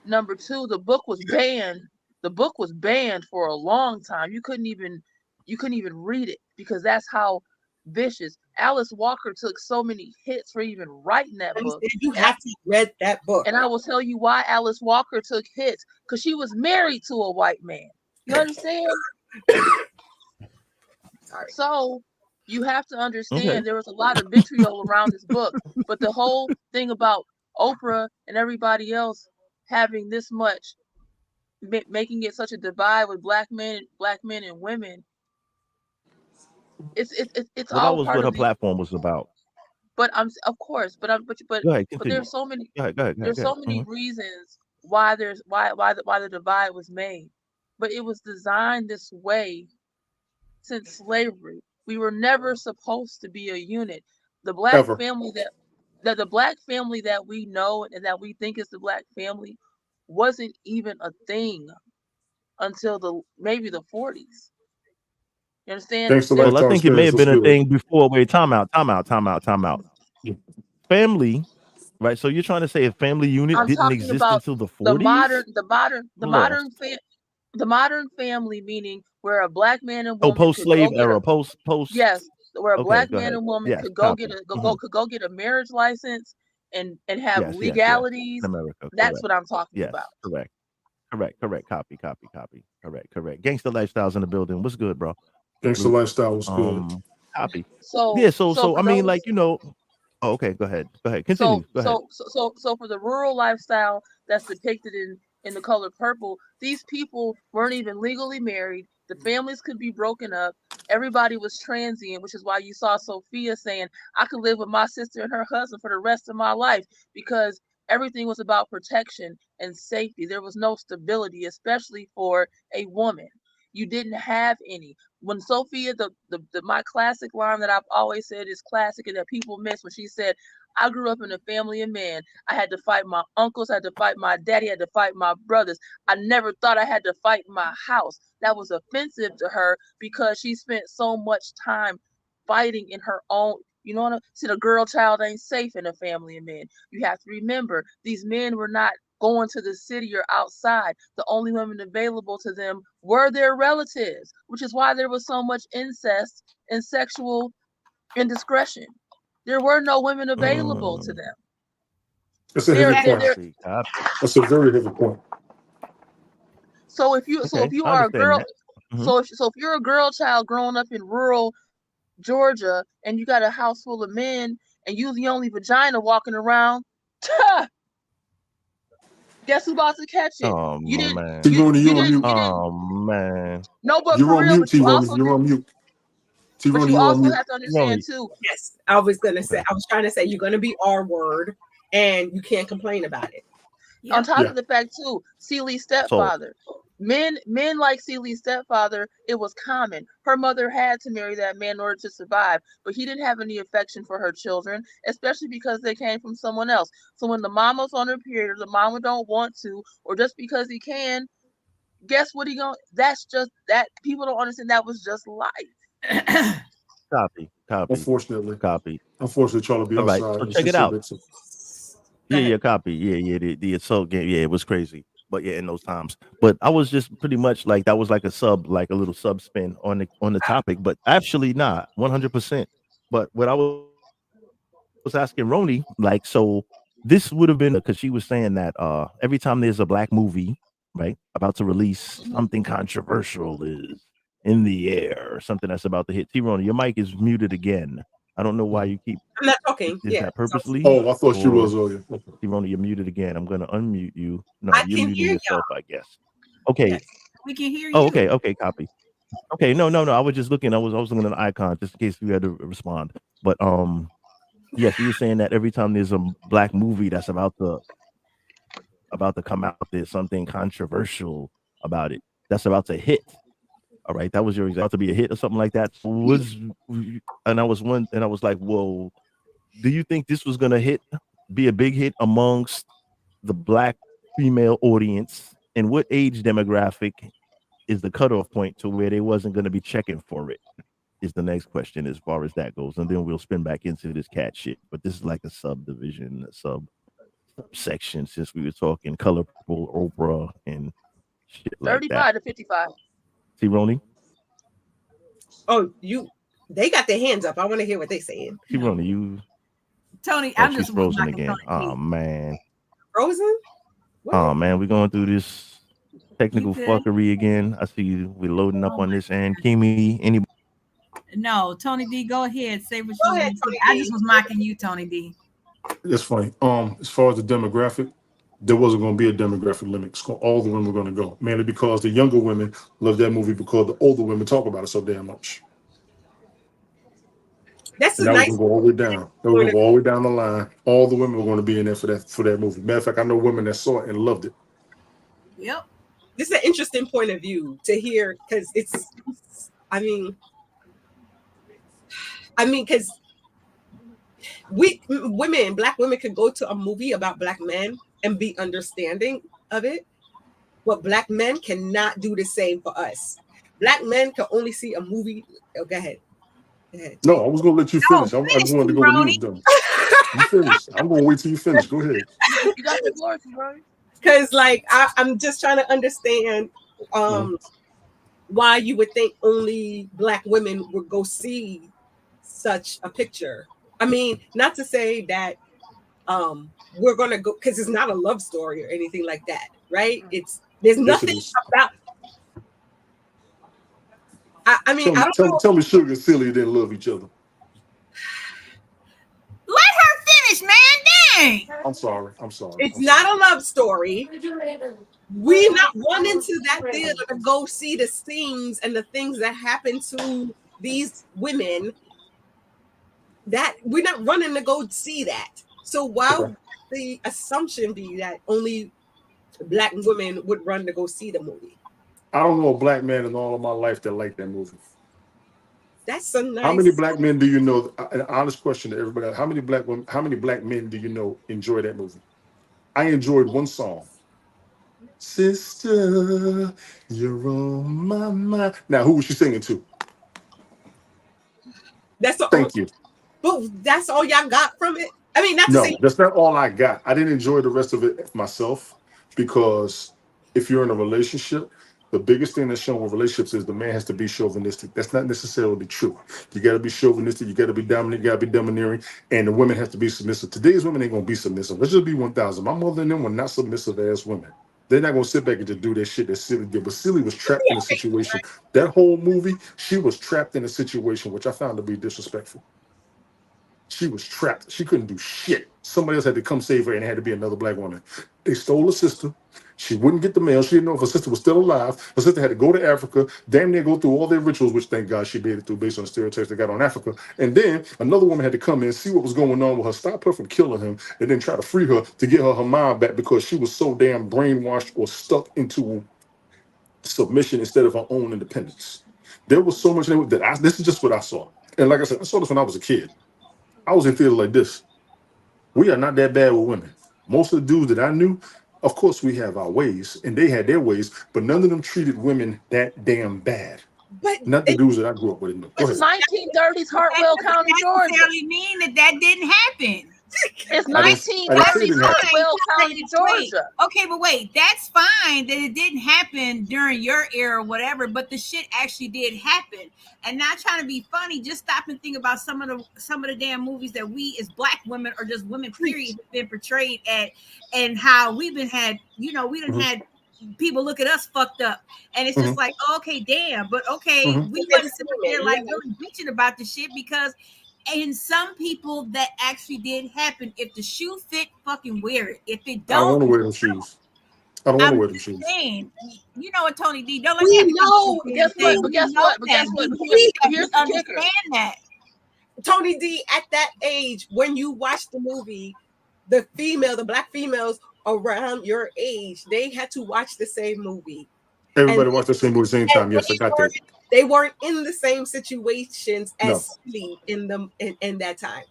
Number two, the book was banned. The book was banned for a long time. You couldn't even read it, because that's how vicious. Alice Walker took so many hits for even writing that book. You have to read that book. And I will tell you why Alice Walker took hits, because she was married to a white man. You understand? Sorry. So you have to understand there was a lot of vitriol around this book. But the whole thing about Oprah and everybody else having this much, making it such a divide with black men and women, it's well, all that was part what her of platform was about. But there's so many there's so many reasons why the divide was made. But it was designed this way since slavery. We were never supposed to be a unit. The black family the black family that we know and that we think is the black family wasn't even a thing until maybe the 40s. You understand? Well, I think it may have been a thing before. Wait, time out. Family, right? So you're trying to say a family unit didn't exist until the 40s? The modern family, meaning where a black man and woman post-slave era, post. Yes, where a black man and woman could go get a marriage license and have legalities. America, that's what I'm talking about. Correct. Copy. Correct. Gangster lifestyles in the building. What's good, bro? Gangster lifestyle was good. Copy. So So I mean, like, you know. Oh, okay. Go ahead. Continue. Go ahead. So for the rural lifestyle that's depicted in The Color Purple, these people weren't even legally married. The families could be broken up. Everybody was transient, which is why you saw Sophia saying, I could live with my sister and her husband for the rest of my life, because everything was about protection and safety. There was no stability, especially for a woman. You didn't have any. When Sophia, my classic line that I've always said is classic and that people miss, when she said, I grew up in a family of men. I had to fight my uncles, I had to fight my daddy, I had to fight my brothers. I never thought I had to fight my house. That was offensive to her because she spent so much time fighting in her own. You know what I mean? See, a girl child ain't safe in a family of men. You have to remember, these men were not going to the city or outside. The only women available to them were their relatives, which is why there was so much incest and sexual indiscretion. There were no women available to them. That's a heavy point. That's a very heavy point. So if you are a girl, so if you're a girl child growing up in rural Georgia and you got a house full of men and you the only vagina walking around, guess who's about to catch it? Oh, you didn't. Man. Oh man. No, but you're for on real, mute, T-Ronnie. You're on mute. But you also have to understand too. Yes, I was trying to say you're gonna be R-word and you can't complain about it. Yeah. On top of the fact too, Celi's stepfather. Men like Celi's stepfather, it was common. Her mother had to marry that man in order to survive, but he didn't have any affection for her children, especially because they came from someone else. So when the mama's on her period, or the mama don't want to, or just because he can, guess what he gonna? That's just that. People don't understand that was just life. Copy. Unfortunately, copy. Unfortunately, trying to be outside. Right, so check it out. Yeah, copy. Yeah. The assault game. Yeah, it was crazy. But yeah, in those times. But I was just pretty much like that was like a little sub spin on the topic. But actually, not 100%. But what I was asking Roni, like, so this would have been because she was saying that every time there's a black movie, right, about to release, something controversial is in the air, or something that's about to hit. T-Roni, your mic is muted again. I don't know why you keep. I'm not talking. Is that purposely? Oh, I thought she was earlier. T-Roni, you're muted again. I'm gonna unmute you. No, I you're can muting hear yourself, y'all. I guess. Okay. Yes, we can hear you. Oh, okay, copy. Okay, no. I was just looking. I was looking at an icon just in case you had to respond. But yes, you were saying that every time there's a black movie that's about to come out, there's something controversial about it that's about to hit. All right, that was your about to be a hit or something like that. And I was like, whoa, do you think this was gonna be a big hit amongst the black female audience And what age demographic is the cutoff point to where they wasn't going to be checking for it? Is the next question as far as that goes, and then we'll spin back into this cat shit. But this is like a subdivision, a subsection, since we were talking colorful Oprah and shit like 35 that. to 55. See, Roni? Oh, they got their hands up. I want to hear what they're saying. See, Roni, you. Tony, Oh, I'm she's just frozen again. Oh man. Frozen? What? Oh man, we're going through this technical fuckery again. I see you. We're loading up on this end. Kimi, anybody? No, Tony D, go ahead. Say what Go you ahead, want. Tony I D. just was mocking you, Tony D. It's funny. As far as the demographic, there wasn't going to be a demographic limit. All the women were going to go, mainly because the younger women love that movie because the older women talk about it so damn much. That's and that was going to go all the way down. That was going to go all the way down the line. All the women were going to be in there for that movie. Matter of fact, I know women that saw it and loved it. Yep. This is an interesting point of view to hear because I mean, because black women could go to a movie about black men and be understanding of it, but black men cannot do the same for us. Black men can only see a movie. Oh, go ahead. No, I was going to let you finish. I just wanted to go when you was done. You finish. I'm going to wait till you finish. Go ahead. You got the floor, bro. Because, like, I'm just trying to understand why you would think only black women would go see such a picture. I mean, not to say that we're going to go, because it's not a love story or anything like that, right? There's nothing about. I mean, I don't know. Tell me Sugar and Silly didn't love each other. Let her finish, man. Dang. I'm sorry. It's not a love story. We're not running to that theater to go see the scenes and the things that happen to these women. That we're not running to go see that. So why would the assumption be that only black women would run to go see the movie? I don't know a black man in all of my life that liked that movie. That's so nice. How many black men do you know? An honest question to everybody: How many black men do you know enjoy that movie? I enjoyed one song. Sister, you're on my mind. Now, who was she singing to? Thank you. But that's all y'all got from it. I mean, that's not all I got. I didn't enjoy the rest of it myself because if you're in a relationship, the biggest thing that's shown with relationships is the man has to be chauvinistic. That's not necessarily true. You got to be chauvinistic. You got to be dominant. You got to be domineering. And the women have to be submissive. Today's women ain't going to be submissive. Let's just be 1,000. My mother and them were not submissive ass women. They're not going to sit back and just do that shit that Silly did. But Silly was trapped in a situation. That whole movie, she was trapped in a situation which I found to be disrespectful. She was trapped. She couldn't do shit. Somebody else had to come save her and it had to be another black woman. They stole her sister. She wouldn't get the mail. She didn't know if her sister was still alive. Her sister had to go to Africa, damn near go through all their rituals, which thank God she made it through based on the stereotypes they got on Africa. And then another woman had to come in, see what was going on with her, stop her from killing him, and then try to free her to get her mind back because she was so damn brainwashed or stuck into submission instead of her own independence. There was so much that this is just what I saw. And like I said, I saw this when I was a kid. I was in theater like this. We are not that bad with women. Most of the dudes that I knew, of course, we have our ways, and they had their ways, but none of them treated women that damn bad. But not the dudes that I grew up with. It's 1930s Hartwell County, Georgia. Necessarily mean that didn't happen. It's 1930s Hartwell County, Georgia. Okay, but wait, that's fine that it didn't happen during your era or whatever, but the shit actually did happen. And not trying to be funny, just stop and think about some of the damn movies that we as black women or just women period have been portrayed at, and how we've been had, we done had people look at us fucked up, and it's just like, oh, okay, damn, but okay, we wasn't sitting there like really bitching about the shit because. And some people that actually did happen. If the shoe fit, fucking wear it. If it don't, I don't want to wear them shoes. I don't want to wear them shoes. Saying, you know what, Tony D? Don't let we know. But guess what? But guess what? Here's the kicker. That Tony D, at that age, when you watch the movie, the black females around your age, they had to watch the same movie. Everybody watched the same movie at the same time. Yes, I got that. They weren't in the same situations as me in that time.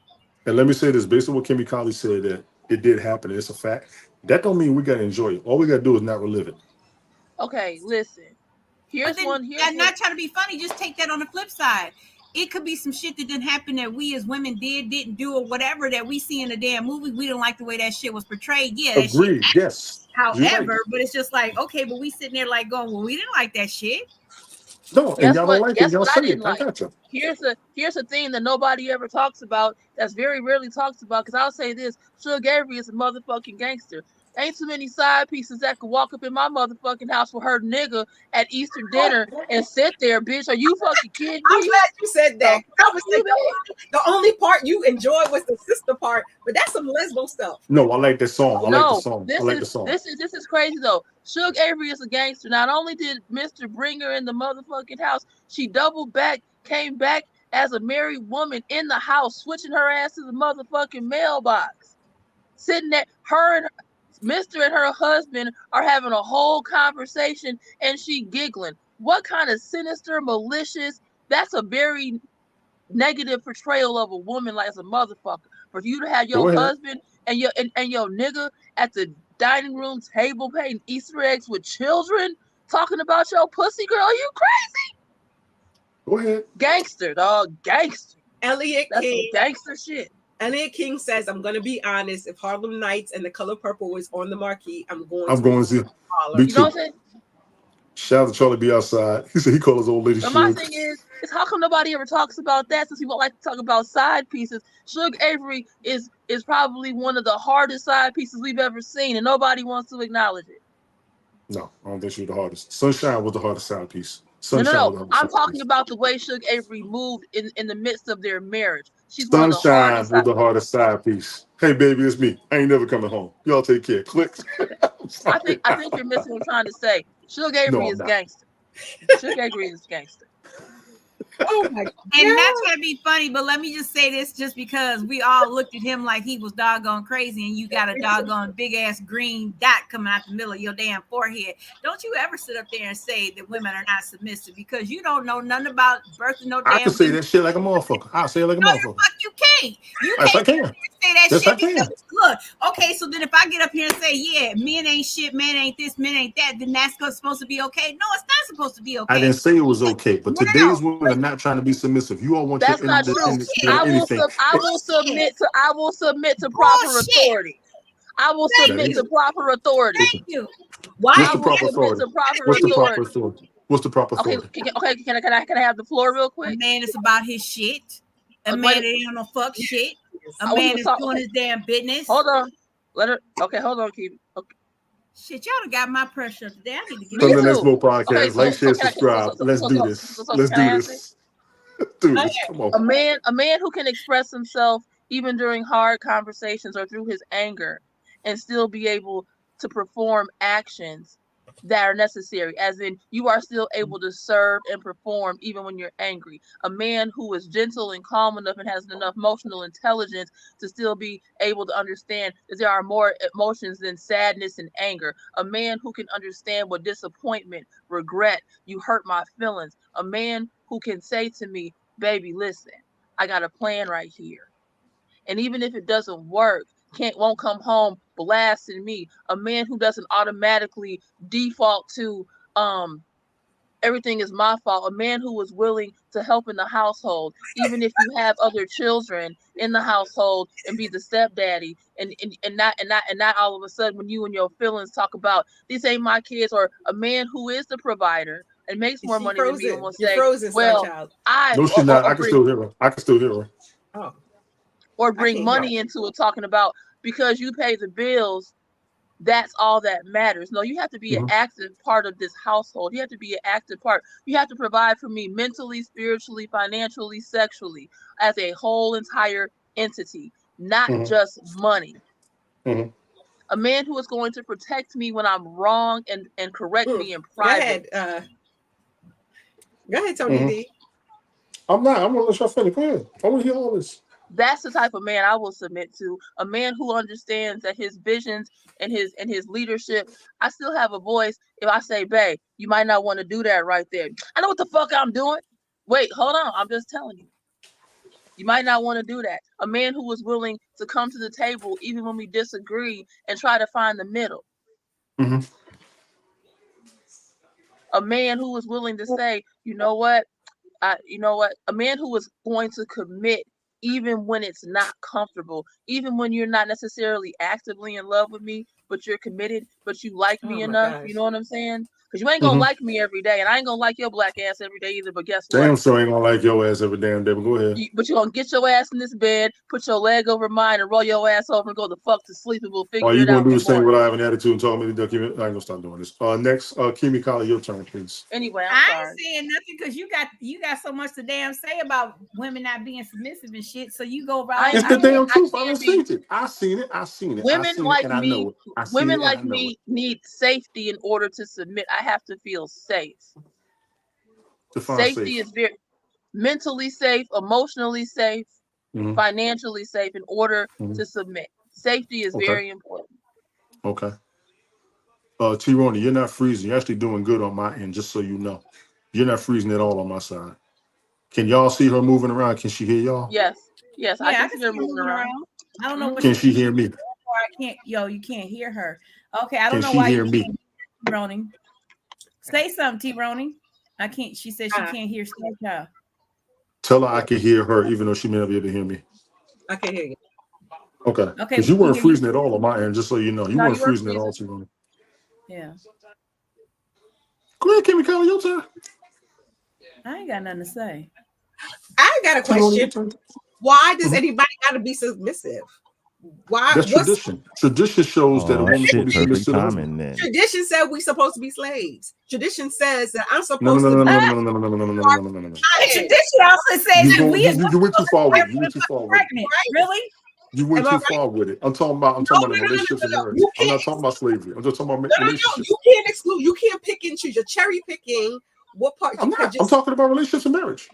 And let me say this, based on what Kimmy Colley said, that it did happen. It's a fact. That don't mean we got to enjoy it. All we got to do is not relive it. Okay, listen. Here's one. And not trying to be funny, just take that on the flip side. It could be some shit that didn't happen that we as women didn't do, or whatever that we see in the damn movie. We don't like the way that shit was portrayed. Yeah, that agreed. Shit yes. However, but it's just like, okay, but we sitting there like going, well, we didn't like that shit. No, and y'all don't like it. Y'all say it. I got you. Here's a thing that nobody ever talks about. That's very rarely talks about. Because I'll say this: Suge Avery is a motherfucking gangster. Ain't too many side pieces that could walk up in my motherfucking house with her nigga at Easter dinner and sit there, bitch. Are you fucking kidding me? I'm glad you said that. That was the only part you enjoyed was the sister part, but that's some lesbo stuff. No, I like that song. I like the song. This is crazy though. Suge Avery is a gangster. Not only did Mr. bring her in the motherfucking house, she doubled back, came back as a married woman in the house, switching her ass to the motherfucking mailbox. Sitting there, Mr. and her husband are having a whole conversation and she giggling. What kind of sinister, malicious, that's a very negative portrayal of a woman like as a motherfucker. For you to have your husband and your nigga at the dining room table playing Easter eggs with children talking about your pussy, girl, are you crazy? Go ahead. Gangster, dog, gangster. Elliot That's King. some gangster shit. Elliot King says, I'm going to be honest. If Harlem Nights and The Color Purple was on the marquee, I'm going to see. Me too. Shout out to Charlie B. Outside. He said he called his old lady. But my thing is how come nobody ever talks about that? Since we won't like to talk about side pieces, Suge Avery is probably one of the hardest side pieces we've ever seen, and nobody wants to acknowledge it. No, I don't think she was the hardest. Sunshine was the hardest side piece. Sunshine No. I'm talking about the way Suge Avery moved in the midst of their marriage. She's Sunshine was the hardest side piece. Hey baby, it's me. I ain't never coming home. Y'all take care. Click. I think you're missing what I'm trying to say. Suge Avery is gangster. Suge Avery is gangster. Oh my God. And not trying to be funny, but let me just say this, just because we all looked at him like he was doggone crazy, and you got a doggone big ass green dot coming out the middle of your damn forehead. Don't you ever sit up there and say that women are not submissive, because you don't know nothing about birthing no damn. I can say that shit like a motherfucker. I'll say it like a motherfucker. You can't. You can't say that yes, shit. I can. Look, okay, so then if I get up here and say, yeah, men ain't shit, men ain't this, men ain't that, then that's supposed to be okay. No, it's not supposed to be okay. I didn't say it was okay, but today's women are not trying to be submissive. You all want that's your not true. I will submit to proper authority. I will submit to proper authority. Thank you. What's the proper authority? What's the proper authority? Okay, can I have the floor real quick? A man is about his shit. A man that ain't no fuck shit. A man is doing his damn business. Hold on. Hold on, keep. Okay. Shit, y'all done got my pressure today. I need to get SundayNiteSmoke Podcast. Like, share, subscribe. Let's do this. Let's do this. Come on. A man who can express himself even during hard conversations or through his anger and still be able to perform actions that are necessary, as in you are still able to serve and perform even when you're angry. A man who is gentle and calm enough and has enough emotional intelligence to still be able to understand that there are more emotions than sadness and anger. A man who can understand what disappointment, regret, you hurt my feelings. A man who can say to me, baby, listen, I got a plan right here. And even if it doesn't work, won't come home blasting me. A man who doesn't automatically default to everything is my fault. A man who is willing to help in the household, even if you have other children in the household, and be the stepdaddy, and not all of a sudden when you and your feelings talk about these ain't my kids. Or a man who is the provider and makes more money than me and will say, well, no, she's not. I can still hear her. Oh. Or bring money into it, talking about because you pay the bills, that's all that matters. No, you have to be an active part of this household. You have to be an active part. You have to provide for me mentally, spiritually, financially, sexually, as a whole entire entity, not just money. A man who is going to protect me when I'm wrong and correct me in private. Go ahead, Tony D. I'm not. I'm gonna let y'all finish. Go ahead. I want to hear all this. That's the type of man I will submit to. A man who understands that his visions and his leadership. I still have a voice. If I say, babe, you might not want to do that right there. I know what the fuck I'm doing. Wait, hold on. I'm just telling you. You might not want to do that. A man who was willing to come to the table even when we disagree and try to find the middle. A man who is willing to say, you know what, a man who is going to commit even when it's not comfortable, even when you're not necessarily actively in love with me, but you're committed, but you like me enough. Gosh. You know what I'm saying? Because you ain't gonna like me every day, and I ain't gonna like your black ass every day either. But guess what? Damn, so ain't gonna like your ass every damn day. But go ahead. But you're gonna get your ass in this bed, put your leg over mine, and roll your ass over and go the fuck to sleep, and we'll figure Are you it out. gonna do the same without having attitude and tell me to document? I ain't gonna stop doing this. Next, Kimi Kala, your turn, please. Anyway, I ain't saying nothing because you got so much to damn say about women not being submissive and shit. So you go right. It's the damn truth. I seen it. I seen it. Women like me, women like me need safety in order to submit. I have to feel safe. Safety is very mentally safe, emotionally safe, financially safe in order to submit. Safety is very important. Okay. T-Roni, you're not freezing. You're actually doing good on my end, just so you know. You're not freezing at all on my side. Can y'all see her moving around? Can she hear y'all? Yes, I can see her moving around. I don't know what Can she hear me? I can't. You can't hear her. Okay, I don't know she why hear you me? can't hear T-Roni. Say something, T-Roni. I can't. She said she can't hear Snapchat. Tell her I can hear her, even though she may not be able to hear me. I can hear you. Okay. Because you weren't freezing at all on my end, just so you know. You weren't freezing at all, T-Roni. Yeah. Go ahead, Kimi Kala, your turn. I ain't got nothing to say. I got a question. Why does anybody got to be submissive? Why? That's tradition. Tradition shows that a woman should be submissive to the husband. Tradition said we're supposed to be slaves. Tradition says that I'm supposed No. Tradition also says that we you went too far with it. You went too far with it. Really? You went too far with it. I'm talking about relationships and marriage. I'm not talking about slavery. I'm just talking about relationships. You can't exclude. You can't pick and choose. You're cherry picking what part. I'm talking about relationships and marriage.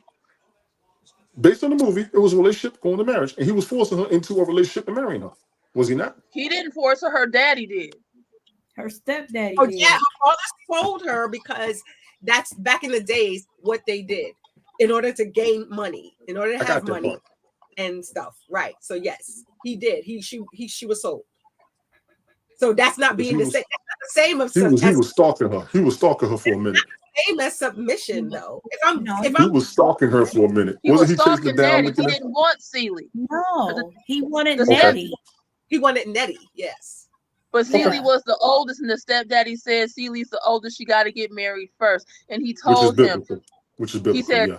Based on the movie, it was a relationship going to marriage, and he was forcing her into a relationship and marrying her. Was he not? He didn't force her. Her daddy did. Her stepdaddy did. Yeah, her father told her because that's back in the days what they did in order to gain money, in order to have money and stuff. Right. So yes, he did. She was sold. So that's not being the same. That's not the same as he was stalking her. He was stalking her for a minute. Same as submission, though. He was stalking her for a minute. Wasn't he chasing down? He didn't want Celie. No, he wanted Nettie. He wanted Nettie, yes. But Celie was the oldest, and the stepdaddy said Celie's the oldest. She got to get married first, and he told him. Which is biblical. He said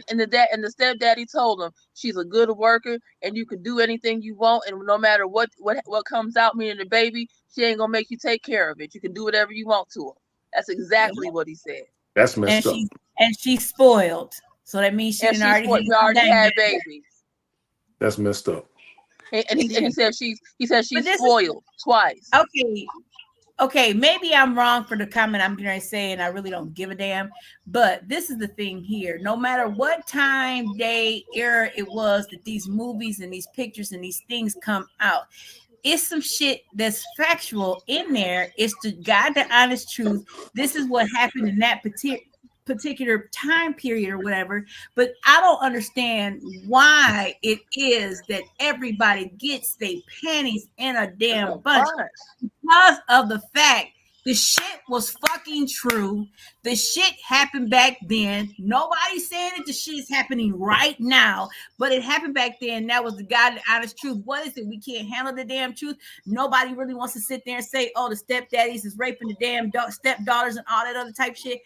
and the stepdaddy told him she's a good worker, and you can do anything you want, and no matter what comes out, meaning the baby, she ain't gonna make you take care of it. You can do whatever you want to her. That's exactly what he said. That's messed up. And she's spoiled, so that means she already had babies. That's messed up. And he said she's spoiled twice. Okay, maybe I'm wrong for the comment I'm going to say, and I really don't give a damn. But this is the thing here. No matter what time, day, era it was that these movies and these pictures and these things come out, it's some shit that's factual in there. It's the God, the honest truth. This is what happened in that particular time period or whatever. But I don't understand why it is that everybody gets their panties in a damn bunch because of the fact the shit was fucking true. The shit happened back then. Nobody's saying that the shit is happening right now, but it happened back then. That was the God, the honest truth. What is it? We can't handle the damn truth. Nobody really wants to sit there and say, oh, the stepdaddies is raping the damn stepdaughters and all that other type shit.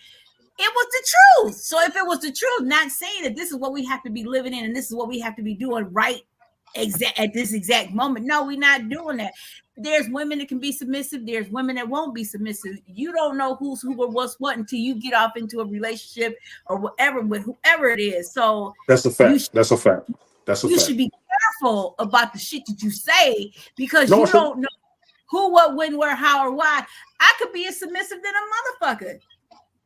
It was the truth. So if it was the truth, not saying that this is what we have to be living in and this is what we have to be doing right at this exact moment. No, we're not doing that. There's women that can be submissive. There's women that won't be submissive. You don't know who's who or what's what until you get off into a relationship or whatever with whoever it is. So that's a fact. That's a fact. You should be careful about the shit that you say because you don't know who, what, when, where, how, or why. I could be as submissive than a motherfucker.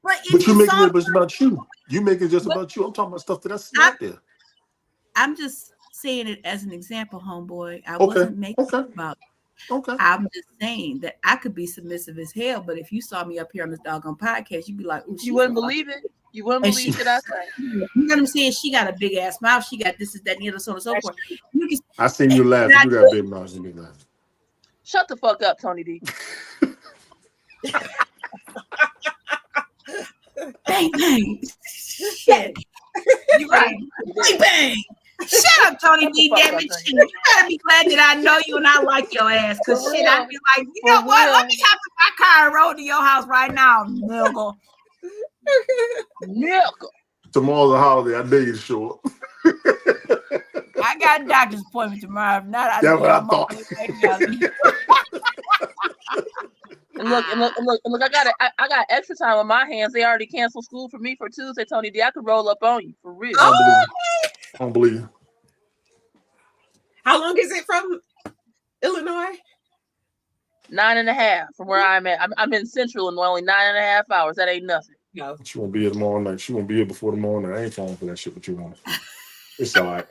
But you make it just about you. You make it just about you. I'm talking about stuff that I see out there. I'm just saying it as an example, homeboy. I wasn't making it about. I'm just saying that I could be submissive as hell, but if you saw me up here on this doggone podcast, you'd be like, "Ooh, you wouldn't believe it. You wouldn't believe it." I say. You know what I'm saying? She got a big ass mouth. She got this, that, and the other, so on and so forth. I seen you laugh. You got big mouth. You laugh. Shut the fuck up, Tony D. Bang bang. Shit. You right. Bang bang. Shut up, Tony D. Damn it. You better be glad that I know you and I like your ass. Cause shit, I'd be like, you know what? Let me hop in my car and roll to your house right now, nigga. Nigga. Tomorrow's a holiday. I dare you to show up. I got a doctor's appointment tomorrow. If not, I That's what I thought. Look! I got extra time on my hands. They already canceled school for me for Tuesday, Tony D. I could roll up on you for real. I don't believe you. How long is it from Illinois? 9.5 from where I'm at. I'm in Central and only 9.5 hours. That ain't nothing. No. She won't be here tomorrow night. She won't be here before tomorrow night. I ain't falling for that shit. What you want? It's all right.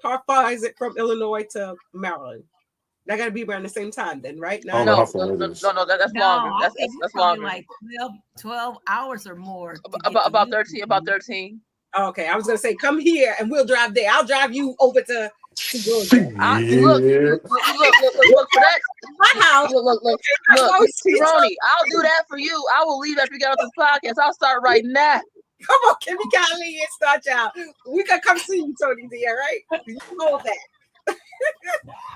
How far is it from Illinois to Maryland? I got to be around the same time then, right? No, that's longer. That's longer. Like 12 hours or more. About 13. Oh, okay, I was gonna say, come here and we'll drive there. I'll drive you over to Georgia. Look for that. My house. Look, Ronnie, I'll do that for you. I will leave after we get off this podcast. I'll start right now. Come on, Kimmy Kylie and start y'all. We can come see you, Tony D. All right? You know that.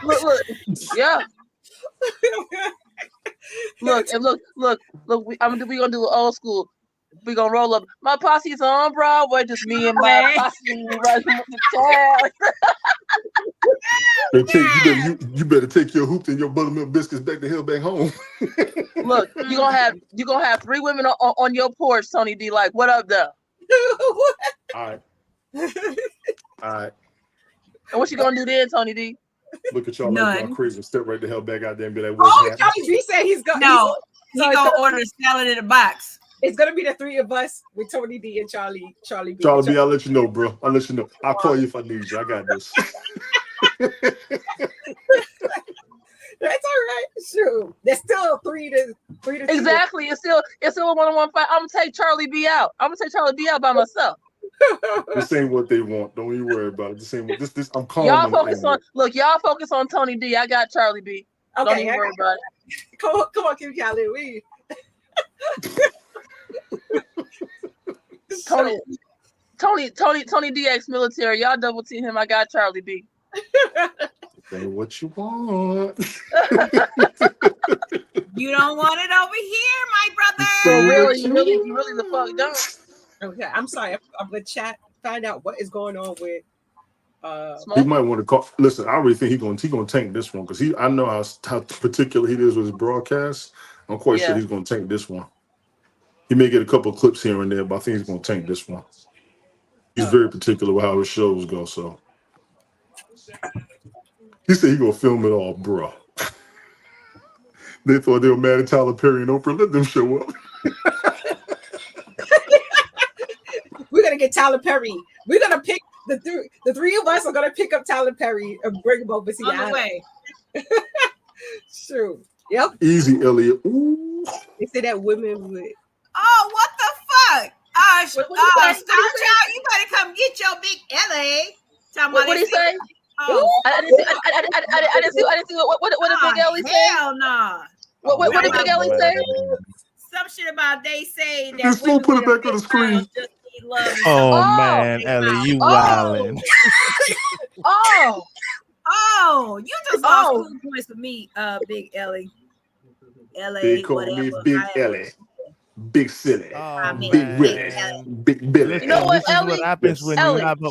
look, yeah. Look. We gonna do an old school. We gonna roll up. My posse's on Broadway, just me and my posse right with the You better take your hoops and your buttermilk biscuits back the hell back home. Look, you gonna have 3 women on your porch, Tony D. Like, what up, though? All right. And what you gonna do then, Tony D? Look at y'all like y'all crazy and step right the hell back out there and be like, Tony D said he's going. No, he's gonna order a salad in a box. It's gonna be the 3 of us with Tony D and Charlie B. Charlie B, I'll let you know, bro. I'll let you know. I'll call you if I need you. I got this. That's all right. Sure. There's still 3 to exactly. It's still a 1-on-1 fight. I'm gonna take Charlie B out. By myself. This ain't what they want. Don't you worry about it. This ain't what this. I'm calm. Y'all focus on Tony D. I got Charlie B. Okay, don't even worry about it. Come on, Kim Callie. Tony D ex-military. Y'all double team him. I got Charlie B. Say what you want. You don't want it over here, my brother. So you really the fuck don't. Okay, I'm sorry. I'm gonna chat. Find out what is going on with. He might want to call. Listen, I really think he's gonna tank this one because I know how particular he is with his broadcast. I'm quite sure he's gonna tank this one. He may get a couple of clips here and there, but I think he's gonna tank this one. He's very particular with how his shows go. So he said he's gonna film it all, bro. They thought they were mad at Tyler Perry and Oprah. Let them show up. We're gonna get Tyler Perry. We're gonna pick the 3 of us are gonna pick up Tyler Perry and bring him over to on the way. Sure. Yep. Easy, Elliot. Ooh. They say that women would. Oh, what the fuck? Star Child, you better come get your big LA. What did he say? Oh, I didn't see what did Big Ellie say? Hell nah. What did Big Ellie say? Some shit about they say that. Just don't put it back on the screen. Oh man, Ellie, you wildin'. You just lost 2 points for me, Big Ellie. They call me Big Ellie. Big silly, big Willie, big Billy. You know what, Ellie? What happens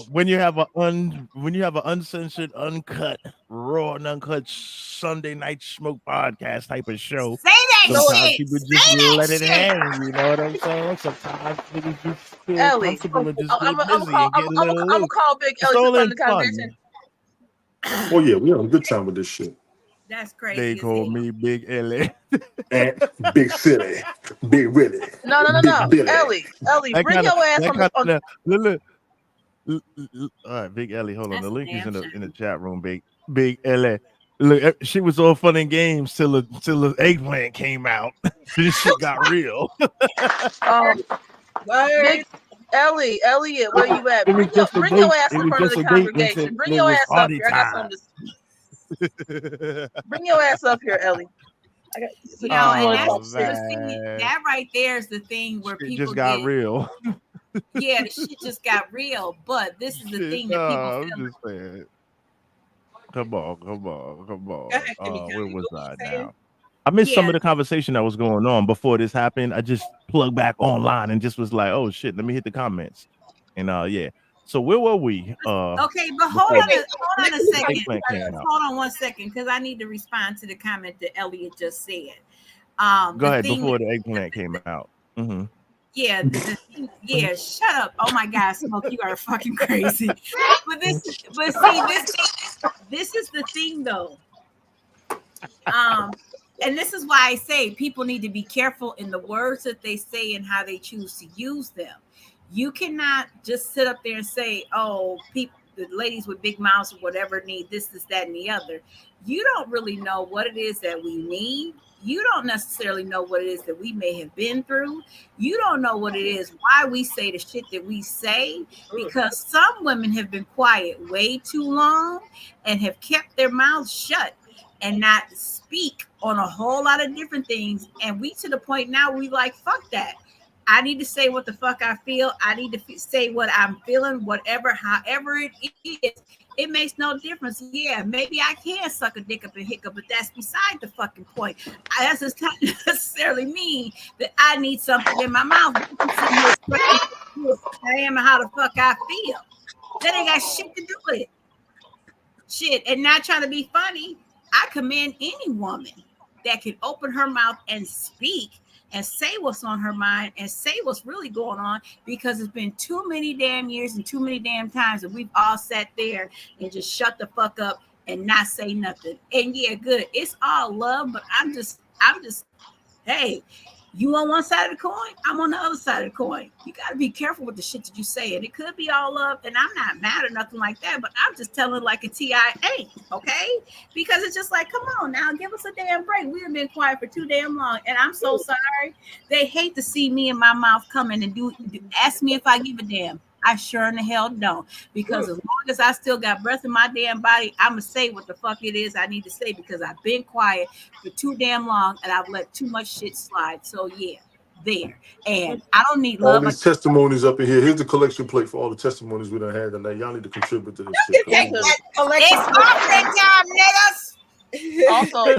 when you have an uncensored, uncut, raw and uncut Sunday Night Smoke podcast type of show. Say that sometimes shit. people just let it hang. You know what I'm saying? Sometimes people just feel comfortable and just get busy and get a little loose. I'm gonna call Big Ellie from the conversation. Oh yeah, we having a good time with this shit. That's crazy. They call me Big Ellie. And Big Silly, Big Willie. No. Ellie, bring your ass on the. Look. All right, Big Ellie. Hold on. The link is in the chat room. Big Ellie. Look, she was all fun and games till the eggplant came out. This shit got real. Big Elliot, where you at? Bring your ass in front of the congregation. Bring your ass up here. I got something to say. Bring your ass up here, Ellie. You know, and that's that right there is the thing where people just got real. Yeah, the shit just got real. But this is the thing that people I'm just saying. Come on. Where was I now? I missed some of the conversation that was going on before this happened. I just plugged back online and just was like, oh shit, let me hit the comments. And yeah. So where were we? Okay, but hold on a second. Hold on 1 second, because I need to respond to the comment that Elliot just said. Go ahead before the eggplant came out. Mm-hmm. Yeah, shut up. Oh my God, Smoke, you are fucking crazy. This is the thing though. And this is why I say people need to be careful in the words that they say and how they choose to use them. You cannot just sit up there and say, oh, people, the ladies with big mouths or whatever need this, that, and the other. You don't really know what it is that we need. You don't necessarily know what it is that we may have been through. You don't know what it is, why we say the shit that we say, because some women have been quiet way too long and have kept their mouths shut and not speak on a whole lot of different things. And we to the point now we like, fuck that. I need to say what the fuck I feel. I need to say what I'm feeling, whatever, however it is. It makes no difference. Yeah, maybe I can suck a dick up and hiccup, but that's beside the fucking point. That does not necessarily mean that I need something in my mouth. I am how the fuck I feel. That ain't got shit to do with it. Shit, and not trying to be funny, I commend any woman that can open her mouth and speak and say what's on her mind and say what's really going on, because it's been too many damn years and too many damn times that we've all sat there and just shut the fuck up and not say nothing. And yeah, good. It's all love, but I'm just, hey, you on one side of the coin, I'm on the other side of the coin. You got to be careful with the shit that you say. And it could be all love, and I'm not mad or nothing like that, but I'm just telling like a TIA, okay? Because it's just like, come on now, give us a damn break. We have been quiet for too damn long, and I'm so sorry. They hate to see me and my mouth coming and ask me if I give a damn. I sure in the hell don't, because as long as I still got breath in my damn body, I'm gonna say what the fuck it is I need to say, because I've been quiet for too damn long and I've let too much shit slide. So yeah, there. And I don't need love. All these testimonies up in here. Here's the collection plate for all the testimonies we done had tonight. Y'all need to contribute to this shit. It's offering time, niggas.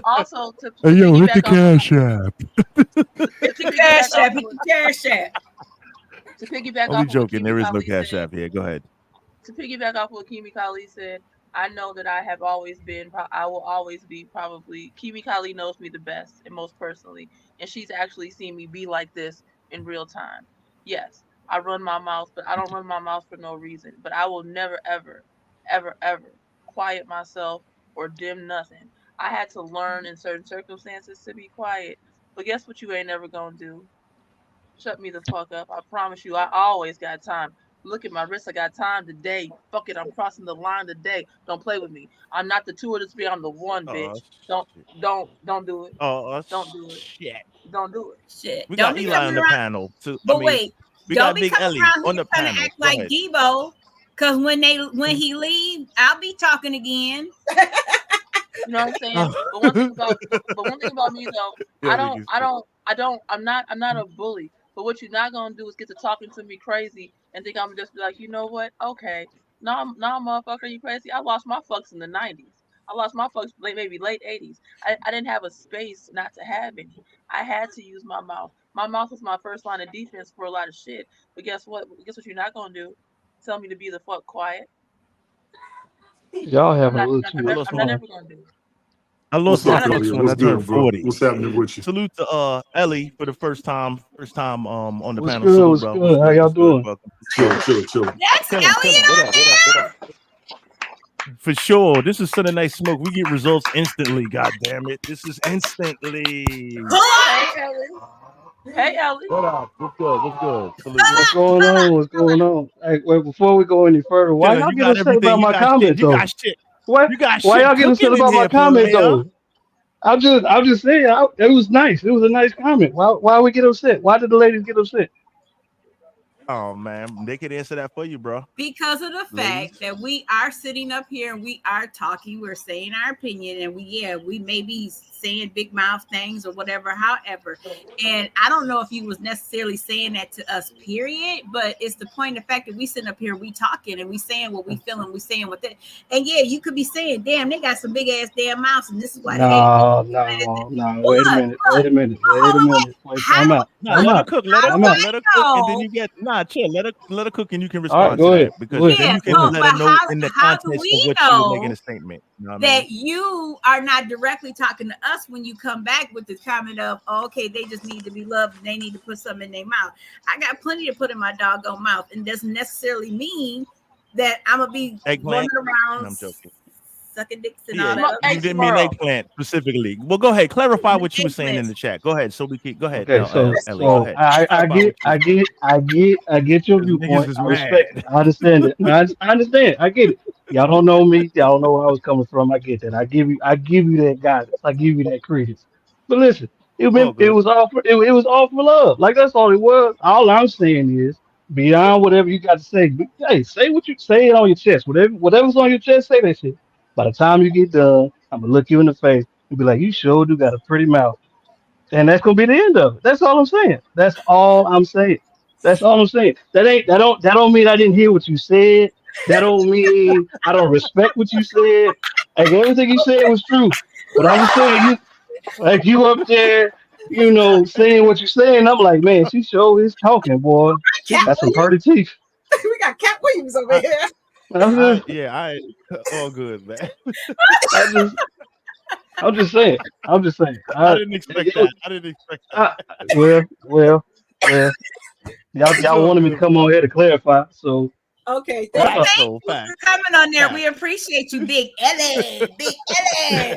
Also, to hey, yo, hit the cash app. Hit the cash app. To piggyback off, joking. There is no cash app here. Go ahead. To piggyback off what Kimi Kali said, I know that I will always be probably. Kimi Kali knows me the best and most personally, and she's actually seen me be like this in real time. Yes, I run my mouth, but I don't run my mouth for no reason. But I will never, ever, ever, ever quiet myself or dim nothing. I had to learn in certain circumstances to be quiet. But guess what you ain't never gonna do? Shut me the fuck up. I promise you, I always got time. Look at my wrist. I got time today. Fuck it. I'm crossing the line today. Don't play with me. I'm not the two or the three. I'm the one, bitch. Don't do it. Don't do it. Shit. Don't do it. Shit. We got Eli on the panel too. But wait, we got Big Ellie on the panel. Trying to act like Debo, because when he leave, I'll be talking again. You know what I'm saying? But one thing about me though, I'm not a bully. But what you're not gonna do is get to talking to me crazy and think I'm just be like, you know what? Okay, nah, motherfucker, you crazy? I lost my fucks in the 90s. I lost my fucks maybe late 80s. I didn't have a space not to have any. I had to use my mouth. My mouth was my first line of defense for a lot of shit. But guess what? Guess what you're not gonna do? Tell me to be the fuck quiet. Y'all have a little too much. I'm not ever gonna do it. I lost my fucks when I turned 40. What's happening with you? Salute to Ellie for the first time on the panel. Good, what's good? How y'all doing? Chill. That's Elliot on there. For sure. This is Sunday Night Smoke. We get results instantly. God damn it. This is instantly. Hey, Ellie. What up? What's good? Salute. What's going on? Hey, wait, before we go any further, why y'all get upset about my comment though? Why y'all get upset about my comment though? I'm just saying it was nice. It was a nice comment. Why we get upset? Why did the ladies get upset? Oh man, they could answer that for you, bro. Because of the fact that we are sitting up here and we are talking, we're saying our opinion, and we may be saying big mouth things or whatever, however. And I don't know if you was necessarily saying that to us, period, but it's the point of the fact that we sitting up here, we talking and we saying what we feeling, we saying what that. And yeah, you could be saying, damn, they got some big ass damn mouths, and this is why they hate. No. Wait a minute. Wait, time out. Let her cook. Let her cook, and then you get chill. Let her cook, and you can respond to that because then you can let her know in the context of what you were making a statement. You know that you are not directly talking to us when you come back with the comment of, oh, okay, they just need to be loved and they need to put something in their mouth. I got plenty to put in my doggone mouth, and doesn't necessarily mean that I'm gonna be running around. I'm joking. Sucking dicks and all that. You didn't mean eggplant specifically. Well, go ahead. Clarify what you were saying in the chat. Go ahead. So we can go ahead. Okay, go ahead. I get your viewpoint. I respect it. I understand it. I understand. I get it. Y'all don't know me. Y'all don't know where I was coming from. I get that. I give you that guidance. I give you that credence. But listen, it was all for love. Like that's all it was. All I'm saying is beyond whatever you got to say. Hey, say what you say it on your chest. Whatever's on your chest, say that shit. By the time you get done, I'm gonna look you in the face and be like, "You sure do got a pretty mouth," and that's gonna be the end of it. That's all I'm saying. That's all I'm saying. That don't mean I didn't hear what you said. That don't mean I don't respect what you said. Like everything you said was true, but I'm just saying you up there, saying what you're saying. I'm like, man, she sure is talking, boy. That's some pretty teeth. We got Cat Williams over here. All good, man. I'm just saying. I didn't expect that. Well. Y'all wanted me to come on here to clarify, so. Okay, thank you for coming on there. We appreciate you, Big Ellie. Big Ellie.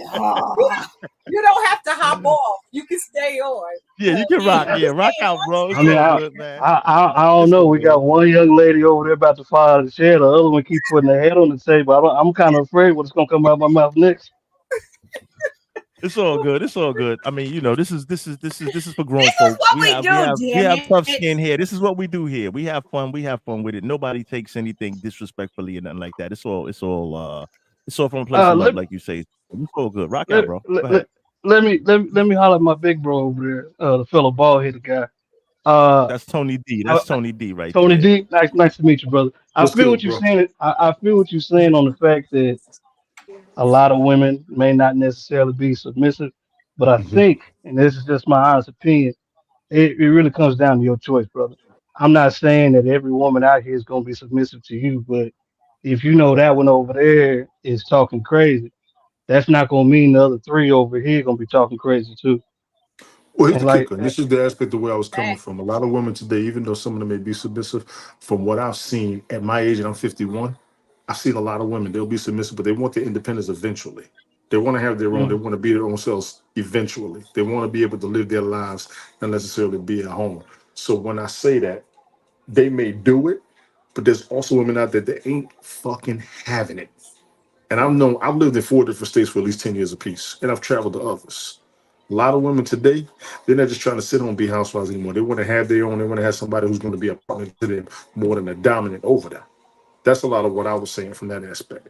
You don't have to hop off. You can stay on. Yeah, you can rock. Yeah, rock out, bro. I mean, I don't know. We got one young lady over there about to fall out of the chair. The other one keep putting her head on the table. I'm kind of afraid what's gonna come out of my mouth next. It's all good. I mean, this is for grown folks. We have tough skin here. This is what we do here. We have fun. with it. Nobody takes anything disrespectfully or nothing like that. It's all from a place of love, like you say. It's all good. Rock out, bro. Let me holler at my big bro over there, the fellow bald headed guy. That's Tony D. Tony D. Right. Tony there. D. Nice to meet you, brother. I feel what you're saying. I feel what you're saying on the fact that a lot of women may not necessarily be submissive, but I think, and this is just my honest opinion, it really comes down to your choice, brother. I'm not saying that every woman out here is going to be submissive to you, but if you know that one over there is talking crazy, that's not going to mean the other three over here going to be talking crazy too. Well, here's the kicker. This is the aspect of where I was coming from. A lot of women today, even though some of them may be submissive, from what I've seen at my age, and I'm 51, I've seen a lot of women, they'll be submissive, but they want their independence eventually. They want to have their own, they want to be their own selves eventually. They want to be able to live their lives, not necessarily be at home. So when I say that, they may do it, but there's also women out there that ain't fucking having it. And I've lived in 4 different states for at least 10 years apiece, and I've traveled to others. A lot of women today, they're not just trying to sit home and be housewives anymore. They want to have their own. They want to have somebody who's going to be a partner to them more than a dominant over them. That's a lot of what I was saying from that aspect.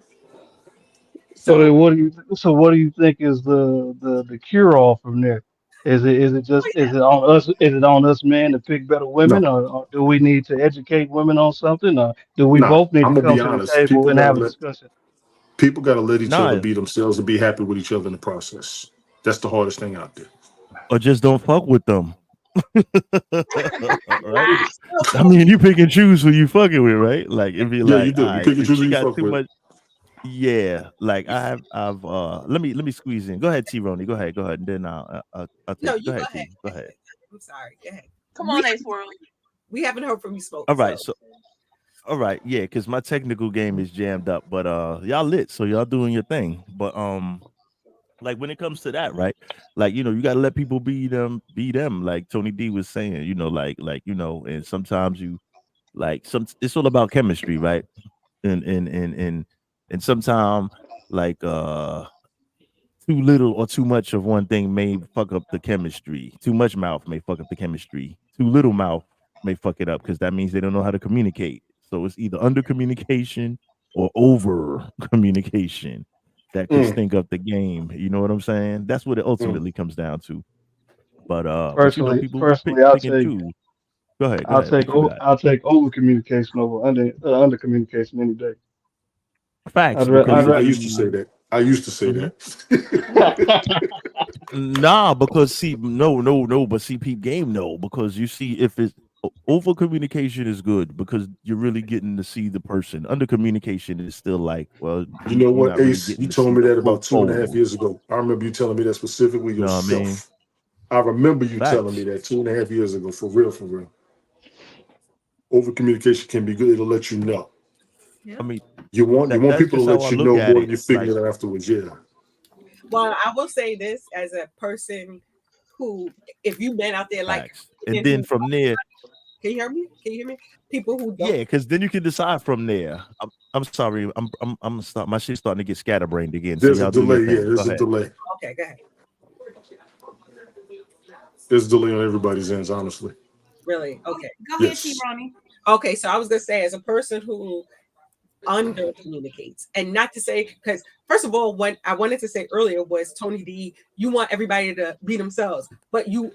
So then what do you think is the cure all from there? Is it on us men to pick better women, or do we need to educate women on something, or do we both need to come to the table and have a discussion? People got to let each other be themselves and be happy with each other in the process. That's the hardest thing out there. Or just don't fuck with them. Right? I mean, you pick and choose who you fucking with, right? Like if you you do. You pick and choose who you fuck with. Much, yeah, like I've let me squeeze in. Go ahead, T-Ronnie. Go ahead, and then I'll take. No, go ahead, T. Go ahead. I'm sorry. Go ahead. Come on, Ace World. We haven't heard from you, Smoke. All right, all right, yeah, because my technical game is jammed up, but y'all lit, so y'all doing your thing. But like when it comes to that, right? Like, you got to let people be them. Like Tony D was saying, and sometimes it's all about chemistry, right? And sometimes like too little or too much of one thing may fuck up the chemistry. Too much mouth may fuck up the chemistry. Too little mouth may fuck it up because that means they don't know how to communicate. So it's either under communication or over communication that can stink up the game. You know what I'm saying? That's what it ultimately comes down to. But personally, people I'll pick and take. choose. Go ahead. I'll take I'll take over communication over under communication any day. Facts. I used to say that. Nah, because see, no, but see, peep game, no, because you see, if it's over communication is good because you're really getting to see the person. Under communication is still like, well, you know what, Ace, you told me that about 2.5 years ago. I remember you telling me that specifically yourself. Know what I mean? I remember you telling me that 2.5 years ago, for real. Over communication can be good. It'll let you know. I mean, you want people to let you know more than you figure it afterwards. Yeah. Well, I will say this as a person who, if you've been out there like, and then from there, can you hear me? People who don't. Yeah, because then you can decide from there. I'm sorry, I'm gonna stop. My shit's starting to get scatterbrained again. There's a delay. Yeah, there's a delay. Okay, go ahead. There's a delay on everybody's ends, honestly. Really? Okay. Go ahead, T-Ronnie. Okay, so I was gonna say, as a person who under communicates, and not to say, because first of all, what I wanted to say earlier was, Tony D, you want everybody to be themselves, but you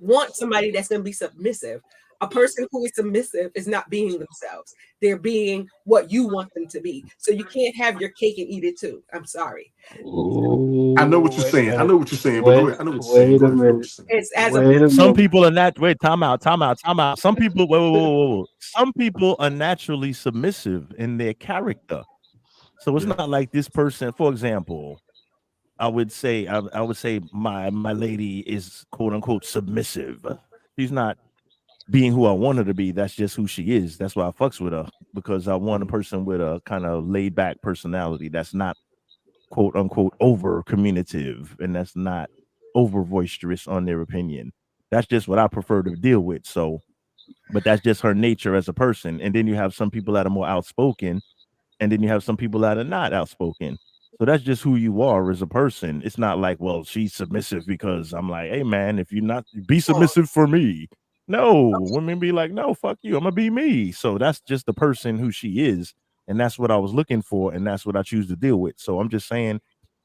want somebody that's gonna be submissive. A person who is submissive is not being themselves. They're being what you want them to be. So you can't have your cake and eat it too. I'm sorry. I know what you're saying. I know what you're saying. Wait a minute. It's as some people are not. Wait, time out. Some people. Whoa. Some people are naturally submissive in their character. So it's not like this person. For example, I would say my lady is quote unquote submissive. She's not being who I want her to be. That's just who she is. That's why I fucks with her, because I want a person with a kind of laid back personality that's not quote unquote over communicative and that's not over boisterous on their opinion. That's just what I prefer to deal with. So, but that's just her nature as a person. And then you have some people that are more outspoken, and then you have some people that are not outspoken. So that's just who you are as a person. It's not like, well, she's submissive because I'm like, hey man, if you're not, be submissive for me. No, women be like, no, fuck you, I'm gonna be me. So that's just the person who she is, and that's what I was looking for, and that's what I choose to deal with. So I'm just saying,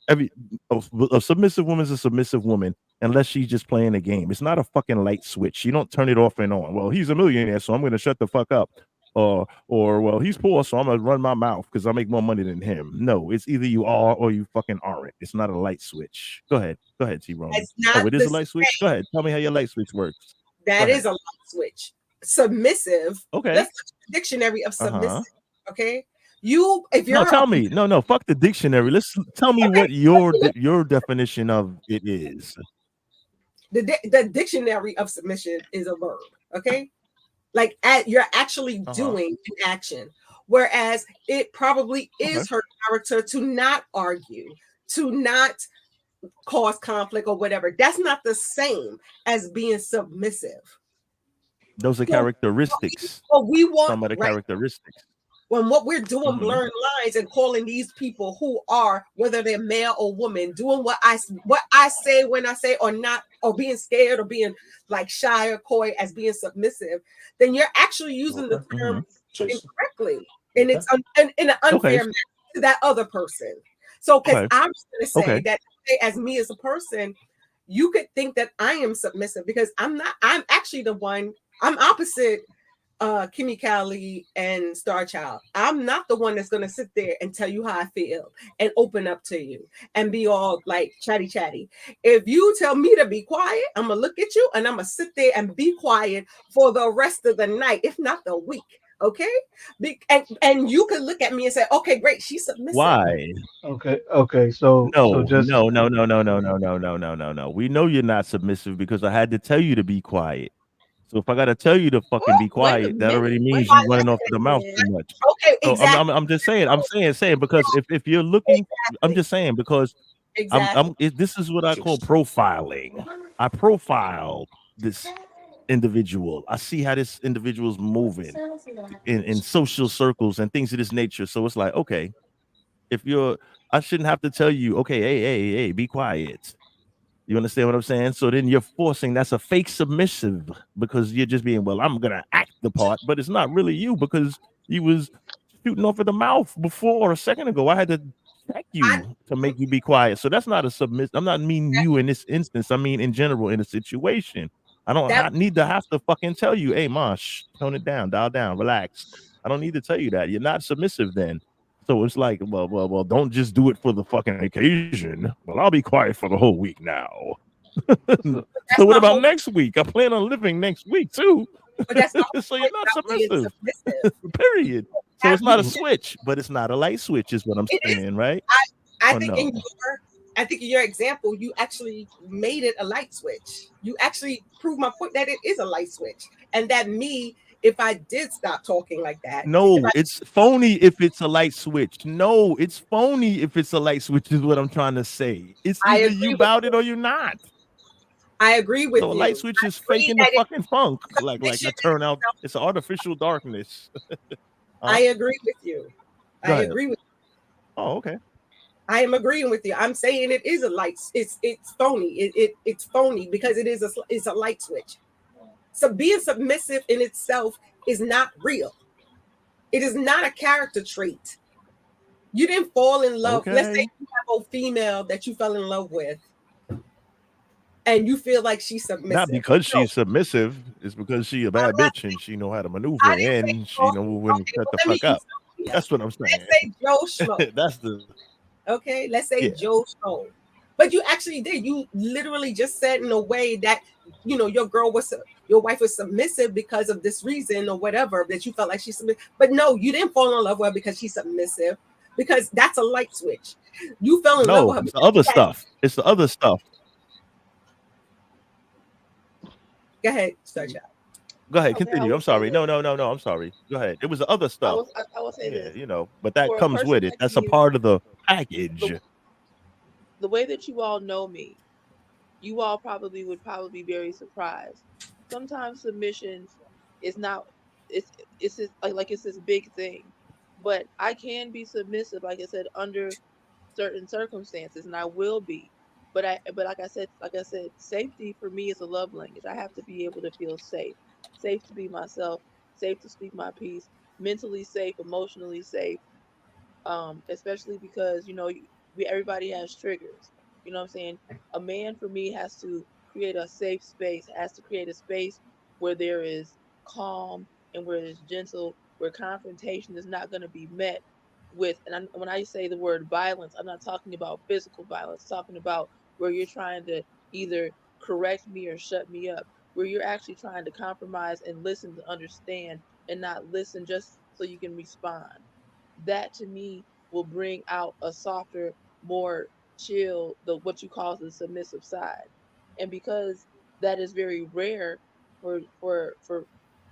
a submissive woman is a submissive woman unless she's just playing a game. It's not a fucking light switch. You don't turn it off and on. Well, he's a millionaire, so I'm gonna shut the fuck up. Or well, he's poor, so I'm gonna run my mouth because I make more money than him. No, it's either you are or you fucking aren't. It's not a light switch. Go ahead, T-Ron. Oh, it is a light switch. Go ahead, tell me how your light switch works. That is a light switch. Submissive. Okay. That's the dictionary of submissive. Okay. If you're tell me. No, fuck the dictionary. Let's tell me what your definition of it is. The dictionary of submission is a verb. Okay. Like you're actually doing an action. Whereas it probably is her character to not argue, to not cause conflict or whatever. That's not the same as being submissive. Those are characteristics. Well, we want some of the characteristics. When what we're doing, blurring lines and calling these people who are, whether they're male or woman, doing what I say when I say, or not, or being scared or being like shy or coy as being submissive, then you're actually using the term incorrectly, and it's in an unfair manner to that other person. So, because I'm just going to say that as me as a person, you could think that I am submissive because I'm not. I'm actually the one. I'm opposite Kimmy Callie and Star Child. I'm not the one that's going to sit there and tell you how I feel and open up to you and be all like chatty. If you tell me to be quiet, I'm going to look at you and I'm going to sit there and be quiet for the rest of the night, if not the week. Okay. And you could look at me and say, okay, great. She's submissive. Why? Okay. So no. We know you're not submissive because I had to tell you to be quiet. So if I gotta tell you to fucking be quiet, that already means you're running off the mouth too much. Okay, exactly. So I'm just saying. I'm saying because if you're looking, I'm just saying because this is what I call profiling. I profile this individual. I see how this individual's moving in social circles and things of this nature. So it's like, okay, I shouldn't have to tell you, okay, hey, be quiet. You understand what I'm saying? So then you're forcing, that's a fake submissive because you're just being, well, I'm gonna act the part, but it's not really you because you was shooting off at the mouth before a second ago. I had to check you to make you be quiet. So that's not a submissive. I'm not meaning you in this instance. I mean in general in a situation. I need to have to fucking tell you, hey, Mosh, tone it down, dial down, relax. I don't need to tell you that. You're not submissive then. So it's like, well, don't just do it for the fucking occasion. Well, I'll be quiet for the whole week now. So what about next week? I plan on living next week too. So you're not submissive. Period. So it's not a switch, but it's not a light switch, is what I'm saying, right? I think in your example, you actually made it a light switch. You actually proved my point that it is a light switch, and that if I did stop talking like that. No, it's phony if it's a light switch. No, it's phony if it's a light switch is what I'm trying to say. It's either you about it or you're not. I agree with you. So a light switch is faking the fucking funk. Like I turn out, it's artificial darkness. I agree with you. I agree with you. Oh, okay. I am agreeing with you. I'm saying it is a light. It's phony. It's phony because it's a light switch. So being submissive in itself is not real. It is not a character trait. You didn't fall in love. Okay. Let's say you have a female that you fell in love with, and you feel like she's submissive. Not because she's submissive. It's because she a bad bitch and she know how to maneuver and she know when to shut the fuck up. That's what I'm saying. Let's say Joe Schmo. That's the. Okay, let's say Joe Schmo. But you actually did. You literally just said in a way that, your wife was submissive because of this reason or whatever, that you felt like she's submissive. But no, you didn't fall in love with her because she's submissive, because that's a light switch. You fell in love with her. It's the other stuff. It's the other stuff. Go ahead, start out. Go ahead, continue. I'm sorry. No, I'm sorry. Go ahead. It was the other stuff. I will say this. But that comes with it. That's a part of the package. The way that you all know me, you all would be very surprised. Sometimes submission is not. It's just it's this big thing, but I can be submissive, like I said, under certain circumstances, and I will be. But like I said, safety for me is a love language. I have to be able to feel safe to be myself, safe to speak my piece, mentally safe, emotionally safe. Especially because everybody has triggers. You know what I'm saying? A man for me has to create a safe space, has to create a space where there is calm and where it's gentle, where confrontation is not going to be met with. And when I say the word violence, I'm not talking about physical violence. I'm talking about where you're trying to either correct me or shut me up, where you're actually trying to compromise and listen to understand and not listen just so you can respond. That to me will bring out a softer, more chill, what you call the submissive side. And because that is very rare for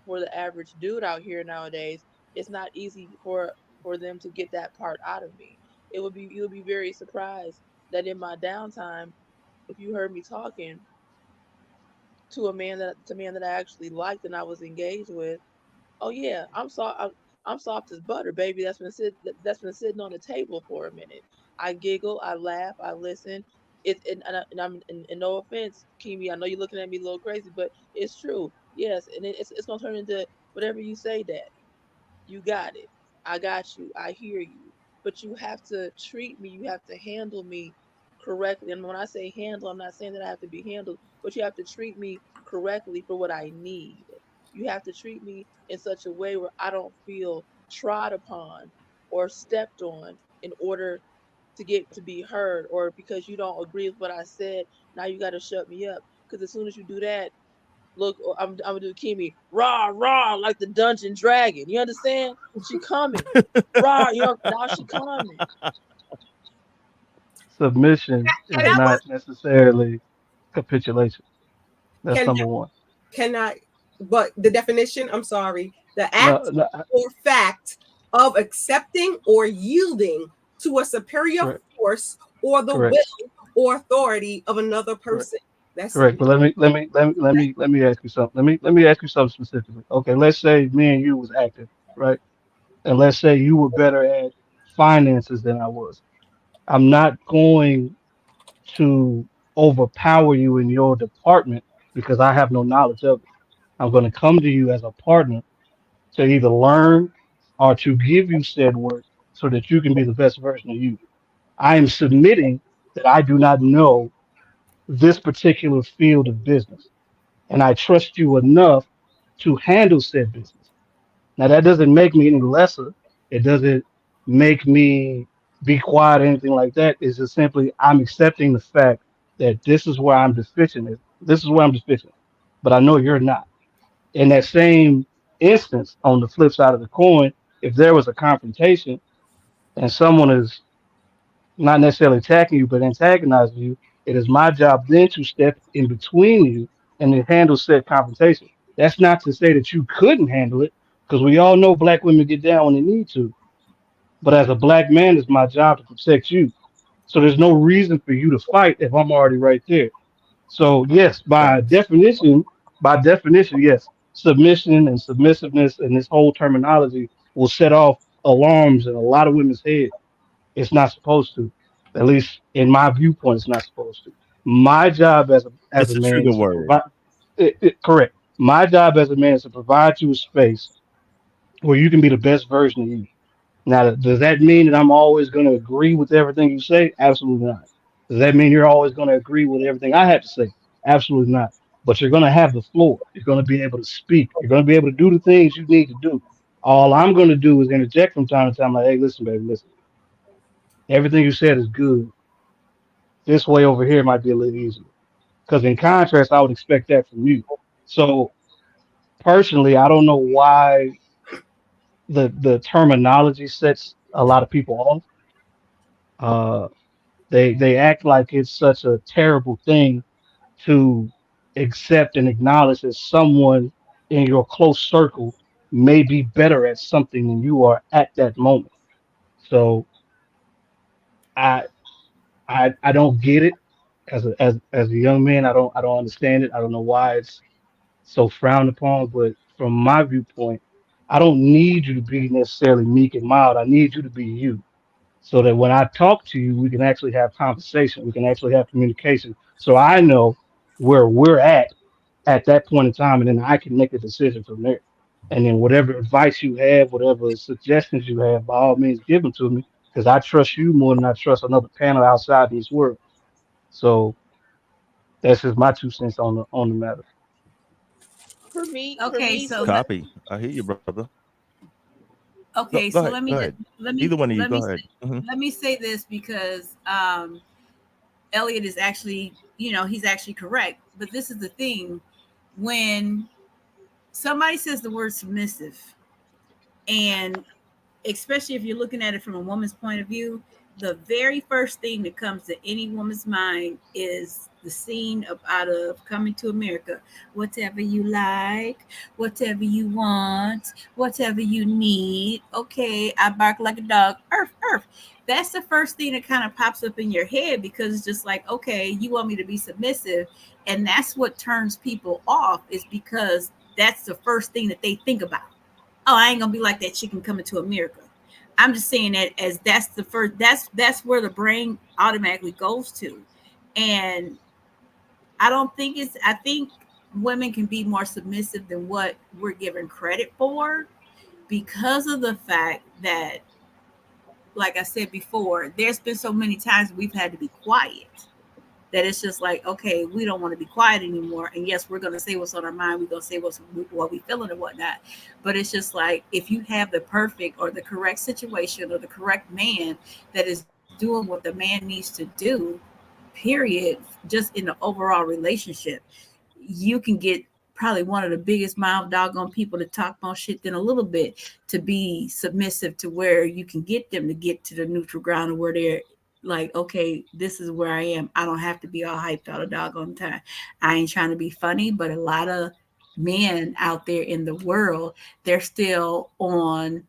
the average dude out here nowadays, it's not easy for them to get that part out of me. You'll be very surprised that in my downtime, if you heard me talking to a man that I actually liked and I was engaged with, oh yeah, I'm soft as butter, baby. That's been sitting on the table for a minute. I giggle, I laugh, I listen. And no offense, Kimi, I know you're looking at me a little crazy, but it's true. Yes, and it's gonna turn into whatever you say, Daddy. You got it. I got you. I hear you. But you have to treat me. You have to handle me correctly. And when I say handle, I'm not saying that I have to be handled, but you have to treat me correctly for what I need. You have to treat me in such a way where I don't feel trod upon or stepped on in order to get to be heard, or because you don't agree with what I said, now you got to shut me up. Because as soon as you do that, look, I'm gonna do Kimi, rah, like the Dungeon Dragon. You understand? She coming. Rah, now she coming. Submission is not necessarily capitulation. That's number one. But the definition, I'm sorry, the act or fact of accepting or yielding to a superior force or the will or authority of another person. That's correct. But let me ask you something. Let me ask you something specifically. Okay, let's say me and you was active, right? And let's say you were better at finances than I was. I'm not going to overpower you in your department because I have no knowledge of it. I'm going to come to you as a partner to either learn or to give you said work so that you can be the best version of you. I am submitting that I do not know this particular field of business, and I trust you enough to handle said business. Now, that doesn't make me any lesser. It doesn't make me be quiet or anything like that. It's just simply I'm accepting the fact that this is where I'm deficient. This is where I'm deficient, but I know you're not. In that same instance, on the flip side of the coin, if there was a confrontation and someone is not necessarily attacking you, but antagonizing you, it is my job then to step in between you and to handle said confrontation. That's not to say that you couldn't handle it, because we all know black women get down when they need to. But as a black man, it's my job to protect you. So there's no reason for you to fight if I'm already right there. So yes, by definition, yes, submission and submissiveness and this whole terminology will set off alarms in a lot of women's head. It's not supposed to. At least in my viewpoint, it's not supposed to. My job as It's a a man trigger is to word. provide. Correct. My job as a man is to provide you a space where you can be the best version of you. Now, does that mean that I'm always going to agree with everything you say? Absolutely not. Does that mean you're always going to agree with everything I have to say? Absolutely not. But you're going to have the floor. You're going to be able to speak. You're going to be able to do the things you need to do. All I'm going to do is interject from time to time, like, hey, listen, baby, listen. Everything you said is good. This way over here might be a little easier. Because in contrast, I would expect that from you. So personally, I don't know why the terminology sets a lot of people off. Uh, they act like it's such a terrible thing to accept and acknowledge that someone in your close circle may be better at something than you are at that moment. So I I don't get it as a young man. I don't understand it. I don't know why it's so frowned upon. But from my viewpoint, I don't need you to be necessarily meek and mild. I need you to be you, so that when I talk to you, we can actually have conversation. We can actually have communication. So I know where we're at that point in time, and then I can make a decision from there. And then whatever advice you have, whatever suggestions you have, by all means, give them to me because I trust you more than I trust another panel outside this world. So that's just my 2 cents on the matter. Okay, so Copy. I hear you, brother. Go, okay, go so ahead. Go ahead. Either one of you. Go ahead. let me say this because Elliot is actually, he's actually correct. But this is the thing: when somebody says the word submissive, and especially if you're looking at it from a woman's point of view, the very first thing that comes to any woman's mind is the scene out of Coming to America. Whatever you like, whatever you want, whatever you need. Okay, I bark like a dog. Earth, earth. That's the first thing that kind of pops up in your head because it's just like, okay, you want me to be submissive. And that's what turns people off is because that's the first thing that they think about. Oh, I ain't gonna be like that chicken coming to America. I'm just saying that as that's the first that's where the brain automatically goes to. And I think women can be more submissive than what we're given credit for because of the fact that, like I said before, there's been so many times we've had to be quiet that it's just like, okay, we don't want to be quiet anymore. And yes, we're going to say what's on our mind. We're going to say what we feeling and whatnot. But it's just like, if you have the perfect or the correct situation or the correct man that is doing what the man needs to do, period, just in the overall relationship, you can get probably one of the biggest mouth doggone people to talk more shit than a little bit to be submissive to where you can get them to get to the neutral ground where they're like, okay, this is where I am. I don't have to be all hyped all the doggone time. I ain't trying to be funny, but a lot of men out there in the world, they're still on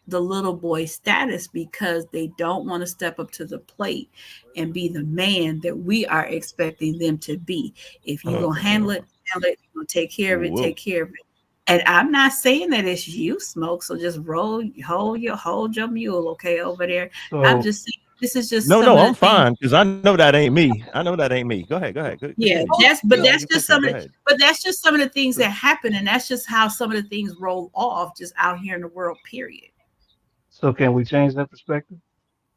the little boy status because they don't want to step up to the plate and be the man that we are expecting them to be. If you're going to handle it, you're going to take care of it, take care of it. And I'm not saying that it's you, Smoke. So just hold your mule, okay, over there. So I'm just saying This is just no, some of I'm the fine because I know that ain't me. I know that ain't me. Go ahead. Yeah, Continue. that's just some of ahead. but that's just some of the things that happen, and that's just how some of the things roll off just out here in the world, period. So can we change that perspective?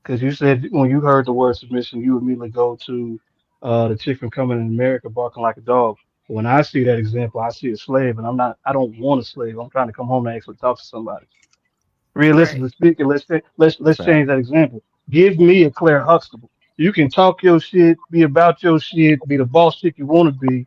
Because you said when you heard the word submission, you immediately go to the chick from Coming in America barking like a dog. When I see that example, I see a slave, and I don't want a slave. I'm trying to come home and actually talk to somebody. Right. Realistically speaking, let's change that example. Give me a Claire Huxtable. You can talk your shit, be about your shit, be the boss chick you want to be,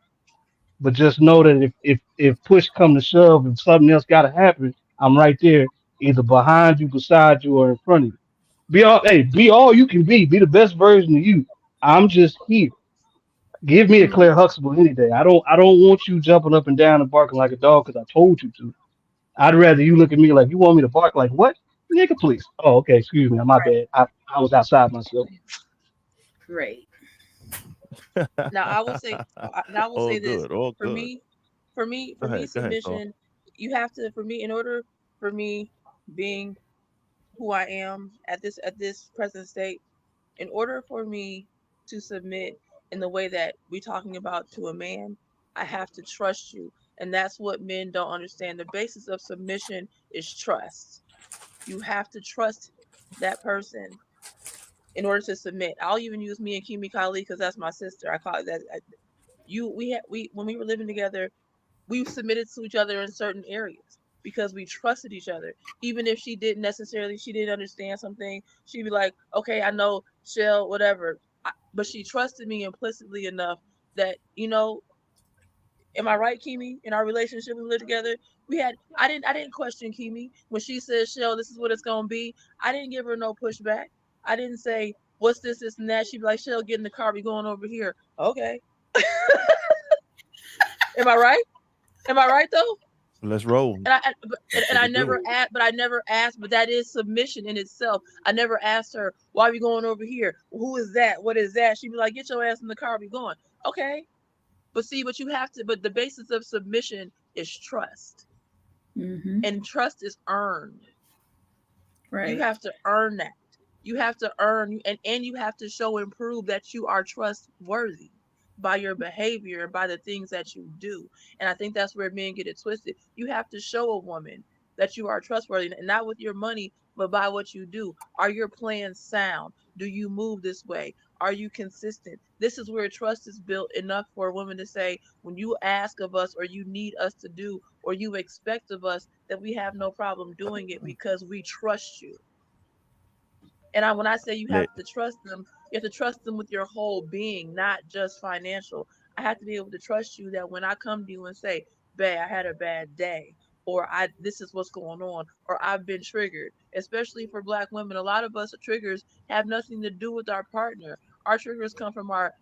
but just know that if push come to shove, if something else got to happen, I'm right there, either behind you, beside you, or in front of you. Be all you can be. Be the best version of you. I'm just here. Give me a Mhm. Claire Huxtable any day. I don't want you jumping up and down and barking like a dog because I told you to. I'd rather you look at me like you want me to bark like what? Nigga, please. Oh, okay, excuse me. My bad. I was outside myself. Great. Now I will say, All this good. All for good. me, Go ahead. Go ahead, Saul. submission. You have to, for me, in order for me being who I am at this present state, in order for me to submit in the way that we're talking about to a man, I have to trust you, and that's what men don't understand. The basis of submission is trust. You have to trust that person in order to submit. I'll even use me and Kimi Kali because that's my sister. I call it that. We when we were living together, we submitted to each other in certain areas because we trusted each other. Even if she didn't understand something, she'd be like, "Okay, I know, Shell, whatever." But she trusted me implicitly enough that, am I right, Kimi? In our relationship, we lived together. I didn't question Kimi when she said, "Shell, this is what it's gonna be." I didn't give her no pushback. I didn't say, "What's this and that." She'd be like, "Shell, get in the car. We going over here." Okay. Am I right? Am I right though? Let's roll. And I never asked, but I never asked, but that is submission in itself. I never asked her, "Why are we going over here? Who is that? What is that?" She'd be like, "Get your ass in the car, we going." Okay. But the basis of submission is trust. Mm-hmm. And trust is earned. Right. You have to earn that. You have to earn, and you have to show and prove that you are trustworthy by your behavior and by the things that you do. And I think that's where men get it twisted. You have to show a woman that you are trustworthy, and not with your money, but by what you do. Are your plans sound? Do you move this way? Are you consistent? This is where trust is built enough for a woman to say, when you ask of us, or you need us to do, or you expect of us, that we have no problem doing it because we trust you. And when I say you have to trust them, you have to trust them with your whole being, not just financial. I have to be able to trust you that when I come to you and say, "Babe, I had a bad day," or this is what's going on, or I've been triggered. Especially for Black women, a lot of us triggers have nothing to do with our partner. Our triggers come from our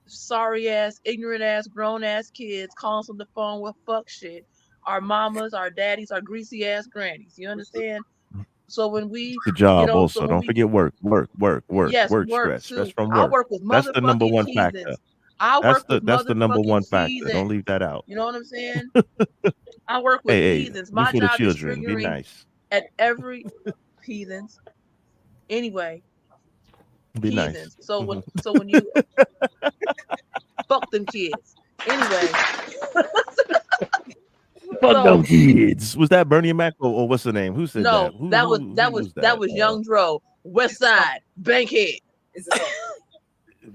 sorry ass, ignorant ass, grown ass kids calling us on the phone with fuck shit. Our mamas, our daddies, our greasy ass grannies. You understand? So when we, The job also. Don't forget work yes, work stress too. from I work. work with That's the number motherfucking one factor. heathens. I work with That's the number one motherfucking factor. Don't heathens. leave that out. You know what I'm saying? I work with Hey, heathens. we My for the job is children. Be triggering nice. at every heathens. Anyway, Be nice. heathens. So when you fuck them kids. Anyway. Fuck them kids. Was that Bernie Mac or what's the name? Who said that? No, that was Young Dro, West Side, Bankhead.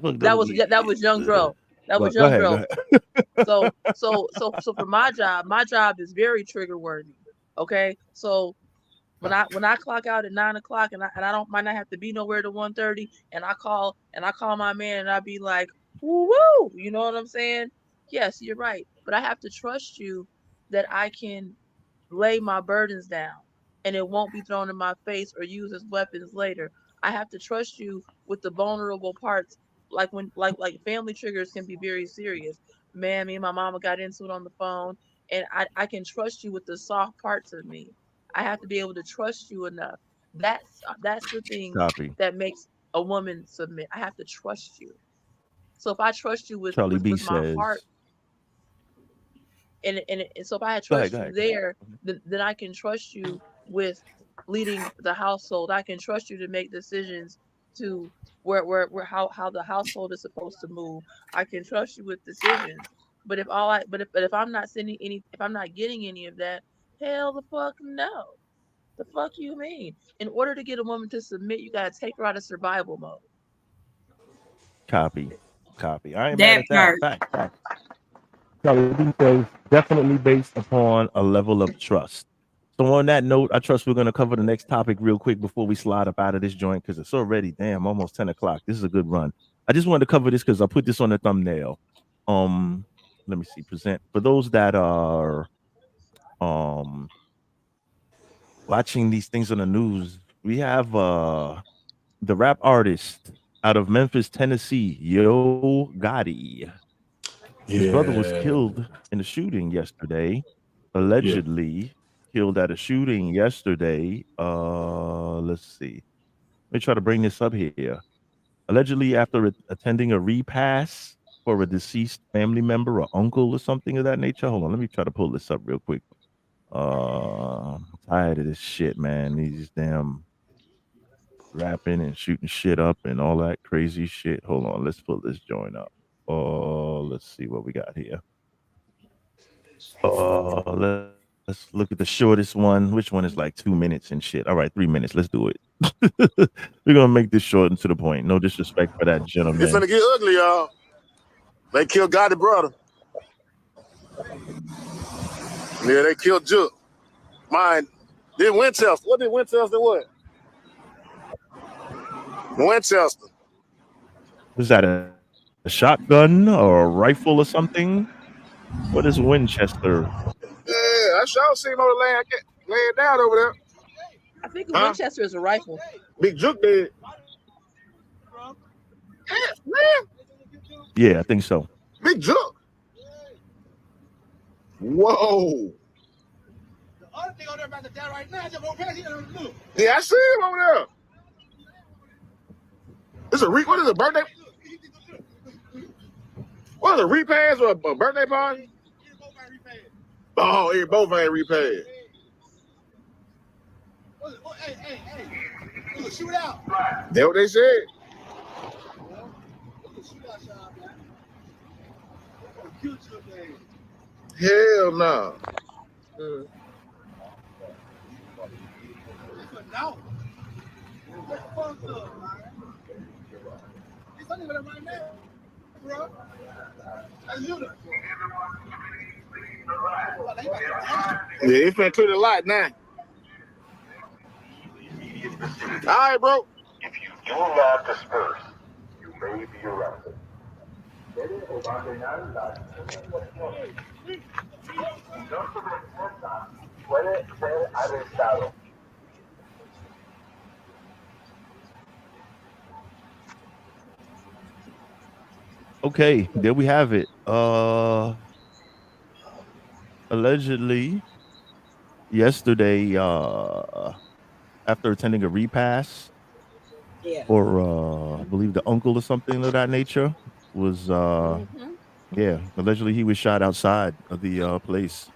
That was Young Dro. That was Young Dro. So for my job is very trigger worthy. Okay, so when I clock out at 9:00 and I might not have to be nowhere to 1:30, and I call my man and I be like, woo, you know what I'm saying? Yes, you're right, but I have to trust you that I can lay my burdens down and it won't be thrown in my face or used as weapons later. I have to trust you with the vulnerable parts, like when like family triggers can be very serious. Man, me and my mama got into it on the phone, and I can trust you with the soft parts of me. I have to be able to trust you enough. That's the thing Copy. that makes a woman submit. I have to trust you. So if I trust you with Charlie B my says. heart, and so if I trust you there, then I can trust you with leading the household. I can trust you to make decisions to where how the household is supposed to move. I can trust you with decisions. But if I'm not if I'm not getting any of that, hell the fuck no. The fuck you mean? In order to get a woman to submit, you gotta take her out of survival mode. Copy. I ain't mad at that. Fact. So these days definitely based upon a level of trust. So on that note, I trust we're going to cover the next topic real quick before we slide up out of this joint because it's already almost 10 o'clock. This is a good run. I just wanted to cover this because I put this on the thumbnail. Let me see. Present for those that are watching these things on the news. We have the rap artist out of Memphis, Tennessee, Yo Gotti. His brother was killed in a shooting yesterday, allegedly killed at a shooting yesterday. Let's see. Let me try to bring this up here. Allegedly, after attending a repast for a deceased family member or uncle or something of that nature. Hold on, let me try to pull this up real quick. I'm tired of this shit, man. These damn rapping and shooting shit up and all that crazy shit. Hold on, let's pull this joint up. Let's see what we got here. Let's look at the shortest one. Which one is like 2 minutes and shit? All right, 3 minutes. Let's do it. We're gonna make this short and to the point. No disrespect for that gentleman. It's gonna get ugly, y'all. They killed Gotti brother. Yeah, they killed Juke. Mine. Did Winchester. What did Winchester what? Winchester. Was that a shotgun or a rifle or something? What is Winchester? Yeah, I sure seen him over laying down over there. I think a Winchester is a rifle. Big Juke did. Yeah, I think so. Big Juke. Whoa. Yeah, I see him over there. What is a birthday? What is a repast or a birthday party? Oh, it both ain't repaid. Hey, shoot out. That's what they said. Hell no. Yeah, he finna clear the lot now. All right, bro. If you do not disperse, you may be arrested. Puede ser arrestado. Okay, there we have it. Allegedly, yesterday, after attending a repast for I believe the uncle or something of that nature, was allegedly he was shot outside of the place.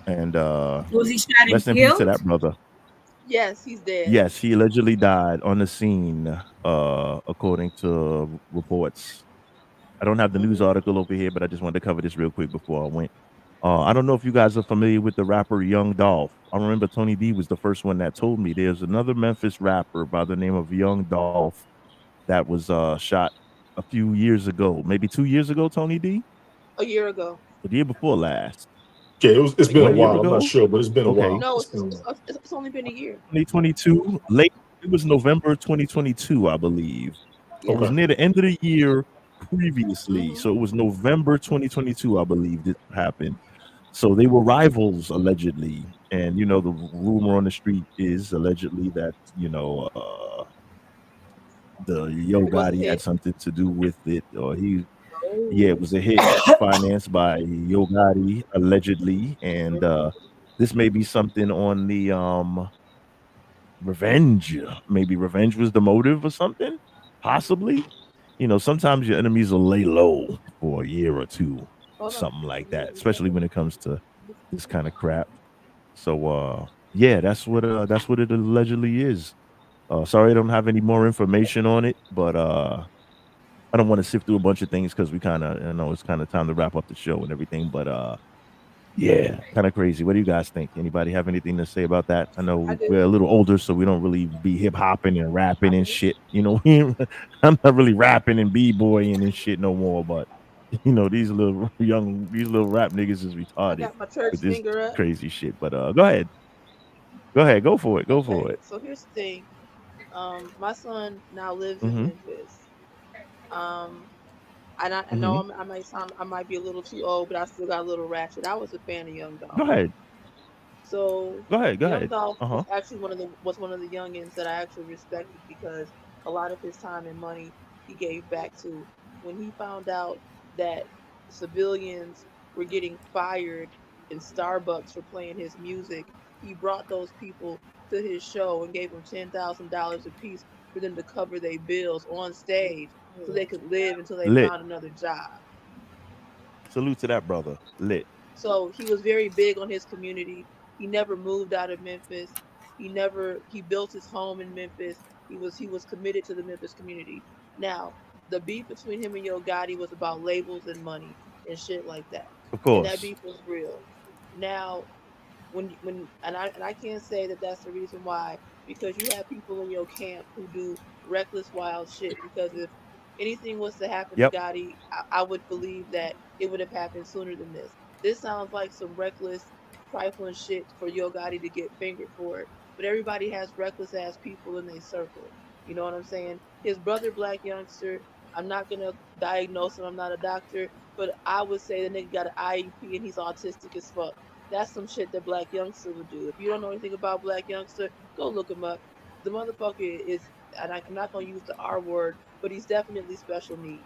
And was he shot and rest in peace killed? to that brother. Yes, he's dead. Yes, he allegedly died on the scene, according to reports. I don't have the news article over here, but I just wanted to cover this real quick before I went. I don't know if you guys are familiar with the rapper Young Dolph. I remember Tony D was the first one that told me there's another Memphis rapper by the name of Young Dolph that was shot a few years ago, maybe 2 years ago, Tony D? A year ago. The year before last. Yeah, it's been a while. I'm not sure, but it's been a while. No, it's only been a year. 2022, late. It was November 2022, I believe. Yeah. It was near the end of the year previously, so it was November 2022, I believe, it happened. So they were rivals allegedly, and the rumor on the street is allegedly that the Yo Gotti had something to do with it, or it was a hit financed by Yo Gotti allegedly, and this may be something on the revenge. Maybe revenge was the motive or something, possibly. Sometimes your enemies will lay low for a year or two, something like that, especially when it comes to this kind of crap. So that's what it allegedly is. Sorry, I don't have any more information on it, but I don't want to sift through a bunch of things because we kind of, it's kind of time to wrap up the show and everything. But yeah, kind of crazy. What do you guys think? Anybody have anything to say about that? I know we're a little older, so we don't really be hip hopping and rapping and shit. I'm not really rapping and b-boying and shit no more. But these little rap niggas is retarded got my church with this finger up. crazy shit. But go ahead, go for it, So here's the thing. My son now lives Mm-hmm. in Memphis. I know I might be a little too old, but I still got a little ratchet. I was a fan of Young Dolph. Go ahead. So Go ahead. Young Dolph was actually one of the youngins that I actually respected because a lot of his time and money he gave back to. When he found out that civilians were getting fired in Starbucks for playing his music, he brought those people to his show and gave them $10,000 a piece for them to cover their bills on stage so they could live until they found another job. Salute to that brother. Lit. So he was very big on his community. He never moved out of Memphis. He built his home in Memphis. He was committed to the Memphis community. Now, the beef between him and Yo Gotti was about labels and money and shit like that. Of course. And that beef was real. Now, I can't say that that's the reason why, because you have people in your camp who do reckless, wild shit. Because if anything was to happen to Gotti, I would believe that it would have happened sooner than this. This sounds like some reckless, trifling shit for Yo Gotti to get fingered for it. But everybody has reckless ass people in their circle. You know what I'm saying? His brother, Black Youngster, I'm not gonna diagnose him. I'm not a doctor, but I would say the nigga got an IEP and he's autistic as fuck. That's some shit that Black Youngster would do. If you don't know anything about Black Youngster, go look him up. The motherfucker is, and I'm not gonna use the R word, but he's definitely special needs.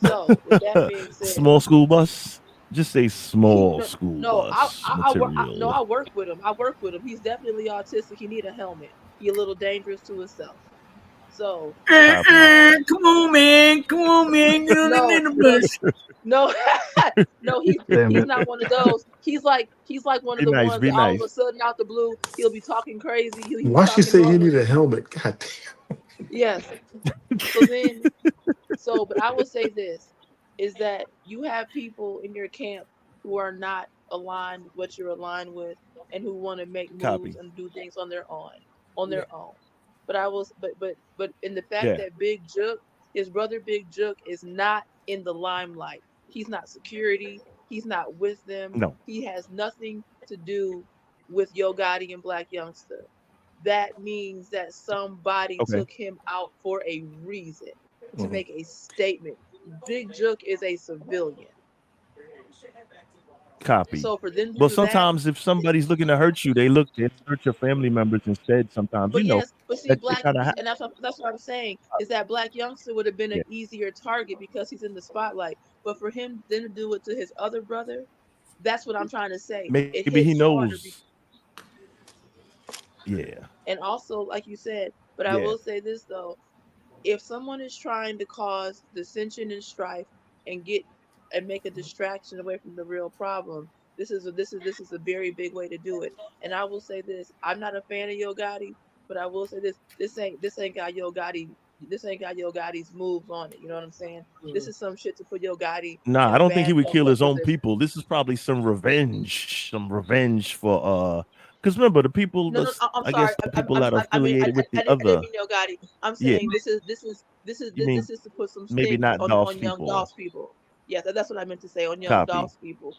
So with that being said, small school bus. Just say small school bus. I work with him. He's definitely autistic. He need a helmet. He a little dangerous to himself. So come on, man. Get on in the bush. No, he's not one of those. He's like one of the ones that all of a sudden out the blue he'll be talking crazy. Why she say he need a helmet? God damn. Yes. But I would say this is that you have people in your camp who are not aligned with what you're aligned with and who want to make moves and do things on their own. But in the fact that Big Jook, his brother Big Jook, is not in the limelight. He's not security. He's not with them. No. He has nothing to do with Yo Gotti and Black Youngster. That means that somebody took him out for a reason, to make a statement. Big Jook is a civilian. Copy. So for them, sometimes if somebody's looking to hurt you, they search your family members instead. Sometimes, but see, that's what I'm saying is that Black Youngster would have been an easier target because he's in the spotlight. But for him then to do it to his other brother, that's what I'm trying to say. Maybe he knows. Yeah. And also, like you said, but I will say this though: if someone is trying to cause dissension and strife and make a distraction away from the real problem, this is a very big way to do it. And I will say this: I'm not a fan of Yo Gotti, but I will say this ain't got Yo Gotti's moves on it. You know what I'm saying? This is some shit to put Yo Gotti. Nah, I don't think he would kill his own people. This is probably some revenge for because remember the people. I'm I sorry. guess the people that are affiliated with the other. I didn't mean Yo Gotti. I'm saying this is to put some maybe sting not on Young Dolph's people. Yeah, that's what I meant to say on Young Dolph's people.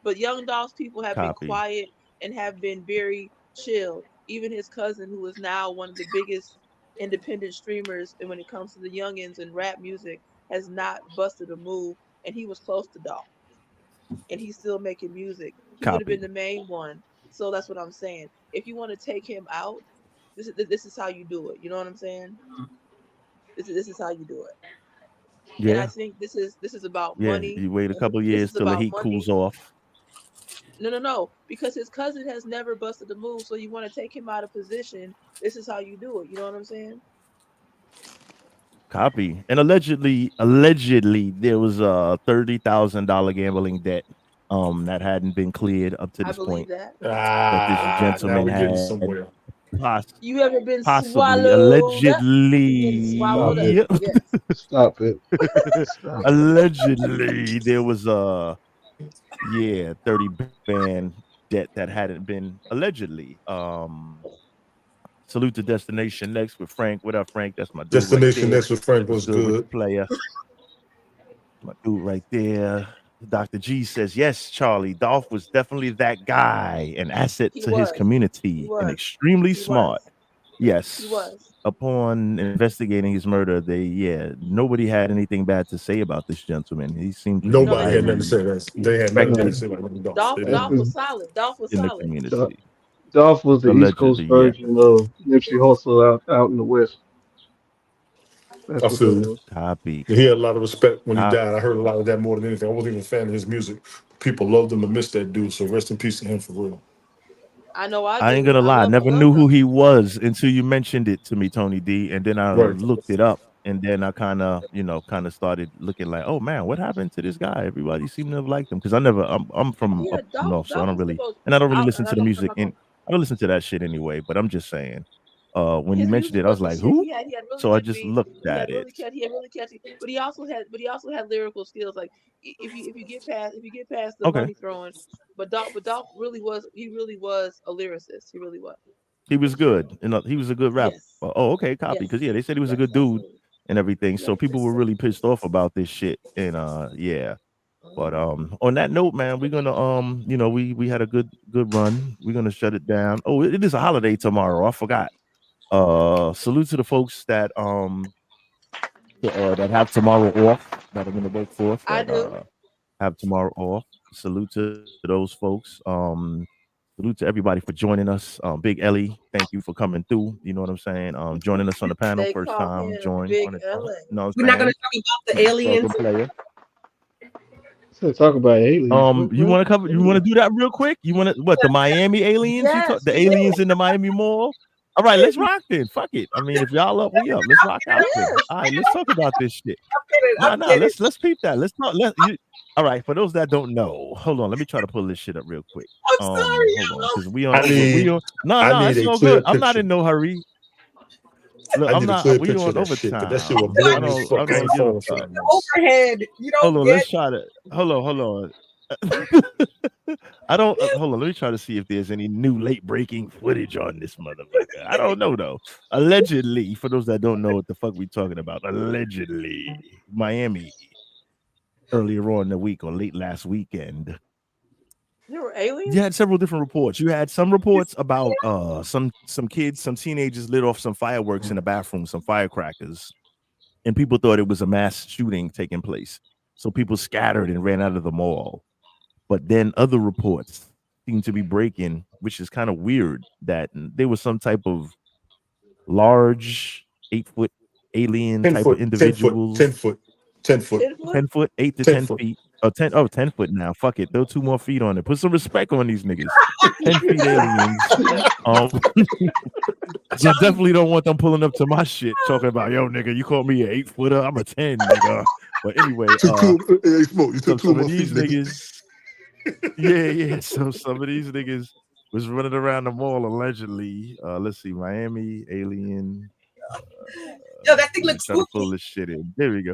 But Young Dolph's people have been quiet and have been very chill. Even his cousin, who is now one of the biggest independent streamers, and when it comes to the youngins and rap music, has not busted a move, and he was close to Dolph, and he's still making music. He would have been the main one. So that's what I'm saying. If you want to take him out, this is how you do it. You know what I'm saying? This is how you do it. Yeah. And I think this is about money. You wait a couple years till the heat cools off. No, because his cousin has never busted a move, so you want to take him out of position. This is how you do it. You know what I'm saying? Copy. And allegedly, there was a $30,000 gambling debt that hadn't been cleared up to this point. That. That this gentleman now we're getting had. somewhere. You ever been Possibly, swallowed? allegedly. Swallowed up. Stop it. Yes. Stop it. Stop it. Allegedly, there was a 30 band debt that hadn't been allegedly. Salute to Destination Next with Frank. What up, Frank? That's my dude Destination right there. Next with Frank was With the good. player. My dude right there. Dr. G says, yes, Charlie, Dolph was definitely that guy, an asset to his community, and extremely smart. Yes. He was. Upon investigating his murder, nobody had anything bad to say about this gentleman. He seemed to Nobody had nothing to say. They had nothing to say about Dolph. Dolph was solid. Dolph was in the solid. community. Dolph was the East Coast version of Nipsey Hussle out in the West. That's I feel copy. He had a lot of respect when he died. I heard a lot of that more than anything. I wasn't even a fan of his music. People loved him and missed that dude. So rest in peace to him for real. I know. I ain't gonna lie. I never knew who he was until you mentioned it to me, Tony D. And then I looked it up, and then I kind of started looking like, oh man, what happened to this guy? Everybody seemed to have liked him because I'm from up north, so I don't really listen to the music, and I don't listen to that shit anyway. But I'm just saying. When you mentioned it, I was like, "Who?" He had really so I just looked at it. He had really catchy, but he also had lyrical skills. Like if you get past the money throwing, but Dolph really was a lyricist. He really was. He was good, and he was a good rapper. Yes. Oh, okay, copy. Because they said he was a good dude and everything. So people were really pissed off about this shit, and But on that note, man, we're gonna we had a good run. We're gonna shut it down. Oh, it is a holiday tomorrow. I forgot. Salute to the folks that that have tomorrow off, that are gonna work for us. I do. Have tomorrow off. Salute to those folks. Salute to everybody for joining us. Big Ellie, thank you for coming through. You know what I'm saying? Joining us on the panel, first time join. We're not gonna talk about the aliens. Talk about aliens. You want to do that real quick? You want to the Miami aliens? Yes, the aliens in the Miami Mall? All right, let's rock then. Fuck it. I mean, if y'all up, we up. Let's rock out then. All right, let's talk about this shit. Let's peep that. Let's not all right, for those that don't know, hold on. Let me try to pull this shit up real quick. I'm sorry, hold on, because we on. No, it's no good. I'm not in no hurry. Look, I'm not. We on overtime. That shit will blow me fucking overhead. You don't. Hold on. Let's try to. Hold on. I don't. Hold on. Let me try to see if there's any new late breaking footage on this motherfucker. I don't know though. Allegedly, for those that don't know what the fuck we talking about, allegedly, Miami earlier on in the week or late last weekend. There were aliens? You had several different reports. You had some reports about some kids, some teenagers lit off some fireworks in the bathroom, some firecrackers, and people thought it was a mass shooting taking place. So people scattered and ran out of the mall. But then other reports seem to be breaking, which is kind of weird, that there was some type of large 8-foot alien type of individuals. 10 foot, 8 to 10 feet. 10 foot now. Fuck it. Throw 2 more feet on it. Put some respect on these niggas. 10 feet aliens. I definitely don't want them pulling up to my shit talking about, yo, nigga, you call me an 8-footer. I'm a 10, nigga. But anyway, some of these niggas. Yeah. So some of these niggas was running around the mall allegedly. Let's see, Miami alien. Yo, that thing looks spooky. Pull this shit in. There we go.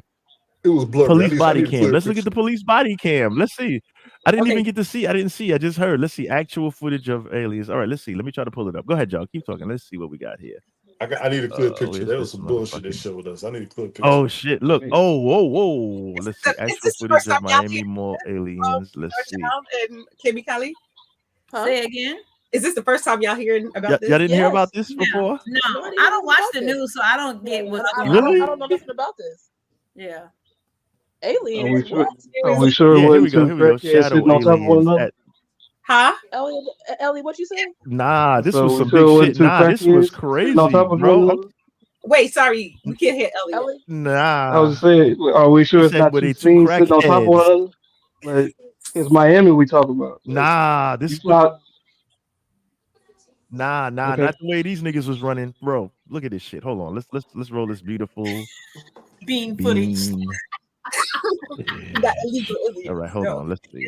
It was blurry. Police body cam. Let's look at the police body cam. Let's see. I didn't even get to see. I didn't see. I just heard. Let's see actual footage of aliens. All right, let's see. Let me try to pull it up. Go ahead, y'all. Keep talking. Let's see what we got here. I need a clear picture. That was some bullshit they showed us. I need a clear picture. Oh shit! Look. Oh, whoa. Let's see actual footage of Miami Mall aliens. Let's see. And Kimmy Kelly. Say again. Is this the first time y'all hearing about this? Y'all didn't hear about this before? No, I don't watch the news, so I don't get what's going on. Really? I don't know nothing about this. Yeah. Aliens. Are we sure? Here we go. Shadow aliens. Huh? Ellie, what you say? Nah, this was some big shit. Nah, this was crazy, bro. Wait, sorry, we can't hear Ellie. Nah. I was saying, are we sure it's not two scenes sitting on top of one another? Like, it's Miami we talking about. Nah, this was not. Nah, not the way these niggas was running, bro. Look at this shit. Hold on, let's roll this beautiful bean footage. All right, hold on. Let's see.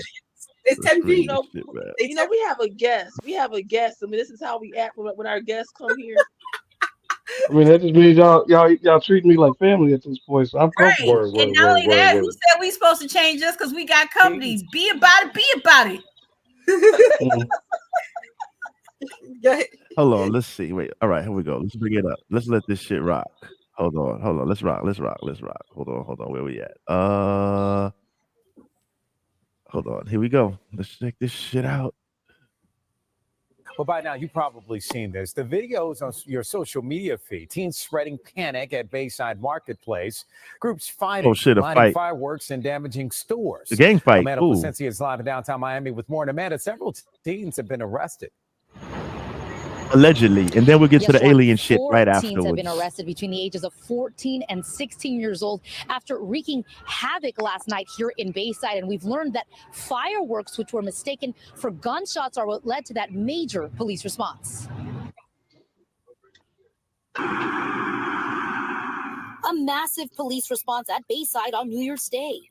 It's 10 feet. You know, we have a guest. I mean, this is how we act when our guests come here. I mean, that just means y'all treat me like family at this point, so I'm comfortable. Right. And not only that, who said we supposed to change just because we got companies? Be about it. Be about it. Hold on, let's see. Wait, all right, here we go. Let's bring it up. Let's let this shit rock. Hold on. Let's rock. Hold on. Where we at? Hold on. Here we go. Let's check this shit out. Well, by now, you've probably seen this. The videos on your social media feed. Teens spreading panic at Bayside Marketplace. Groups fighting, a lighting fight. fireworks and damaging stores. The gang fight. Amanda Ooh. Placencia is live in downtown Miami with more. And Amanda, several teens have been arrested. Allegedly. And then we'll get to the alien shit right Teens have afterwards. been arrested between the ages of 14 and 16 years old after wreaking havoc last night here in Bayside. And we've learned that fireworks, which were mistaken for gunshots, are what led to that major police response. A massive police response at Bayside on New Year's Day.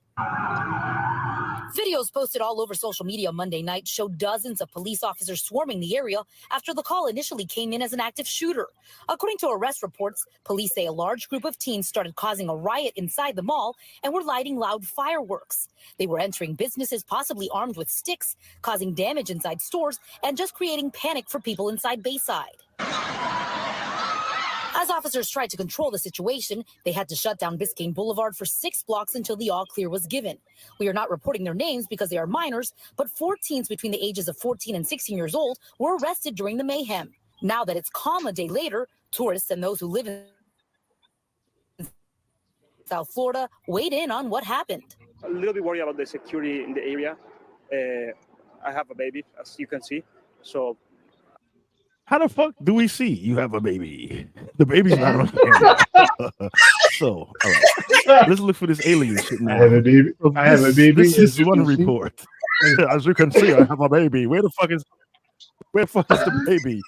Videos posted all over social media Monday night show dozens of police officers swarming the area after the call initially came in as an active shooter. According to arrest reports, police say a large group of teens started causing a riot inside the mall and were lighting loud fireworks. They were entering businesses possibly armed with sticks, causing damage inside stores, and just creating panic for people inside Bayside. As officers tried to control the situation, they had to shut down Biscayne Boulevard for 6 blocks until the all clear was given. We are not reporting their names because they are minors, but 4 teens between the ages of 14 and 16 years old were arrested during the mayhem. Now that it's calm a day later, tourists and those who live in South Florida weighed in on what happened. A little bit worried about the security in the area. I have a baby, as you can see, so. How the fuck do we see you have a baby? The baby's not on camera. So, all right. Let's look for this alien shit now. I have a baby. This is one report. As you can see, I have a baby. Where the fuck is the baby?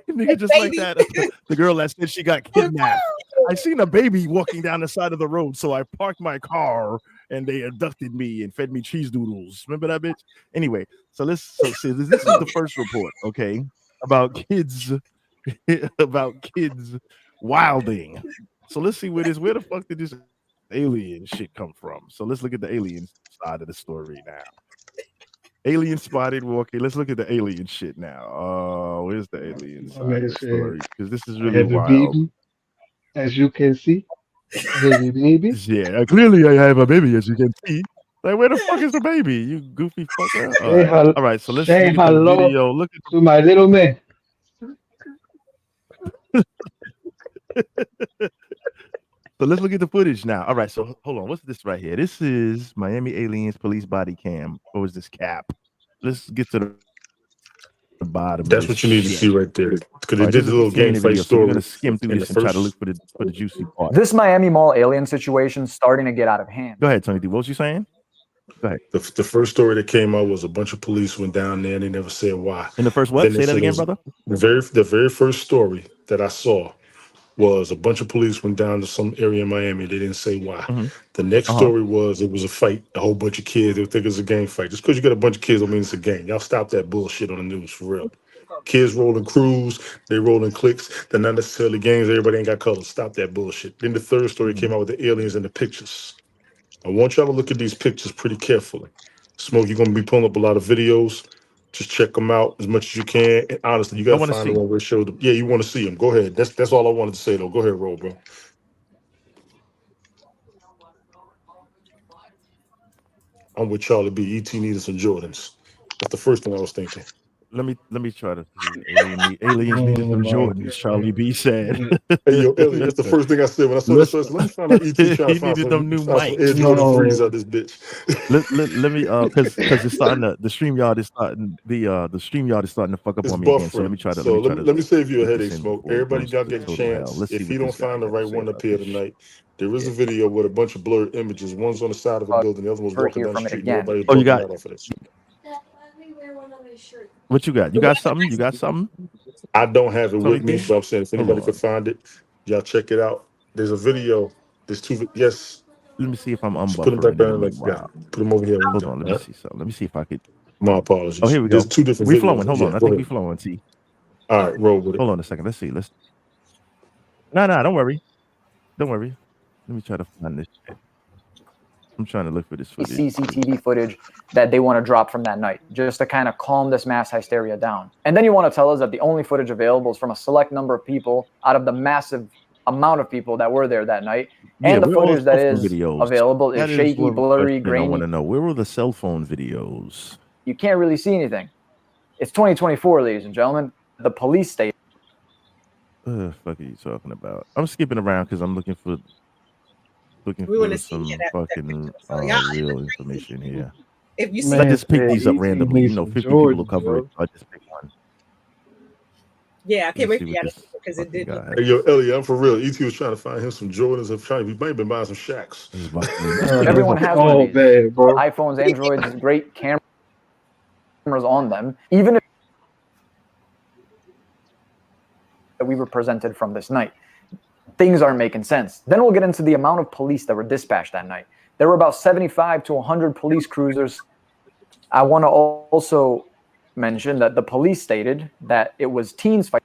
Nigga, just like that. The girl that said she got kidnapped. I seen a baby walking down the side of the road, so I parked my car and they abducted me and fed me cheese doodles. Remember that bitch? Anyway, so this is the first report, okay? About kids wilding. So let's see where the fuck did this alien shit come from? So let's look at the alien side of the story now. Alien spotted walking. Let's look at the alien shit now. Where's the alien side of the story? Because this is really wild. Baby, as you can see. Baby. Yeah, clearly I have a baby, as you can see. Like, where the fuck is the baby? You goofy fucker. All right, so let's say look at the hello video. Look at to my little man. So let's look at the footage now. All right, so hold on. What's this right here? This is Miami Aliens police body cam. What was this cap? Let's get to the bottom. That's what you need to see right there. Because they did the little game fight story. We're gonna skim through this and try to look for the juicy part. This Miami Mall alien situation starting to get out of hand. Go ahead, Tony D. What was you saying? Go ahead. The first story that came out was a bunch of police went down there and they never said why. In the first what? Say that again, brother. The very first story that I saw was a bunch of police went down to some area in Miami. They didn't say why. Mm-hmm. The next story was it was a fight, a whole bunch of kids. They would think it was a gang fight. Just because you got a bunch of kids don't mean it's a gang. Y'all stop that bullshit on the news, for real. Kids rolling crews, they rolling cliques. They're not necessarily gangs. Everybody ain't got colors. Stop that bullshit. Then the third story came out with the aliens and the pictures. I want y'all to look at these pictures pretty carefully. Smoke, you're going to be pulling up a lot of videos. Just check them out as much as you can. And honestly, you got to find the one where it showed them. Yeah, you want to see them. Go ahead. That's all I wanted to say, though. Go ahead, roll, bro. I'm with Charlie B. E.T. needed some Jordans. That's the first thing I was thinking. Let me try to aliens needed some Jordans. Charlie B said. Hey, yo, Elliot, that's the first thing I said when I saw this. Let me find out E.T. trying to find needed them new mics. Freeze out this bitch. let me because it's starting to the StreamYard is starting the StreamYard is starting to fuck up on me again. So let me try to let me save you a headache, Smoke. Everybody y'all get a chance. If you don't find the right one up here tonight, there is a video with a bunch of blurred images. One's on the side of a building, the other one's walking down the street. Oh, you got off of this. What you got? You got something? You got something? I don't have it with me, but I'm saying if anybody could find it, y'all check it out. There's a video. There's two. Yes. Let me see if I'm unbuffering. Put them back down. Put them over here. Hold on. Let me see something. Let me see if I could. My apologies. Oh, here we go. There's two different We videos. flowing. Hold on. Yeah, I go think we ahead. flowing, T. All right, roll with it. Hold on a second. Let's see. No, don't worry. Don't worry. Let me try to find this shit. I'm trying to look for this footage. CCTV footage that they want to drop from that night, just to kind of calm this mass hysteria down. And then you want to tell us that the only footage available is from a select number of people out of the massive amount of people that were there that night. Yeah, And the where are footage those that cell is phone videos? available is That is shaky, one blurry, question I want grainy. to know. Where were the cell phone videos? You can't really see anything. It's 2024, ladies and gentlemen. The police state. What the fuck are you talking about? I'm skipping around because I'm looking for We want to see some fucking real information here. If you see, I just picked Man, these up ET randomly. You needs know, some 50 people will Jordans, cover bro. it. So I just picked one. yeah, I can't wait Let's for see y'all what to this because it did. Look Hey, yo, Elliot, I'm for real. ET was trying to find him some Jordans. He might have been buying some Shaqs. Everyone has one Oh, of these. bad, bro. iPhones, Androids, great cameras on them. Even if we were presented from this night, things aren't making sense. Then we'll get into the amount of police that were dispatched that night. There were about 75 to 100 police cruisers. I want to also mention that the police stated that it was teens fighting.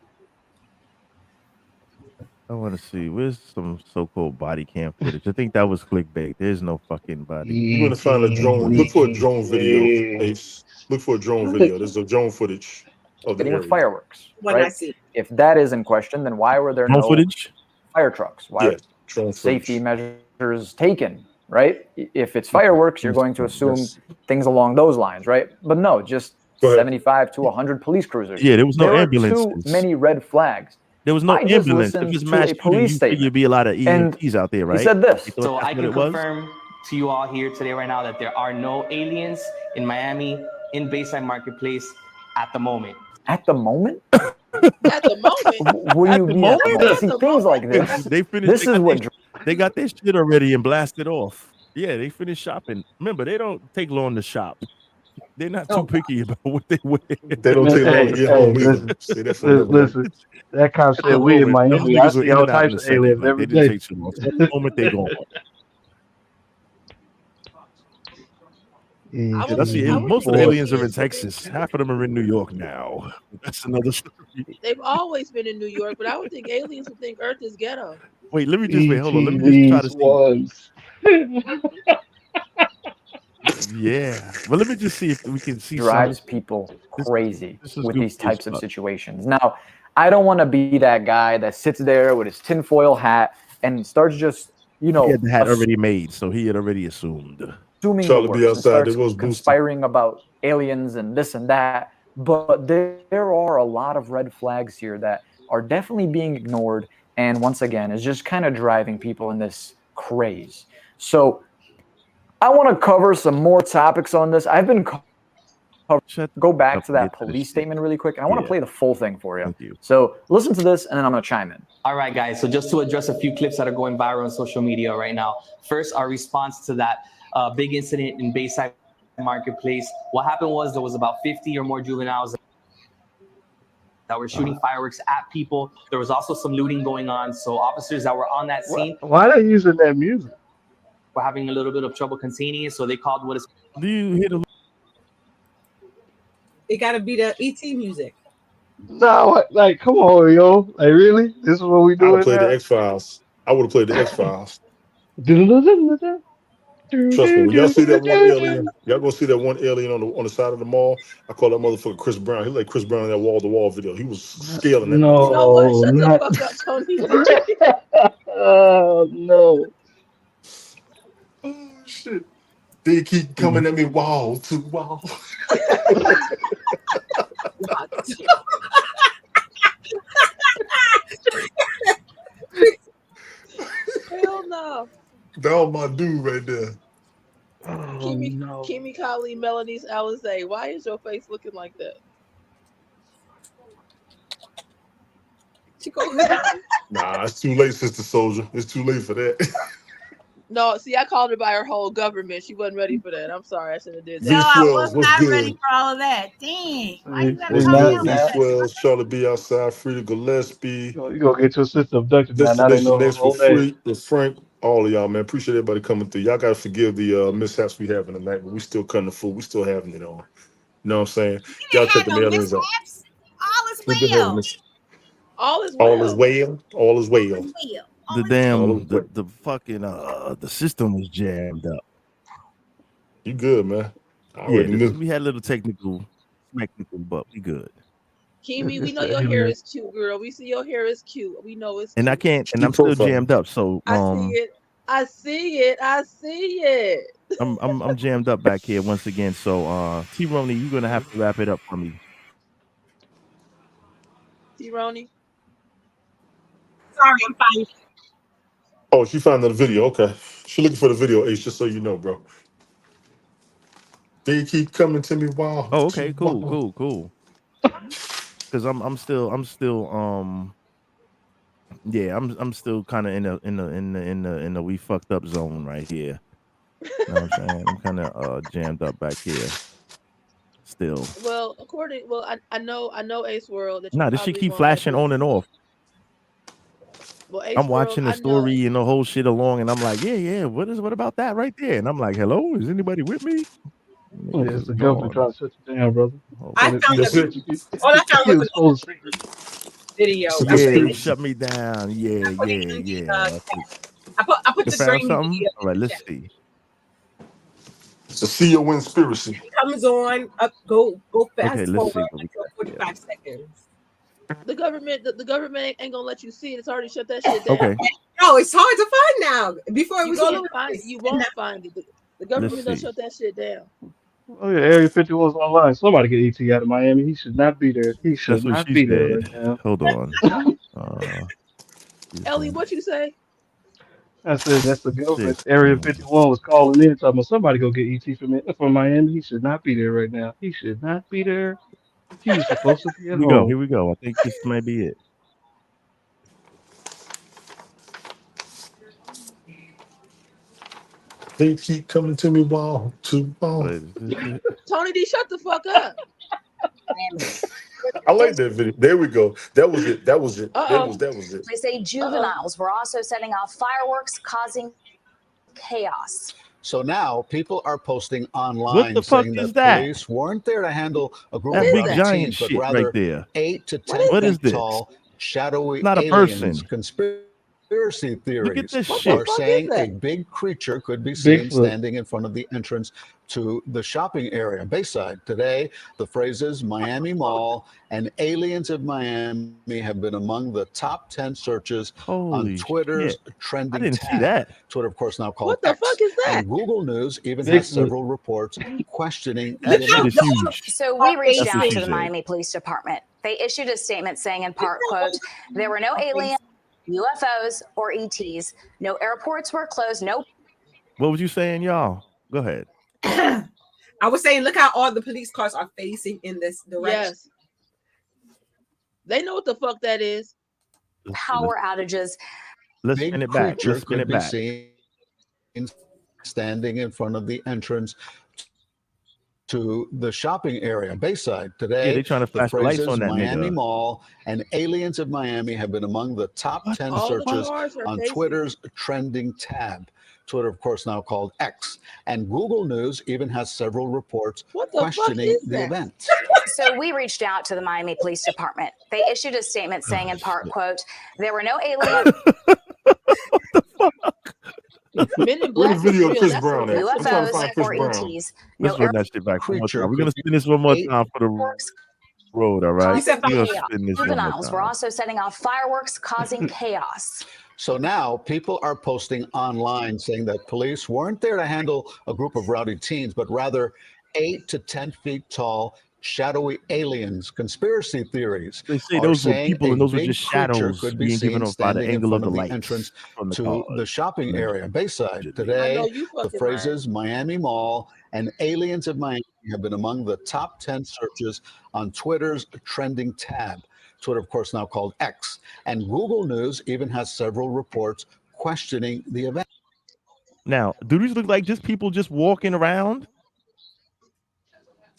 I want to see. Where's some so-called body cam footage? I think that was clickbait. There's no fucking body. You're going to find a drone. Look for a drone video, Ace. Look for a drone video. There's a drone footage of the area. Fireworks. What I Right? see. If that is in question, then why were there Drone no footage? fire trucks? Why Yeah, are drone safety footage. measures taken? Right? If it's fireworks, you're going to assume things along those lines, right? But no, just Go ahead. 75 to 100 police cruisers. Yeah, there was no There are ambulances. too many red flags. There was no I just ambulance. If listened it's to mass a shooting, police you statement. figure be a lot of And EMTs out there, right? he said this. You thought So that's I what can it was? confirm to you all here today, right now, that there are no aliens in Miami in Bayside Marketplace at the moment. At the moment? At the moment. What do At you the mean at the moment? moment? See, things like this. They finished. This is what They got their shit already and blasted off. Yeah, they finished shopping. Remember, they don't take long to shop. They're not too picky about what they wear. They don't take long to get home either. Listen, Say that for another listen. That cop At said the we in moment, those Miami. I niggas were see in all and out in types a of aliens second. Like, every they didn't day. take too long. So at the moment they gone. Most of the aliens are in Texas. Half of them are in New York now. That's another story. They've always been in New York, but I would think aliens would think Earth is ghetto. Wait, let me just wait. Hold on. Let me just try to see. Yeah, but let me just see if we can see. drives people crazy with these types of situations. Now, I don't want to be that guy that sits there with his tinfoil hat and starts just, He had the hat already made, so he had already assumed. assuming the Charlie be worst and outside. starts There goes Booster. conspiring about aliens and this and that. But there are a lot of red flags here that are definitely being ignored. And once again, is just kind of driving people in this craze. So I want to cover some more topics on this. I've been go back to that police statement really quick. And I want to play the full thing for you. So listen to this, and then I'm going to chime in. All right, guys. So just to address a few clips that are going viral on social media right now. First, our response to that big incident in Bayside Marketplace. What happened was there was about 50 or more juveniles that were shooting fireworks at people. There was also some looting going on. So officers that were on that scene Why are they using that music? were having a little bit of trouble containing it. So they called what is. Do you hear the? It got to be the ET music. No, like, come on, yo. Like, really? This is what we I doing would play now? the X-Files. I would have played the X-Files. Trust me, when y'all see that one alien, y'all gonna see that one alien on the side of the mall. I call that motherfucker Chris Brown. He like Chris Brown in that wall-to-wall video. He was scaling that. No, Shut not. the fuck up, Tony. Oh, no. Oh shit! They keep coming at me wall to wall. Hell no. That was my dude right there. Kimi Kali, Melanie's Alizé. Why is your face looking like that? Nah, it's too late, Sister Soldier. It's too late for that. No, see, I called her by her whole government. She wasn't ready for that. I'm sorry, I shouldn't have did V12, that. I was what's not good? ready for all of that. Dang. Why you gotta What's call me good? on that? V12, Charlotte B outside, Frida Gillespie. You gonna get your sister abducted now. Now they Destination know her next whole for name. free with Frank. All of y'all, man. Appreciate everybody coming through. Y'all gotta forgive the mishaps we having tonight, but we still cutting the food. We still having it on. You know what I'm saying? Y'all check the aliens out. All is We've been having well. this. All is well. All is well. All is well. The damn the fucking the system was jammed up. You good, man? I Yeah, already knew. we had a little technical, but we good. Kimi, we know your hair is cute, girl. We see your hair is cute. We know it's cute. And I can't, and I'm still jammed up. So I see it. I see it. I see it. I'm jammed up back here once again. So T Roney, you're gonna have to wrap it up for me. T Roney. Sorry, I'm fine. Oh, she found the video. Okay, she looking for the video. Ace, just so you know, bro. They keep coming to me. Wow. Oh, okay, cool. Because I'm still yeah, I'm still kind of in the we fucked up zone right here. You know what I'm saying? I'm kind of jammed up back here. Still. Well, I know Ace World. That Nah, this shit keep flashing on and off. Well, Ace I'm watching World, the story and the whole shit along, and I'm like, yeah. What about that right there? And I'm like, hello, is anybody with me? Yeah, it's the government trying to shut you down, brother. I found all I found was a video. Yeah, shut me down. Yeah. I put You the found green something? video. All right, let's see. It's a CEO conspiracy. It comes on. Go fast Okay, let's forward see what we until 45 seconds. The government ain't gonna let you see it. It's already shut that shit down. Okay. No, it's hard to find now. Before it was you won't find it. The government done see. shut that shit down. Oh yeah, Area 51's online. Somebody get ET out of Miami. He should not be there. He should That's what not she be there said. right now. Hold on. Ellie, what you say? I said that's the government. Area 51 was calling in talking about somebody go get ET from Miami. He should not be there right now. He should not be there. He was supposed to be at home. Here we go. I think this might be it. They keep coming to me. Wow, too long. Tony D, shut the fuck up. I like that video. There we go. That was it. That was it. Uh-oh. That was it. They say juveniles were also setting off fireworks, causing chaos. So now people are posting online What the fuck saying is that that? police weren't there to handle a group That of big rowdy giant teens, but shit rather right there. 8 to 10 What is feet this? tall, shadowy Not a aliens. person. Conspiracy theories this are shit. saying a big creature could be seen Bigfoot. standing in front of the entrance to the shopping area, Bayside. Today, the phrases Miami Mall and aliens of Miami have been among the top 10 searches Holy on Twitter's shit. trending I didn't see tab. that. Twitter, of course, now called What the X. fuck is that? And Google News even Bigfoot. has several reports questioning That the shit is event. huge. So we reached That's what out she to the said. Miami Police Department. They issued a statement saying in part, quote, there were no aliens, UFOs, or ETs. No airports were closed. No. What was you saying, y'all? Go ahead. I was saying, look how all the police cars are facing in this direction. Yes. They know what the fuck that is. Power outages. Let's Big spin it back. creature Let's spin could it be back. seen standing in front of the entrance to the shopping area, Bayside. Today, Yeah, they trying to the flash the lights phrases on that Miami nigga. Mall and aliens of Miami have been among the top 10 All the searches cars are on facing. Twitter's trending tab. Twitter, of course, now called X. And Google News even has several reports What the fuck questioning is the that? event. So we reached out to the Miami Police Department. They issued a statement saying in part, quote, there were no aliens. Men in Where the Black is video of real. Chris That's Brown at? I'm trying to UFOs find Chris or Brown. ETs. Let's No run that shit back one more Creature time. We're gonna could spin this one more be time for the airports road, all right? causing We're gonna chaos. spin this one more Juveniles were time. also setting off fireworks, causing chaos. So now people are posting online saying that police weren't there to handle a group of rowdy teens, but rather 8 to 10 feet tall, shadowy aliens. Conspiracy theories They say are those were saying people a and those were big just creature shadows could be being given seen off by the standing in angle of front the of the lights entrance from the to cars. the shopping area, Bayside. I Today, know you the fucking phrases Miami Mall and aliens of Miami have been among the top 10 searches on Twitter's trending tab. Twitter, of course, now called X. And Google News even has several reports questioning the event. Now, do these look like just people just walking around?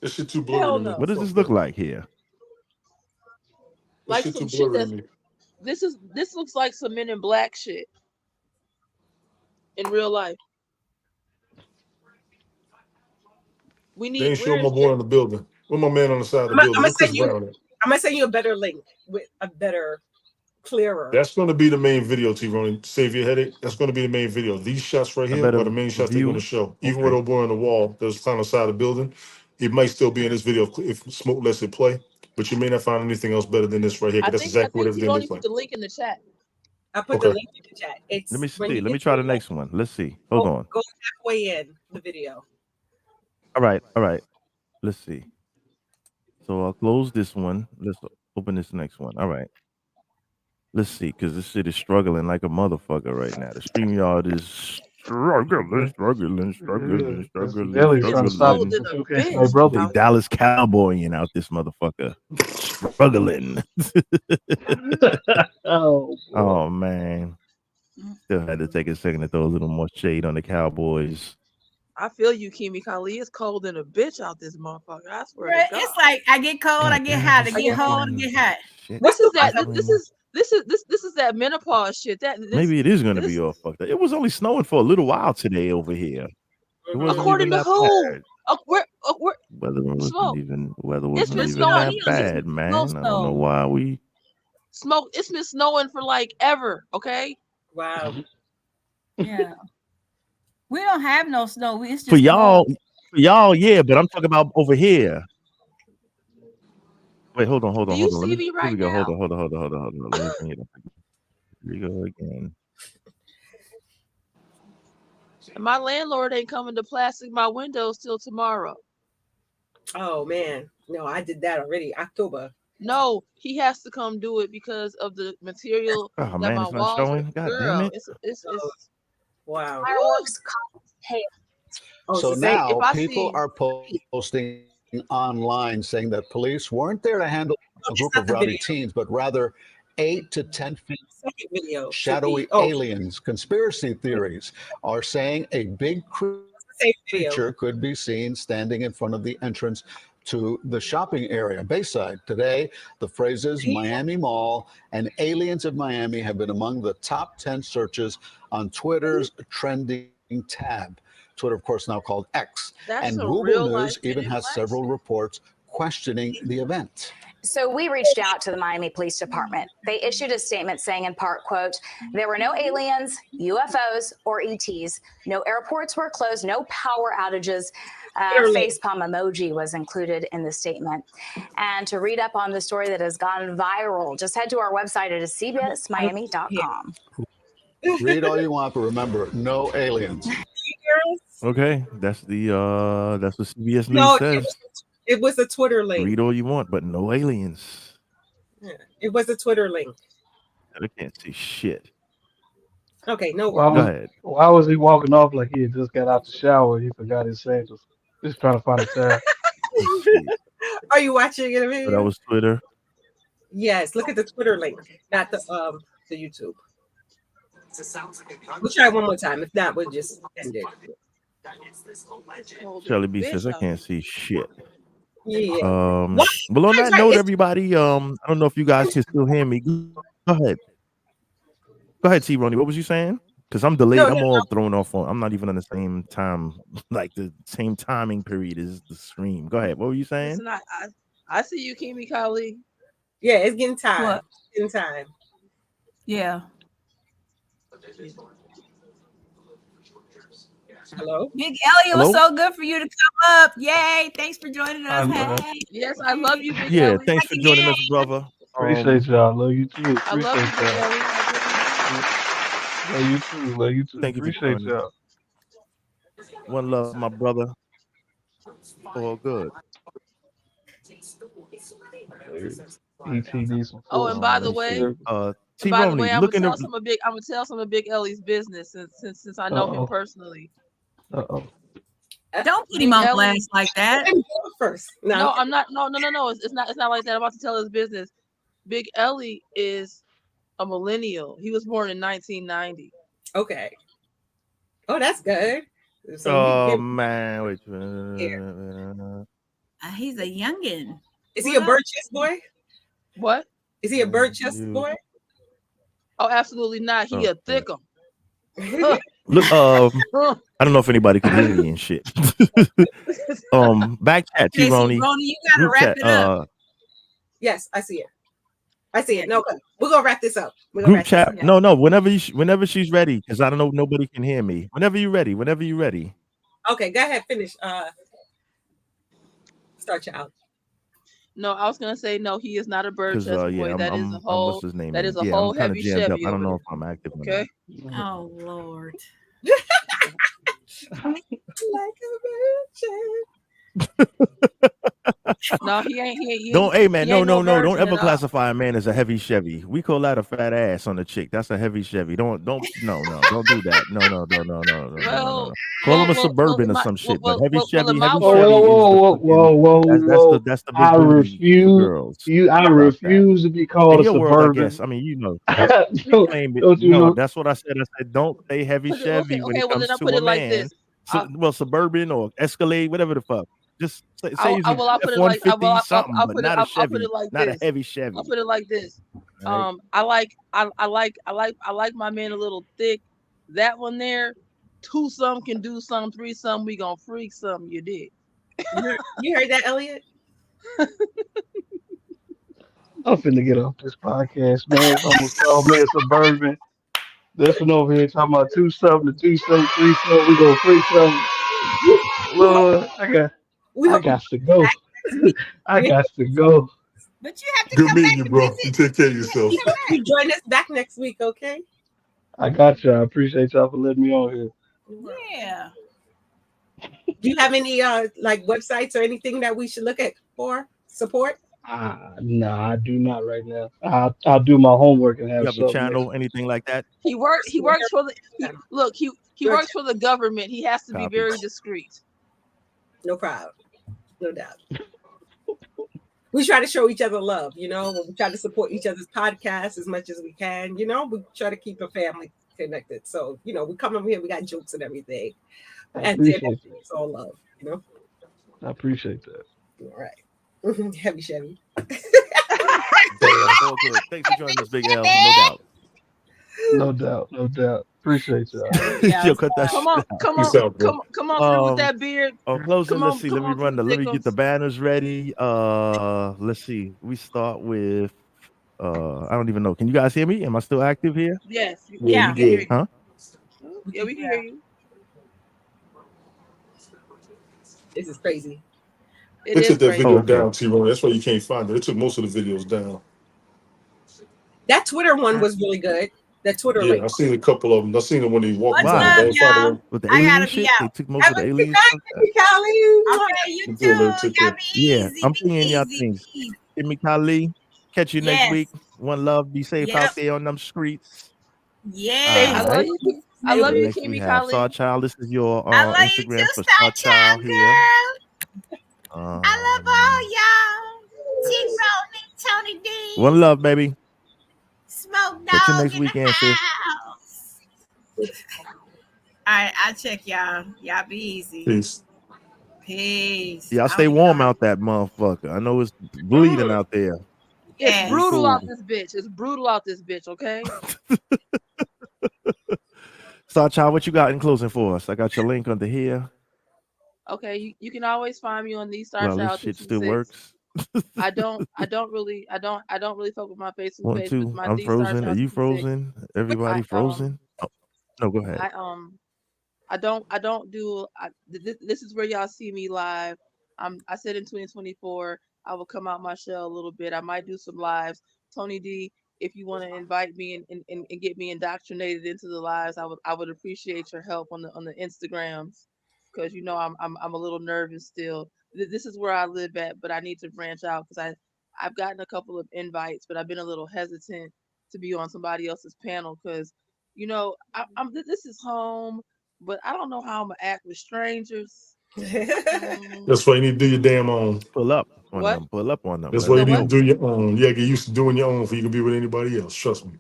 This shit too blurry Hell to me. no. What does Fuck this look that. like here? This Like shit some too shit blurry to that's me. this looks like some Men in Black shit in real life. We They need ain't show my boy in the building. Where my man on the side of the I'm building? gonna send you a better link with a better, clearer. That's going to be the main video, T-Ronnie. Save your headache. That's going to be the main video. These shots right here are the main shots they're going to show. Even with O'Boy on the wall, there's on the side of the building. It might still be in this video if Smoke lets it play, but you may not find anything else better than this right here. That's exactly what everything looks like. Put the link in the chat. I put the link in the chat. It's Let me see. Let me try the next one. Let's see. Hold on. Go halfway in the video. All right. Let's see. So I'll close this one. Let's open this next one. All right. Let's see, because this shit is struggling like a motherfucker right now. The StreamYard is struggling. The Dallas Cowboying out this motherfucker. Struggling. Oh, man. Still had to take a second to throw a little more shade on the Cowboys. I feel you, Kimi Kali. It's cold in a bitch out this motherfucker. I swear to God. It's like I get cold, I get hot, I get cold, I get hot. This is that. This is that menopause shit. Maybe it is going to be all fucked up. It was only snowing for a little while today over here. According to who? Weather wasn't even that bad, man. I don't know why we smoke. It's been snowing for like ever. Okay. Wow. Yeah. We don't have no snow. It's just for y'all, yeah. But I'm talking about over here. Wait, hold on. Do you see me right now? Hold on. Let me bring it up. Here we go again. My landlord ain't coming to plastic my windows till tomorrow. Oh man, no, I did that already. October. No, he has to come do it because of the material that man, my it's not walls. showing. God damn it! It's wow. Fireworks. So now people are posting online saying that police weren't there to handle a group of rowdy teens, but rather 8 to 10 feet shadowy aliens. Conspiracy theories are saying a big creature could be seen standing in front of the entrance to the shopping area. Bayside today, the phrases Miami Mall and aliens of Miami have been among the top 10 searches on Twitter's trending tab. Twitter, of course, now called X. And Google News even has several reports questioning the event. So we reached out to the Miami Police Department. They issued a statement saying in part, quote, there were no aliens, UFOs, or ETs. No airports were closed, no power outages. Facepalm emoji was included in the statement. And to read up on the story that has gone viral, just head to our website at cbsmiami.com. Read all you want, but remember, no aliens. Okay, that's what CBS News says. It was a Twitter link. Read all you want, but no aliens. Yeah, it was a Twitter link. I can't see shit. Okay, no. Go ahead. Why was he walking off like he had just got out the shower? He forgot his sandals. Just trying to find a towel. Are you watching it? So that was Twitter. Yes, look at the Twitter link, not the YouTube. We'll try one more time. If not, we'll just end it. Shelly B says I can't see shit. Yeah. Well, on that note, everybody, I don't know if you guys can still hear me. Go ahead, T. Ronnie. What was you saying? Because I'm delayed. I'm all thrown off on. I'm not even on the same time, like the same timing period as the stream. Go ahead. What were you saying? Listen, I see you, Kimi Kali. Yeah, it's getting time. What? It's getting time. Yeah. Hello, Big Ellie. It was so good for you to come up. Yay! Thanks for joining us. Hey. Yes, I love you, Big Yeah, Ellie. thanks for joining us, brother. Appreciate y'all. Love you too. I love you, Big Ellie. Love you too. Thank you. Appreciate y'all. One love, my brother. All good. Oh, and by the way, T. I'm Ronnie, gonna tell some of Big Ellie's business since I know him personally. Don't put him on blast like that. First, no, I'm not. No. It's not like that. I'm about to tell his business. Big Ellie is a millennial. He was born in 1990. Okay. Oh, that's good. So man, wait. He's a youngin. Is he a bird chest boy? What? Is he a bird chest boy? Oh, absolutely not. He a thickum. Look, I don't know if anybody can hear me and shit. Back chat, Okay, so T-Roni. Roni, you gotta Group wrap chat. it up. Yes, I see it. I see it. No, we're gonna wrap this up. Group chat. No, whenever she's ready, because I don't know, nobody can hear me. Whenever you're ready. Okay, go ahead, finish. Start you out. No, I was gonna say no. He is not a bird Because chest boy. yeah, that is a whole. what's his name? That is a Yeah, whole I'm kind of heavy jammed up. Chevy. I don't know over if I'm active or there. not. Okay. Oh Lord. Like a virgin. No, he ain't. He Don't, hey man, he ain't no, don't virgin ever at all. classify a man as a heavy Chevy. We call that a fat ass on the chick. That's a heavy Chevy. Don't do that. No. Call him a Suburban or some shit. But heavy Chevy, heavy Chevy is the that's the big I booty girls. I refuse to be called In a your world, I Suburban. guess. I mean, you know, claim it. Don't you No, know? that's what I said. I said don't say heavy Chevy when it Well, comes then I to put a it like man. this. Well, Suburban or Escalade, whatever the fuck. Just say I'll put it like F-150 something, but not a I'll Chevy, put it like not a this. heavy Chevy. I'll put it like this. Right. I like my man a little thick. That one there, 2 some can do some, 3 some we gonna freak some. You did. You heard that, Elliot? I'm finna get off this podcast, man. It's almost called me a Suburban. This one over here talking about 2 something, 2 something, 3 something. We gonna freak something. Lord, I got to go. I got to go. But you have to Good come meeting back you, and bro. visit. You take care of yourself. You join us back next week, okay? I got you. I appreciate y'all for letting me on here. Yeah. Do you have any like websites or anything that we should look at for support? No, I do not right now. I'll do my homework and You have have a something. channel, anything like that? He works for the he works for the government. He has to be Copy. very discreet. No problem. No doubt. We try to show each other love, you know. We try to support each other's podcasts as much as we can, you know. We try to keep a family connected. So, you know, we come over here, we got jokes and everything. I appreciate that. It's all love, you know. I appreciate that. All right. Heavy Chevy. All good. Thanks for joining us, Big L. No doubt. No doubt. Appreciate y'all. Yo, cut that Come shit on, out. come on, come on through with that beard. Closing. Let's see. Let me get the Dickums. banners ready. Let's see. We start with. I don't even know. Can you guys hear me? Am I still active here? Yes. Yeah. We can hear you. Huh? Yeah, we can hear you. This is crazy. They took that video down, T-Ron. That's why you can't find it. They took most of the videos down. That Twitter one was really good. That Twitter Yeah, link. I seen a couple of them. I seen them when they walked What's by. up, I ain't find y'all? them. With the I alien gotta be shit, out. they took most of the alien stuff. Okay, you too. Until they Y'all took be it. Yeah, easy. I'm Be pinging y'all easy. things. Give me Kali. Catch you next Yes. week. One love. Be safe Yep. out there on them streets. Yeah. I love you. I love you, Next we Kimmy have Kali. Star Child. This is your I love you Instagram too, for Star Star Child Child here. girl. I love all y'all. T-Roni, Tony D, One love, baby. Smoke Catch you Dog next in weekend, the sis. house. All right, I'll check y'all. Y'all be easy. Peace. Peace. Y'all stay warm out that motherfucker. I know it's bleeding out there. It's Yes. brutal Cool. out this bitch. It's brutal out this bitch, okay? Star Child, what you got in closing for us? I got your link under here. Okay, you can always find me on the Star Well, this Child shit still 226. works. I don't really fuck with my Facebook One, page, but two. my I'm the Star frozen. Are Child you 226. frozen? Everybody frozen? Oh, no, go ahead. I don't do. This is where y'all see me live. I said in 2024 I will come out my shell a little bit. I might do some lives. Tony D, if you want to invite me and get me indoctrinated into the lives, I would appreciate your help on the Instagrams, because you know I'm a little nervous still. This is where I live at, but I need to branch out because I've gotten a couple of invites, but I've been a little hesitant to be on somebody else's panel because you know this is home, but I don't know how I'm gonna act with strangers. That's why you need to do your damn own. Pull up on What? them. Pull up on them. That's Let why you them need to know. do your own. Yeah, get used to doing your own before you can be with anybody else. Trust me.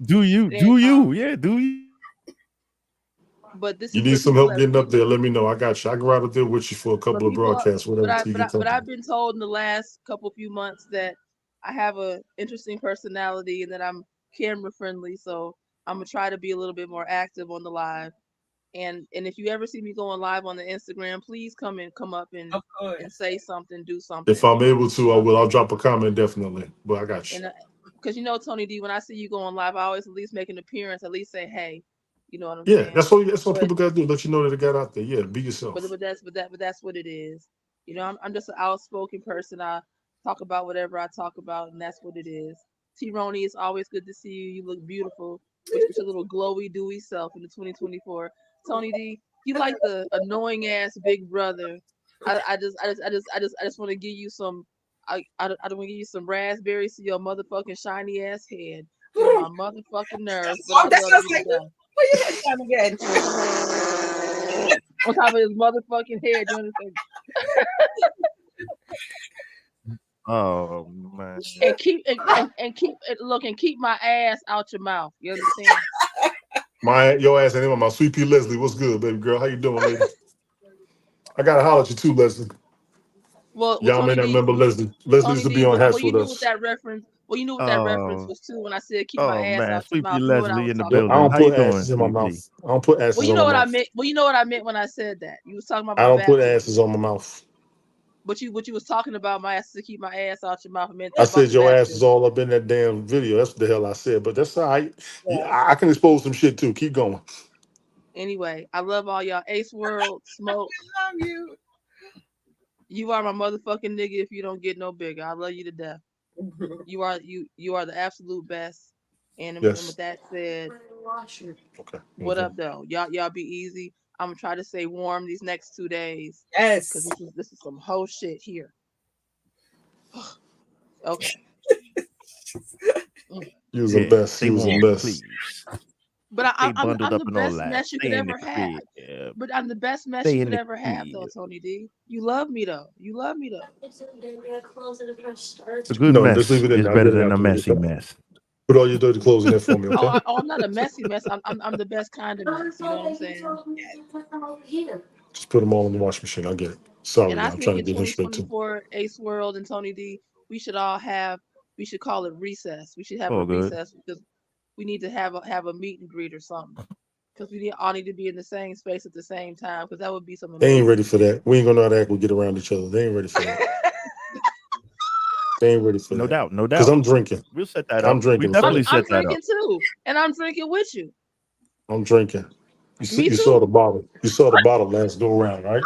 Do you? Do you? Yeah, do you? But this You is need where some people help have. getting up there, let me know. I got you. I can ride up there with you for a couple of broadcasts, whatever, till you get But comfortable. I've been told in the last few months that I have a interesting personality and that I'm camera friendly, so I'm gonna try to be a little bit more active on the live. And if you ever see me going live on the Instagram, please come up and say something, do something. If I'm able to, I will. I'll drop a comment definitely. But I got you. And because Tony D, when I see you going live, I always at least make an appearance, at least say hey. You know what I'm saying? That's what people gotta do. Let you know that they got out there. Yeah, be yourself. But that's what it is. I'm just an outspoken person. I talk about whatever I talk about, and that's what it is. T-Roni, it's always good to see you. You look beautiful with your little glowy, dewy self in the 2024. Tony D, you like the annoying ass big brother. I just want to give you some. I don't want to give you some raspberries to your motherfucking shiny ass head. You're my motherfucking nerves. But I love you to death. What you doing again? On top of his motherfucking head, you understand? Oh man! And keep my ass out your mouth. You understand? Your ass ain't in my mouth. Sweet Pea Leslie, what's good, baby girl? How you doing, lady? I gotta holler at you too, Leslie. Well, y'all may not remember Leslie. Leslie used to be on Hats with us. What that reference? Well, you knew what that reference was too when I said keep my ass out your Sweet mouth. Pea Leslie in the building. I don't How put you doing, asses in my Sweet mouth. Pea? I don't put asses Well, you on know my what mouth. I meant. Well, you know what I meant when I said that. You was talking about. I don't put asses on my mouth. But you was talking about my ass to keep my ass out your mouth. I said your ass is all up in that damn video. That's what the hell I said. But that's all right. I can expose some shit too. Keep going. Anyway, I love all y'all. Ace World, Smoke. I love you. You are my motherfucking nigga if you don't get no bigger. I love you to death. You are the absolute best. And with that said, okay. What up though? Y'all be easy. I'm gonna try to stay warm these next 2 days. Yes. Because this is some whole shit here. Okay. You was the best. You was the best. Please. But I'm bundled the up and all best that. mess you Stay could in the ever have. crib. Yeah. But I'm the best mess Stay you in could the ever have, though, Tony D. You love me, though. You love me, though. A good mess just leave it in is there. better I'll get it than a afterwards, messy okay? mess. Put all your dirty clothes in there for me, okay? I'm not a messy mess. I'm the best kind of mess. You know what I'm saying? Just put them all in the wash machine. I get it. Sorry, And I I'm trying to think in get him straight too. 2024, Ace World and Tony D, we should call it recess. We should have Oh, a good. recess because we need to have a meet and greet or something. Because we all need to be in the same space at the same time. Because that would be some They amazing. ain't ready for that. We ain't gonna know how to act. We get around each other. They ain't ready for that. They ain't ready for that. No doubt. Because I'm drinking. We'll set that up. I'm drinking. We definitely I'm set that up. drinking too, and I'm drinking with you. I'm drinking. Me You too. saw the bottle. You saw the bottle last go around, right?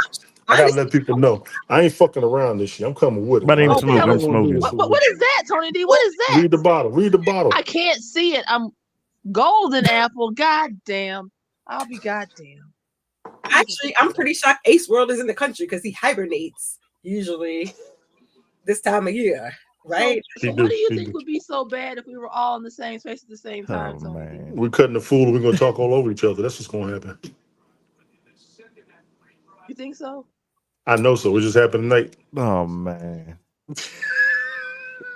I gotta let people know. I ain't fucking around this year. I'm coming with it. My name's right? Smoke. I'm smoking. What is that, Tony D? What is that? Read the bottle. Read the bottle. I can't see it. I'm golden apple. God damn. I'll be goddamn. Actually, I'm pretty shocked Ace World is in the country because he hibernates usually this time of year, right? So what do you think would be so bad if we were all in the same space at the same time, Tony D? We're cutting the fool. We're gonna talk all over each other. That's what's gonna happen. You think so? I know so. It just happened tonight. Oh man.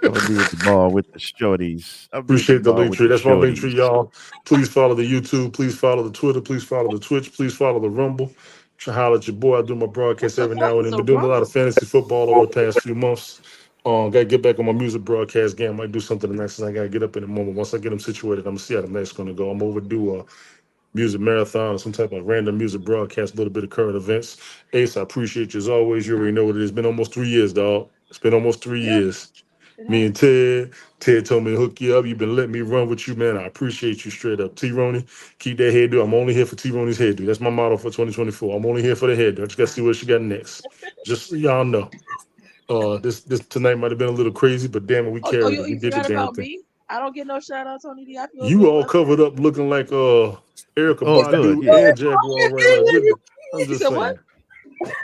I'm gonna be at the bar with the shorties. Appreciate the link tree. That's my link tree, y'all. Please follow the YouTube. Please follow the Twitter. Please follow the Twitch. Please follow the Rumble. Try to holler at your boy. I do my broadcast every now and then. Been doing a lot of fantasy football over the past few months. Gotta get back on my music broadcast game. I might do something the next. I gotta get up in a moment. Once I get them situated, I'm gonna see how the night's gonna go. I'm overdue a music marathon or some type of random music broadcast, a little bit of current events. Ace, I appreciate you as always. You already know what it is. It's been almost 3 years, dog. It's been almost 3 years. Me and Ted told me to hook you up. You've been letting me run with you, man. I appreciate you straight up. T-Roni, keep that hairdo. I'm only here for T-Roni's hairdo. That's my motto for 2024. I'm only here for the hairdo. I just got to see what she got next. Just so y'all know. This tonight might have been a little crazy, but damn it, we carried it. We You did the forgot damn about thing. me? I don't get no shout out, Tony D. I feel You so all blessed. covered up looking like Erica Oh, Badu good, yeah. and Jaguar right now. I'm just said saying. what?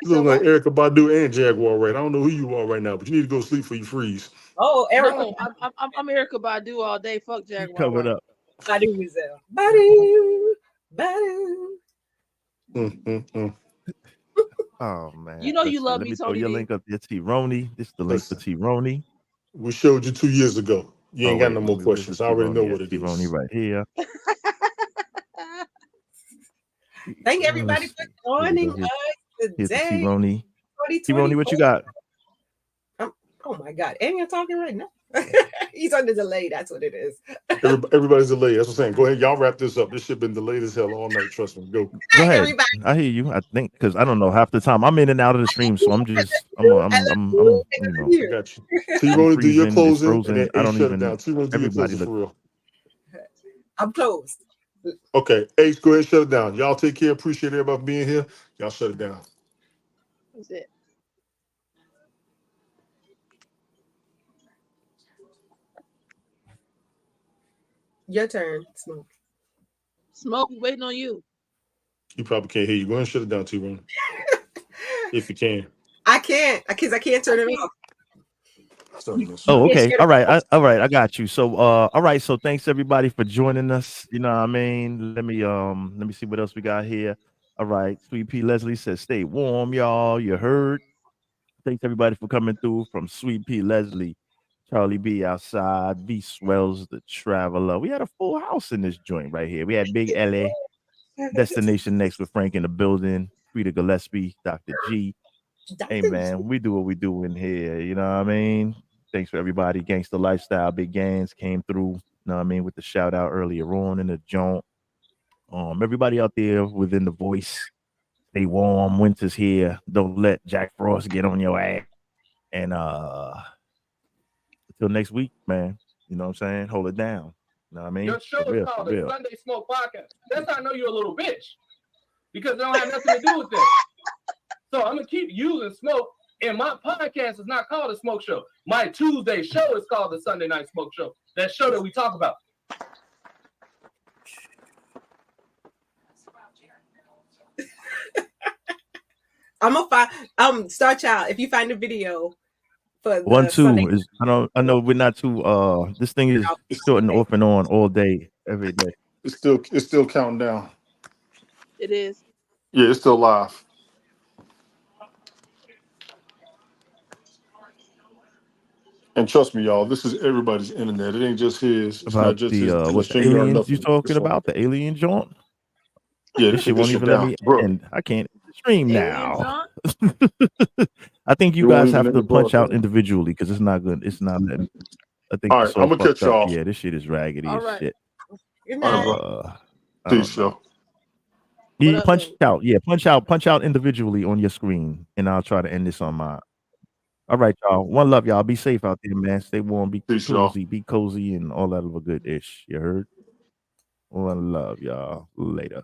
You look like Erica Badu and Jaguar right. I don't know who you are right now, but you need to go sleep before you freeze. Oh, Erica. No, I'm Erica Badu all day. Fuck Jaguar. Covered up. Badu Rizzo. Badu. Badu. Oh man. You know you love Let me, me throw Tony your D. link up there, T-Roni. This is the link for T-Roni. We showed you 2 years ago. You ain't got no more where's the questions. I already know T-Roni what at? it is. T-Roni right here. Thank everybody for joining us Here's the today. T-Roni. T-Roni, what you got? Oh my God. And you're talking right now. He's on the delay. That's what it is. Everybody's delayed. That's what I'm saying. Go ahead, y'all wrap this up. This shit been delayed as hell all night. Trust me. Go ahead. Everybody. I hear you. I think because I don't know half the time I'm in and out of the stream, so I'm you know. I got you. T-Roney, do your closing, and then I don't shut even. it down. T-Roney, do your closing for real. I'm closed. Okay, H, go ahead and shut it down. Y'all take care. Appreciate everybody being here. Y'all shut it down. That's it. Your turn, Smoke. Smoke, waiting on you. You probably can't hear you. Go ahead and shut it down, T-Roney. If you can. I can't, because I can't turn it off. Oh, okay. All right. I got you. So all right, so thanks everybody for joining us. You know what I mean? Let me see what else we got here. All right. Sweet P Leslie says stay warm, y'all. You heard. Thanks everybody for coming through from Sweet P Leslie, Charlie B outside, B Swells the Traveler. We had a full house in this joint right here. We had Big LA, Destination Next with Frank in the building, Frida Gillespie, Dr. G. Hey man, we do what we do in here. You know what I mean? Thanks for everybody. Gangster Lifestyle, Big Gans came through. You know what I mean? With the shout out earlier on in the joint. Everybody out there within the voice, stay warm. Winter's here. Don't let Jack Frost get on your ass. And until next week, man. You know what I'm saying? Hold it down. You know what I mean? Your show is called the Sunday Smoke Podcast. That's how I know you're a little bitch. Because it don't have nothing to do with this. So I'm gonna keep using smoke. And my podcast is not called a smoke show. My Tuesday show is called the Sunday Night Smoke Show. That show that we talk about. I'm gonna find Star Child. If you find a video for 1, 2 Sunday, is I know we're not too this thing is starting off and on all day, every day. It's still counting down. It is. Yeah, it's still live. And trust me, y'all, this is everybody's internet. It ain't just his. It's About not just the his. what the StreamYard, aliens nothing. you talking It's all- about? The alien joint? Yeah, This shit won't even let me end. I can't stream now. I think you It won't guys even have let to me punch out broadcast. individually because it's not good. It's not letting. I think All it's right, all I'ma fucked catch up. y'all. Yeah, this shit is raggedy All as right. shit. Good All night. right, I don't peace, know. y'all. Yeah, punch out. Yeah, punch out individually on your screen, and I'll try to end this on mine. All right, y'all. One love, y'all. Be safe out there, man. Stay warm, be Peace, y'all. cozy, and all that other good ish. You heard? One love, y'all. Later.